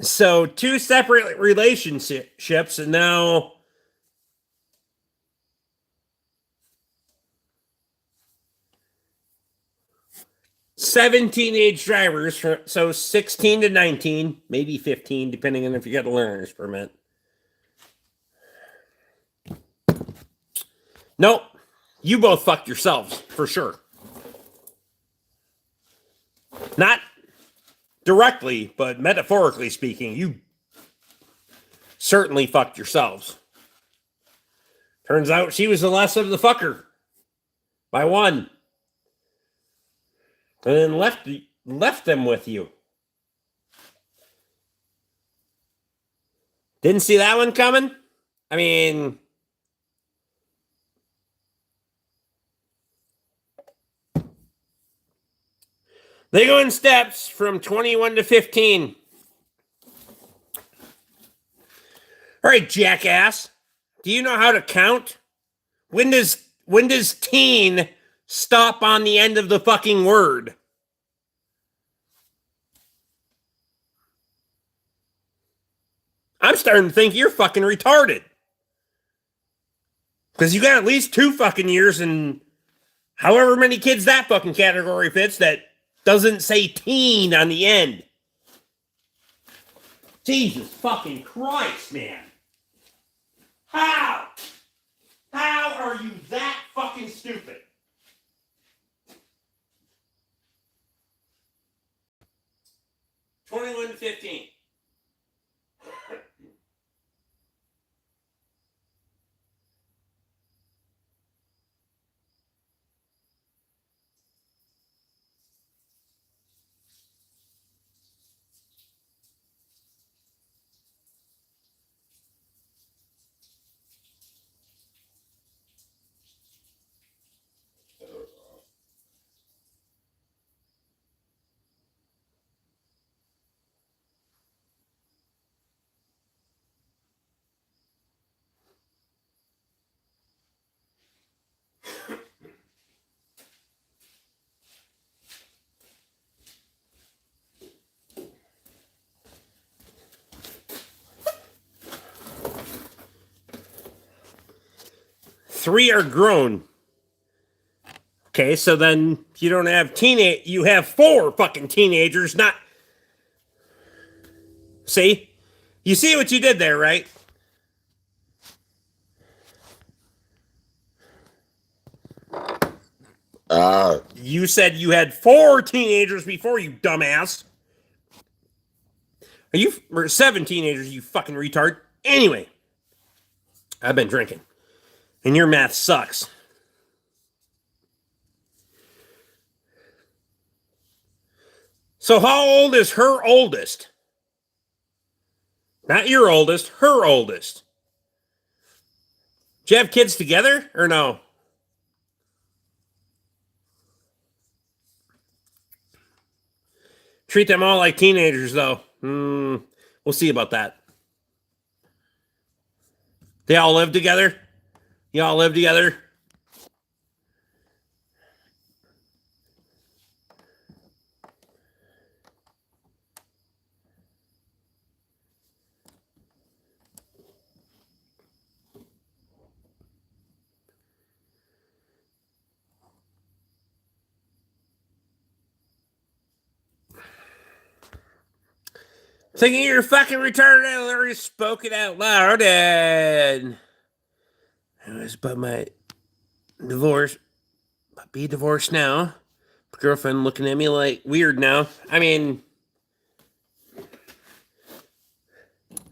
so 2 separate relationships, and now 7 teenage drivers, so 16 to 19, maybe 15, depending on if you got a learner's permit. Nope. You both fucked yourselves, for sure. Not directly, but metaphorically speaking, you certainly fucked yourselves. Turns out she was the less of the fucker by 1. And then left them with you. Didn't see that one coming? I mean, they go in steps from 21 to 15. All right, jackass. Do you know how to count? When does teen stop on the end of the fucking word? I'm starting to think you're fucking retarded. Because you got at least 2 fucking years in However many kids that fucking category fits that doesn't say teen on the end. Jesus fucking Christ, man. How? How are you that fucking stupid? $21 to $15. Three are grown. Okay, so then you don't have you have four fucking teenagers, not. See? You see what you did there, right? You said you had four teenagers before, you dumbass. Or 7 teenagers, you fucking retard. Anyway, I've been drinking. And your math sucks. So how old is her oldest? Not your oldest, her oldest. Do you have kids together or no? Treat them all like teenagers, though. We'll see about that. They all live together? You all live together? Thinking you're fucking retarded, I literally spoke it out loud, and it was about my divorce. I'd be divorced now. My girlfriend looking at me like weird now. I mean,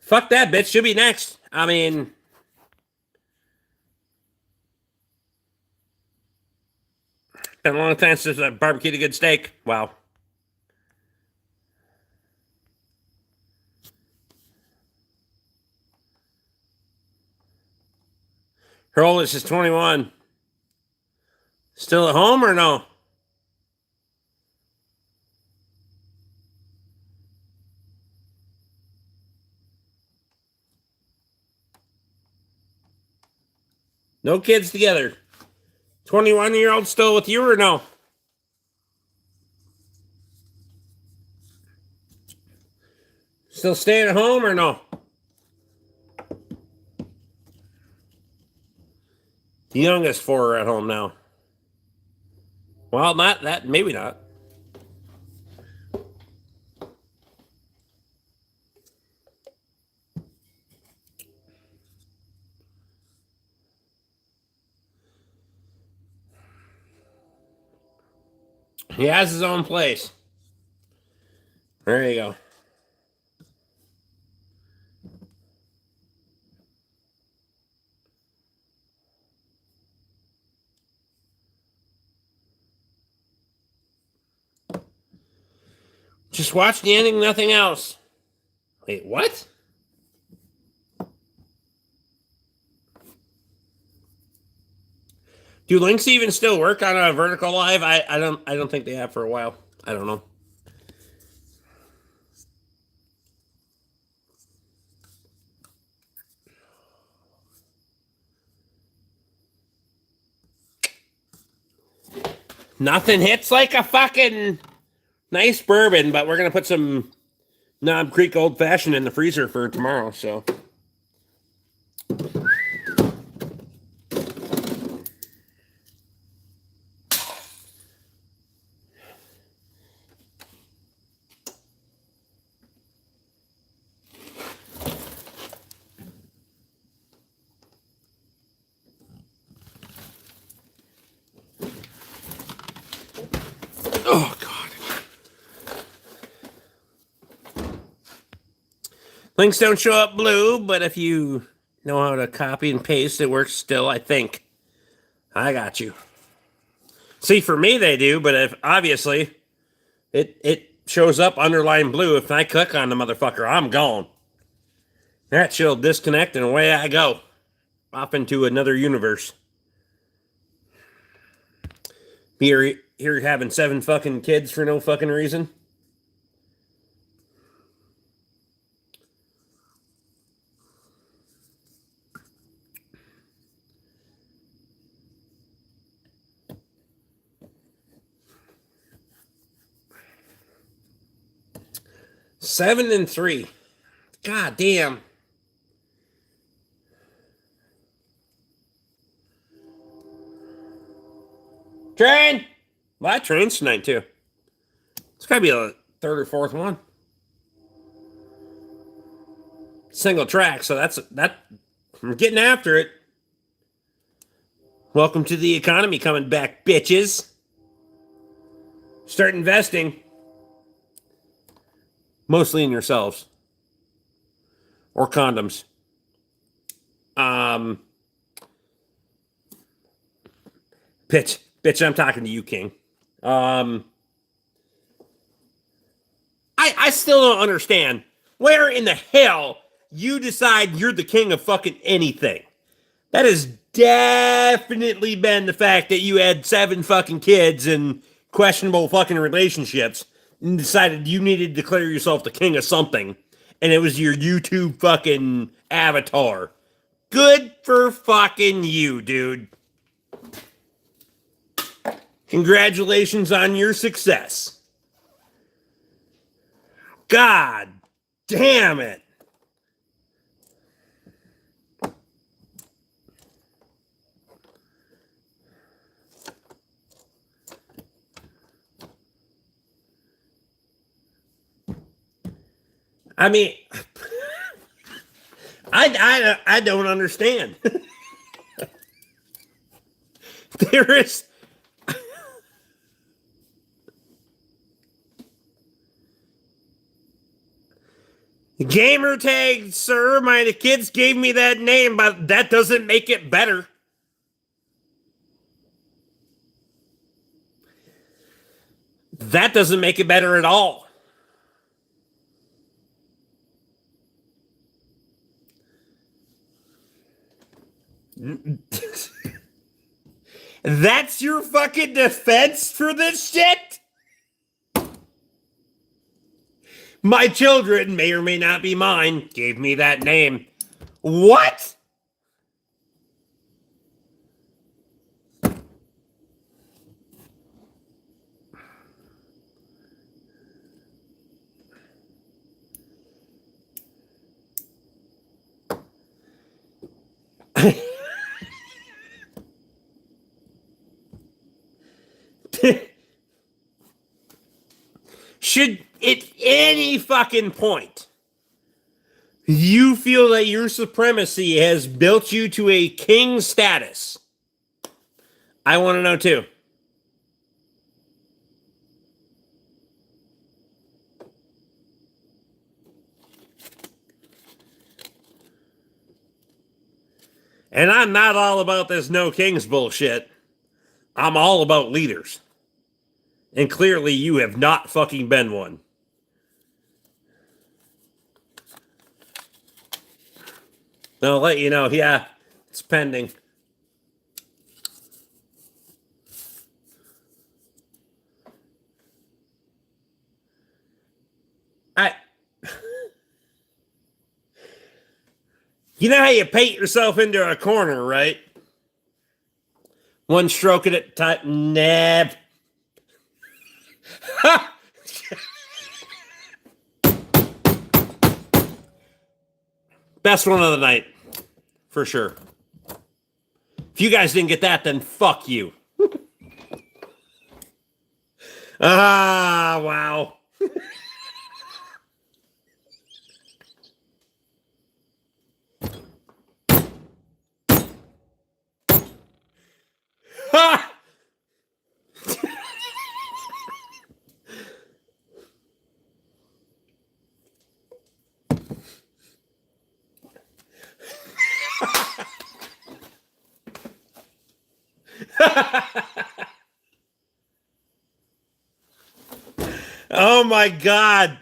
fuck that bitch. She'll be next. I mean, been a long time since I barbecued a good steak. Wow. Her oldest is 21. Still at home or no? No kids together. 21-year-old still with you or no? Still staying at home or no? The youngest 4 are at home now. Well, not that, maybe not. He has his own place. There you go. Just watch the ending, nothing else. Wait, what? Do links even still work on a vertical live? I don't think they have for a while. I don't know. Nothing hits like a fucking nice bourbon, but we're gonna put some Knob Creek Old Fashioned in the freezer for tomorrow, so. Oh, God. Links don't show up blue, but if you know how to copy and paste, it works still, I think. I got you. See, for me, they do, but if obviously it shows up underlined blue. If I click on the motherfucker, I'm gone. That shit'll disconnect and away I go. Off into another universe. Be here having 7 fucking kids for no fucking reason. Seven and 3. God damn. Train! Well, that train's tonight, too. It's gotta be a 3rd or 4th one. Single track, so that. I'm getting after it. Welcome to the economy coming back, bitches. Start investing. Mostly in yourselves. Or condoms. Bitch, I'm talking to you, King. I still don't understand where in the hell you decide you're the king of fucking anything. That has definitely been the fact that you had 7 fucking kids and questionable fucking relationships and decided you needed to declare yourself the king of something. And it was your YouTube fucking avatar. Good for fucking you, dude. Congratulations on your success. God damn it. I mean, I don't understand. There is. Gamer tag, sir. My kids gave me that name, but that doesn't make it better. That doesn't make it better at all. That's your fucking defense for this shit? My children, may or may not be mine, gave me that name. What? Should at any fucking point you feel that your supremacy has built you to a king status, I want to know too. And I'm not all about this no kings bullshit. I'm all about leaders. And clearly you have not fucking been one. I'll let you know, yeah, it's pending. You know how you paint yourself into a corner, right? One stroke at a time. Nah. Best one of the night. For sure. If you guys didn't get that, then fuck you. Ah, wow. Oh my God.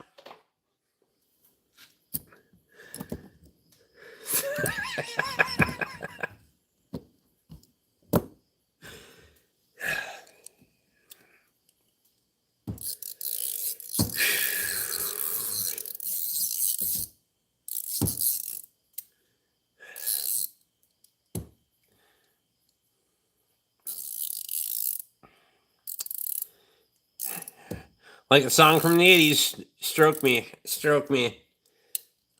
Like a song from the 80s, stroke me,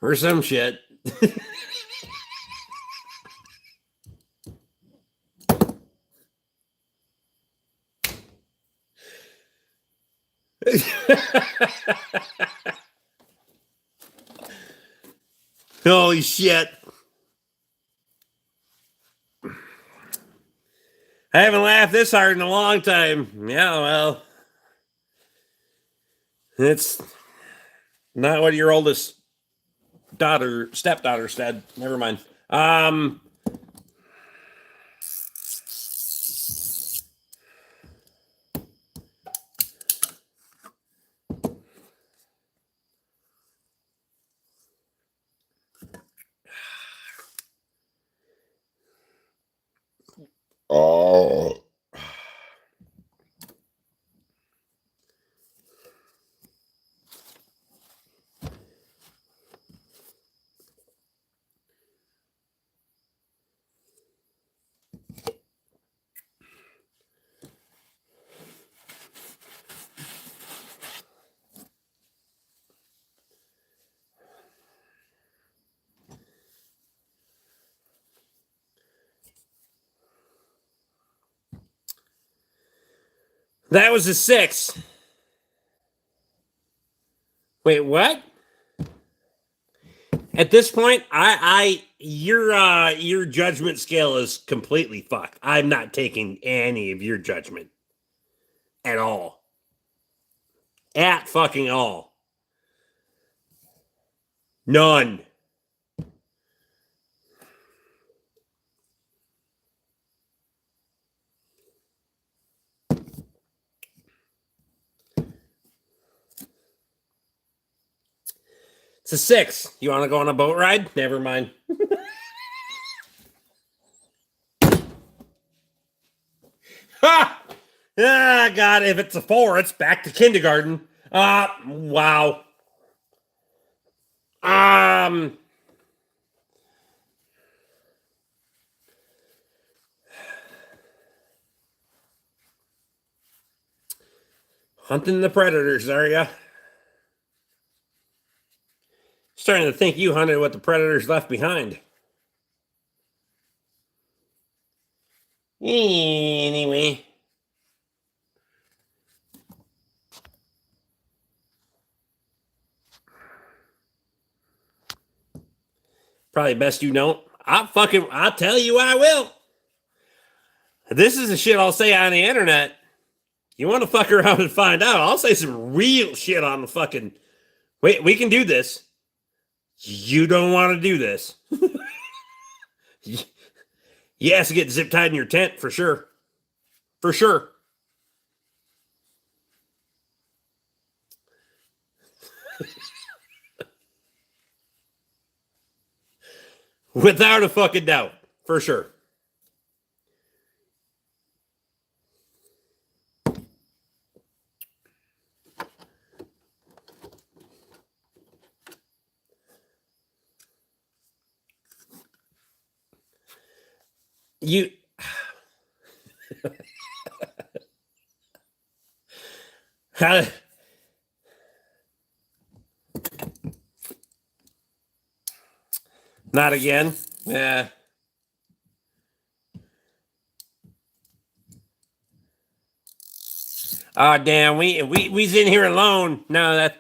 or some shit. Holy shit. I haven't laughed this hard in a long time. Yeah, well, it's not what your oldest stepdaughter said. Never mind. Oh. That was a 6. Wait, what? At this point, your judgment scale is completely fucked. I'm not taking any of your judgment at all. At fucking all. None. It's a 6. You want to go on a boat ride? Never mind. Ha! Ah, God, if it's a 4, it's back to kindergarten. Wow. Hunting the predators, are ya? Starting to think you hunted what the predators left behind. Anyway. Probably best you don't. I'll tell you I will. This is the shit I'll say on the internet. You want to fuck around and find out? I'll say some real shit on the fucking. Wait, we can do this. You don't want to do this. You have to get zip tied in your tent for sure. For sure. Without a fucking doubt. For sure. You. How. Not again. Yeah. Oh damn, we's in here alone. No, that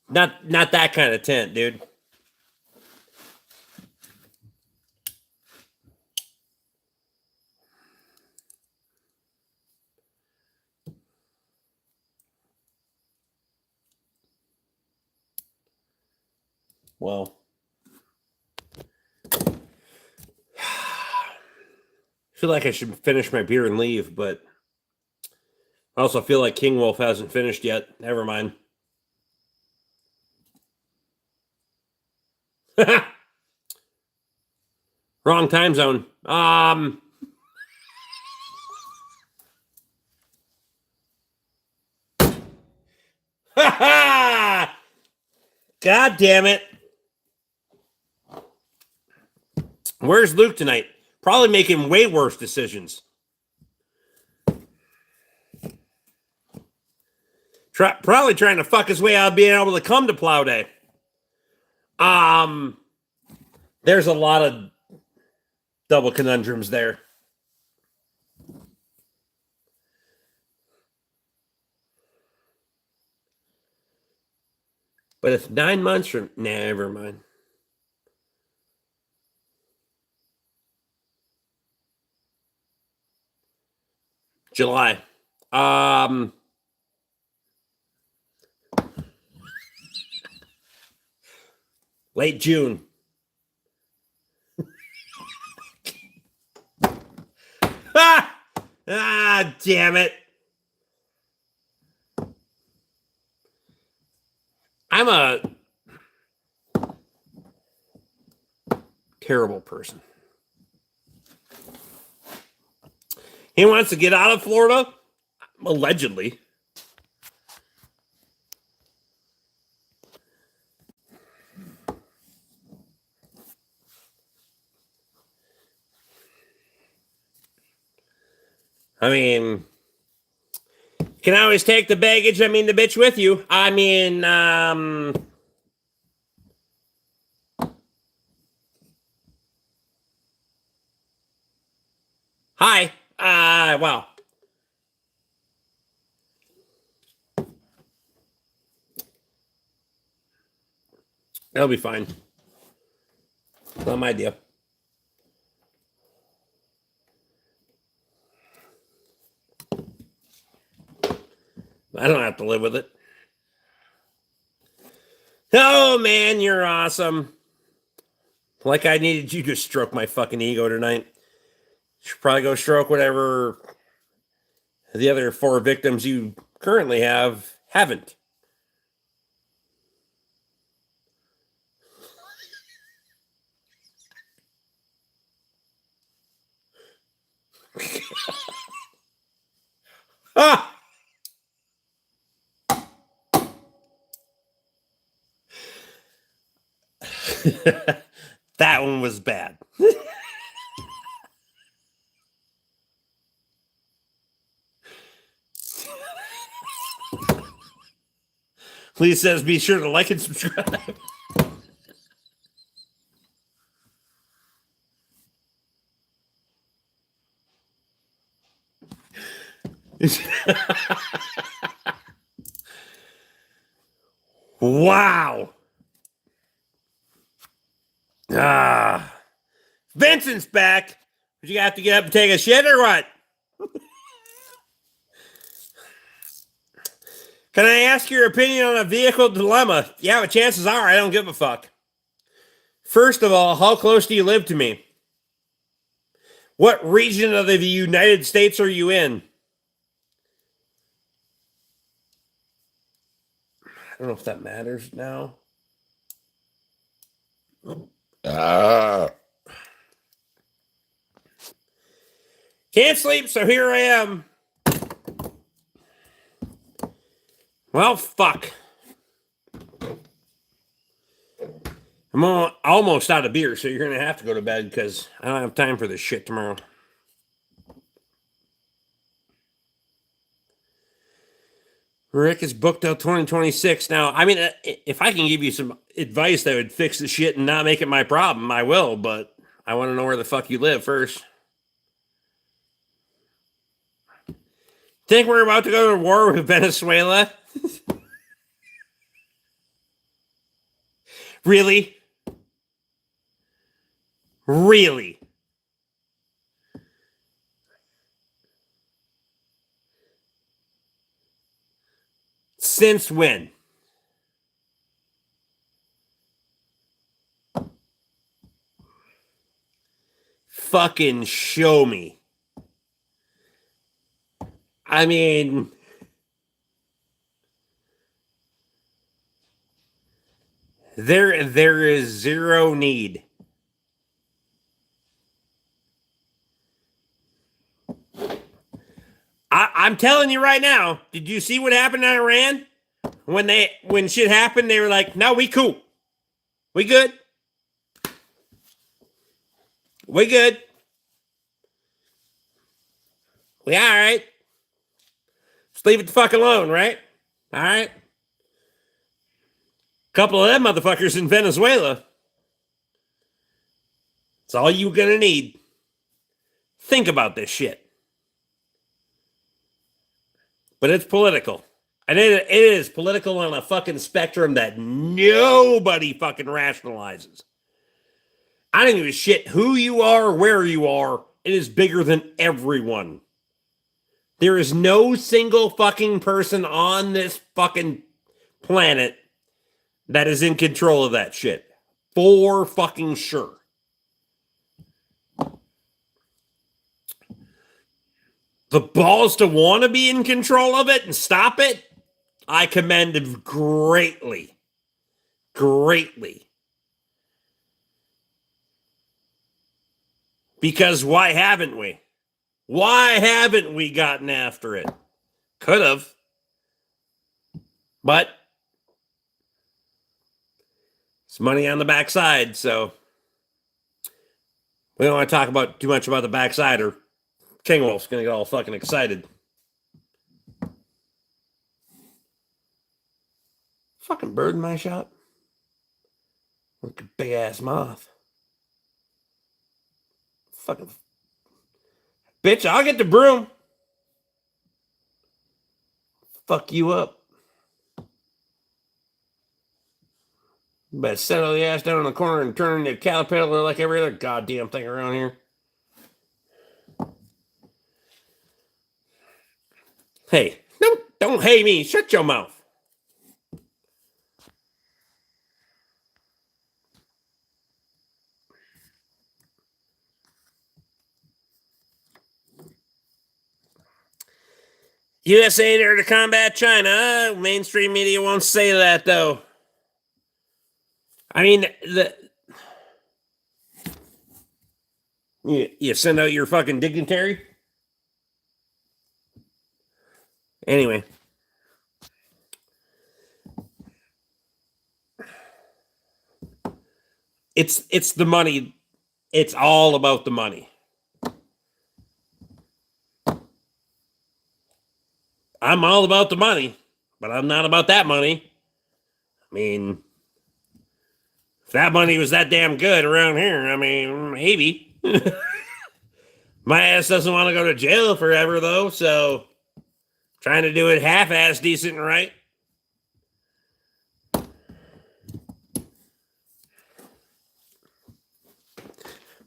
not that kind of tent, dude. Well. I feel like I should finish my beer and leave, but I also feel like King Wolf hasn't finished yet. Never mind. Wrong time zone. God damn it. Where's Luke tonight? Probably making way worse decisions. Probably trying to fuck his way out of being able to come to Plow Day. There's a lot of double conundrums there. But if 9 months from... Nah, never mind. July. Late June. Damn it. I'm a terrible person. He wants to get out of Florida, allegedly. I mean, you can always take the baggage, the bitch with you. Hi. Wow. That'll be fine. Not my idea. I don't have to live with it. Oh, man, you're awesome. Like I needed you to stroke my fucking ego tonight. Should probably go stroke whatever the other 4 victims you currently haven't. Ah! That one was bad. Please says be sure to like and subscribe. Wow. Vincent's back. Did you have to get up and take a shit or what? Can I ask your opinion on a vehicle dilemma? Yeah, but chances are I don't give a fuck. First of all, how close do you live to me? What region of the United States are you in? I don't know if that matters now. Can't sleep, so here I am. Well, fuck. I'm almost out of beer, so you're going to have to go to bed because I don't have time for this shit tomorrow. Rick is booked till 2026. Now, if I can give you some advice that would fix the shit and not make it my problem, I will, but I want to know where the fuck you live first. Think we're about to go to war with Venezuela? Really? Really? Since when? Fucking show me. I mean, There is zero need. I'm telling you right now, did you see what happened in Iran? When shit happened, they were like, no, we cool. We good. We good. We all right. Just leave it the fuck alone, right? All right. Couple of them motherfuckers in Venezuela. It's all you're gonna need. Think about this shit. But it's political. And it is political on a fucking spectrum that nobody fucking rationalizes. I don't give a shit who you are or where you are. It is bigger than everyone. There is no single fucking person on this fucking planet that is in control of that shit. For fucking sure. The balls to want to be in control of it and stop it, I commend him greatly. Greatly. Because why haven't we? Why haven't we gotten after it? Could have. But it's money on the backside, so we don't want to talk about too much about the backside or King Wolf's going to get all fucking excited. Fucking bird in my shop. Like a big ass moth. Fucking bitch, I'll get the broom. Fuck you up. You better settle the ass down in the corner and turn into a caterpillar like every other goddamn thing around here. Hey, don't hey me. Shut your mouth. USA there to combat China. Mainstream media won't say that, though. I mean, you send out your fucking dignitary? Anyway. It's the money. It's all about the money. I'm all about the money, but I'm not about that money. I mean, if that money was that damn good around here, I mean, maybe. My ass doesn't want to go to jail forever, though, so trying to do it half-ass decent and right.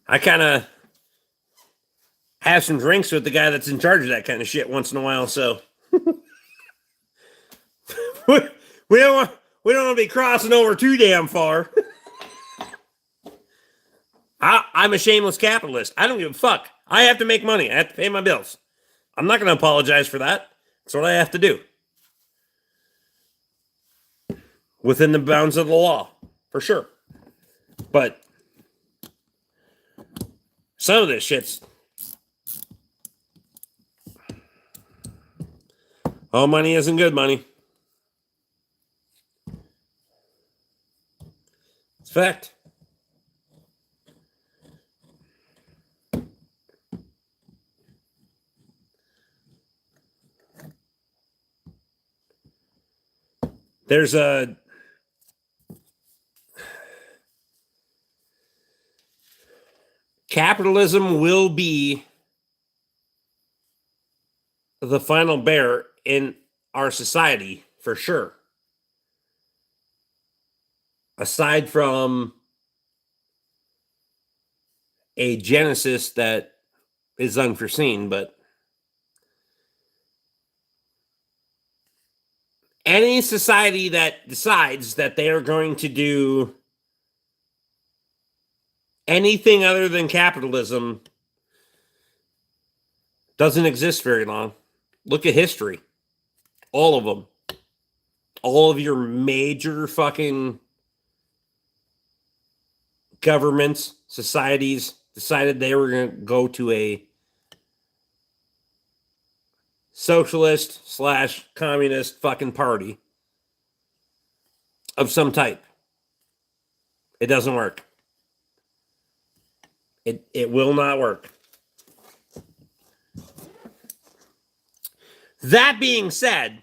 I kind of have some drinks with the guy that's in charge of that kind of shit once in a while, so we don't want to be crossing over too damn far. I'm a shameless capitalist. I don't give a fuck. I have to make money. I have to pay my bills. I'm not going to apologize for that. That's what I have to do. Within the bounds of the law, for sure. But some of this shit's all money isn't good money. It's a fact. There's a capitalism will be the final bear in our society for sure. Aside from a genesis that is unforeseen, but any society that decides that they are going to do anything other than capitalism doesn't exist very long. Look at history. All of them. All of your major fucking governments, societies decided they were going to go to a socialist / communist fucking party of some type. It doesn't work. It will not work. That being said,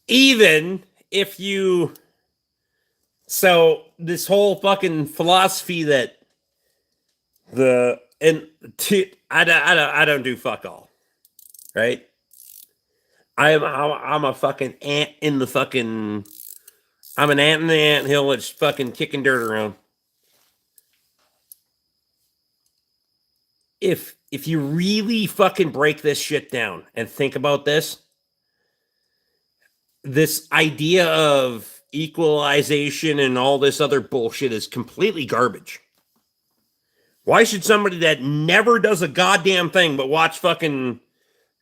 even if you... So this whole fucking philosophy that I don't do fuck all, right? I'm a fucking ant in the fucking... I'm an ant in the anthill that's fucking kicking dirt around. If you really fucking break this shit down and think about this idea of equalization and all this other bullshit is completely garbage. Why should somebody that never does a goddamn thing but watch fucking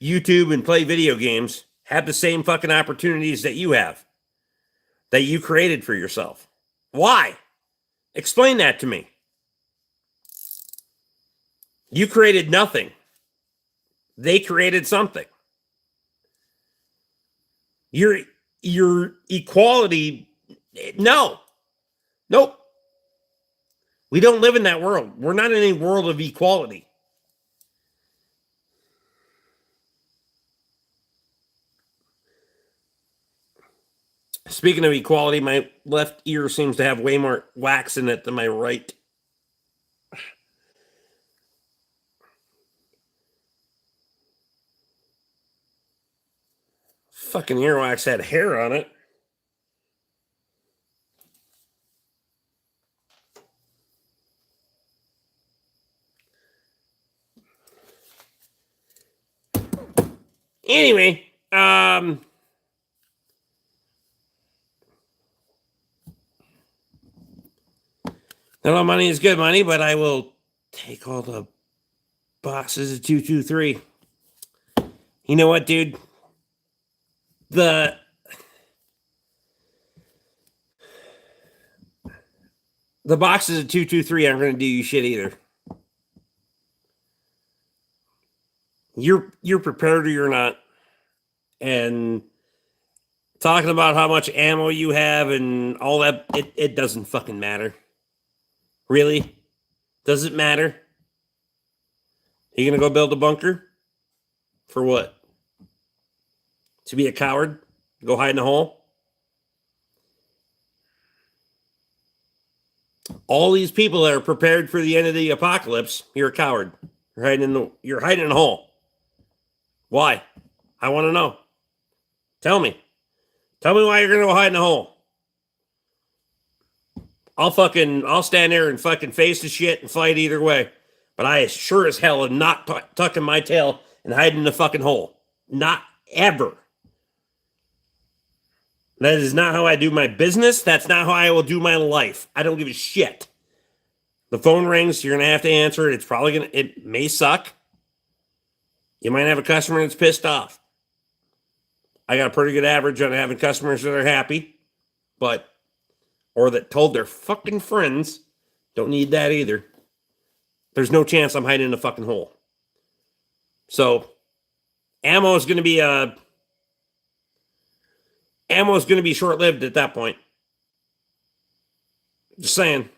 YouTube and play video games have the same fucking opportunities that you have, that you created for yourself? Why? Explain that to me. You created nothing. They created something. Your equality, no. Nope. We don't live in that world. We're not in a world of equality. Speaking of equality, my left ear seems to have way more wax in it than my right. Fucking earwax had hair on it. Anyway, no money is good money, but I will take all the boxes of 223. You know what, dude? The boxes of 223 aren't going to do you shit either. You're prepared or you're not. And talking about how much ammo you have and all that, it doesn't fucking matter. Really? Does it matter? You gonna go build a bunker? For what? To be a coward? Go hide in a hole? All these people that are prepared for the end of the apocalypse, you're a coward. You're hiding in a hole. Why? I want to know. Tell me. Tell me why you're gonna go hide in a hole. I'll stand there and fucking face the shit and fight either way. But I sure as hell am not tucking my tail and hiding in the fucking hole. Not ever. That is not how I do my business. That's not how I will do my life. I don't give a shit. The phone rings. You're going to have to answer it. It may suck. You might have a customer that's pissed off. I got a pretty good average on having customers that are happy, or that told their fucking friends. Don't need that either. There's no chance I'm hiding in a fucking hole. So, ammo is going to be short-lived at that point. Just saying.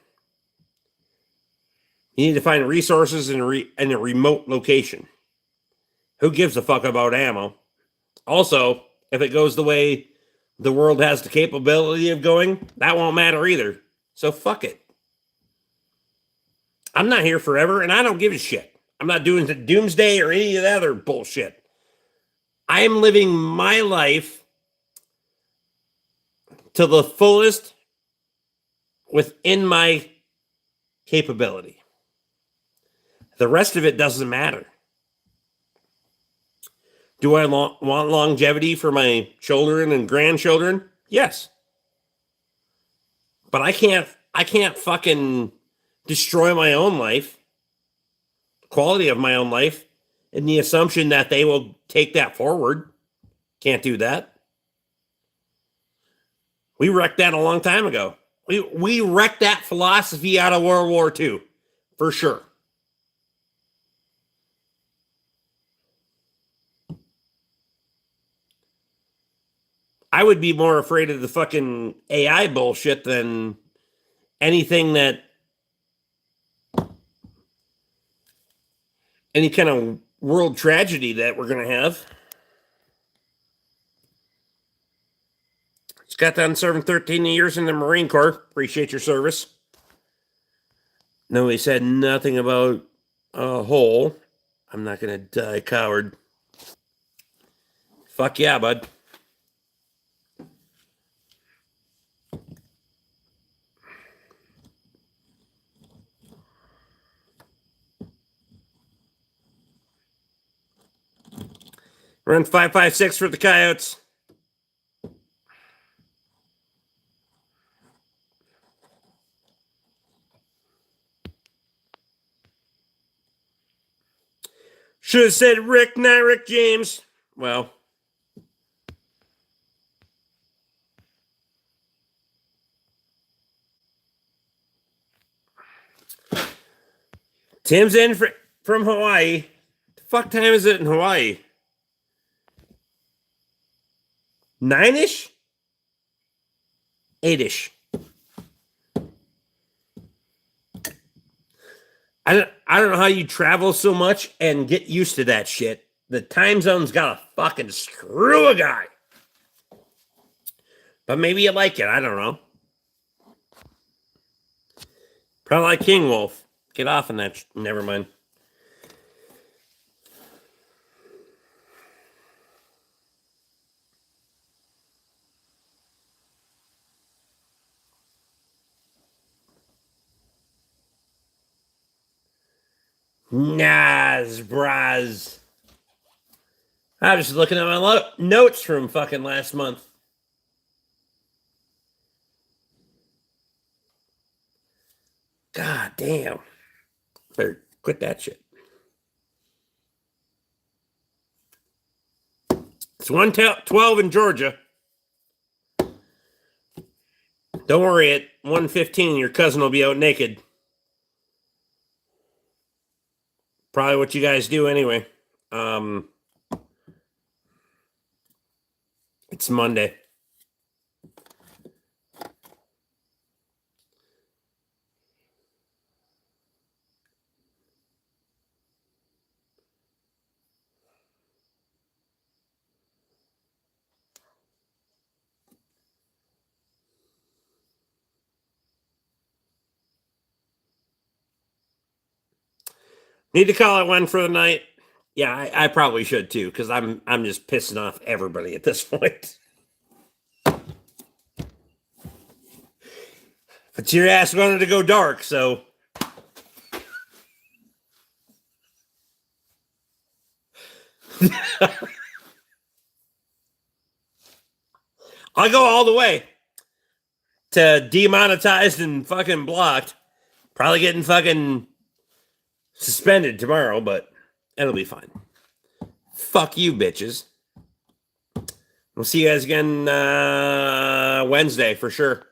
You need to find resources in a remote location. Who gives a fuck about ammo? Also, if it goes the way the world has the capability of going, that won't matter either. So fuck it. I'm not here forever, and I don't give a shit. I'm not doing the doomsday or any of that other bullshit. I am living my life to the fullest within my capability. The rest of it doesn't matter. Do I want longevity for my children and grandchildren? Yes. But I can't fucking destroy my own life, quality of my own life, in the assumption that they will take that forward. Can't do that. We wrecked that a long time ago. We wrecked that philosophy out of World War II, for sure. I would be more afraid of the fucking AI bullshit than anything that any kind of world tragedy that we're going to have. Just got done serving 13 years in the Marine Corps. Appreciate your service. No, he said nothing about a hole. I'm not going to die coward. Fuck yeah, bud. Run 556 for the Coyotes. Should have said Rick, not Rick James. Well, Tim's in from Hawaii. The fuck time is it in Hawaii? 9-ish? 8-ish. I don't know how you travel so much and get used to that shit. The time zone's gotta fucking screw a guy. But maybe you like it. I don't know. Probably like King Wolf. Get off on that. Never mind. Nas, braz. I was just looking at my notes from fucking last month. God damn. Better quit that shit. It's 112 in Georgia. Don't worry, at 1:15, your cousin will be out naked. Probably what you guys do anyway. It's Monday. Need to call it one for the night. Yeah, I probably should too, because I'm just pissing off everybody at this point. But your ass wanted to go dark, so I'll go all the way to demonetized and fucking blocked. Probably getting fucking suspended tomorrow, but it'll be fine. Fuck you, bitches. We'll see you guys again Wednesday for sure.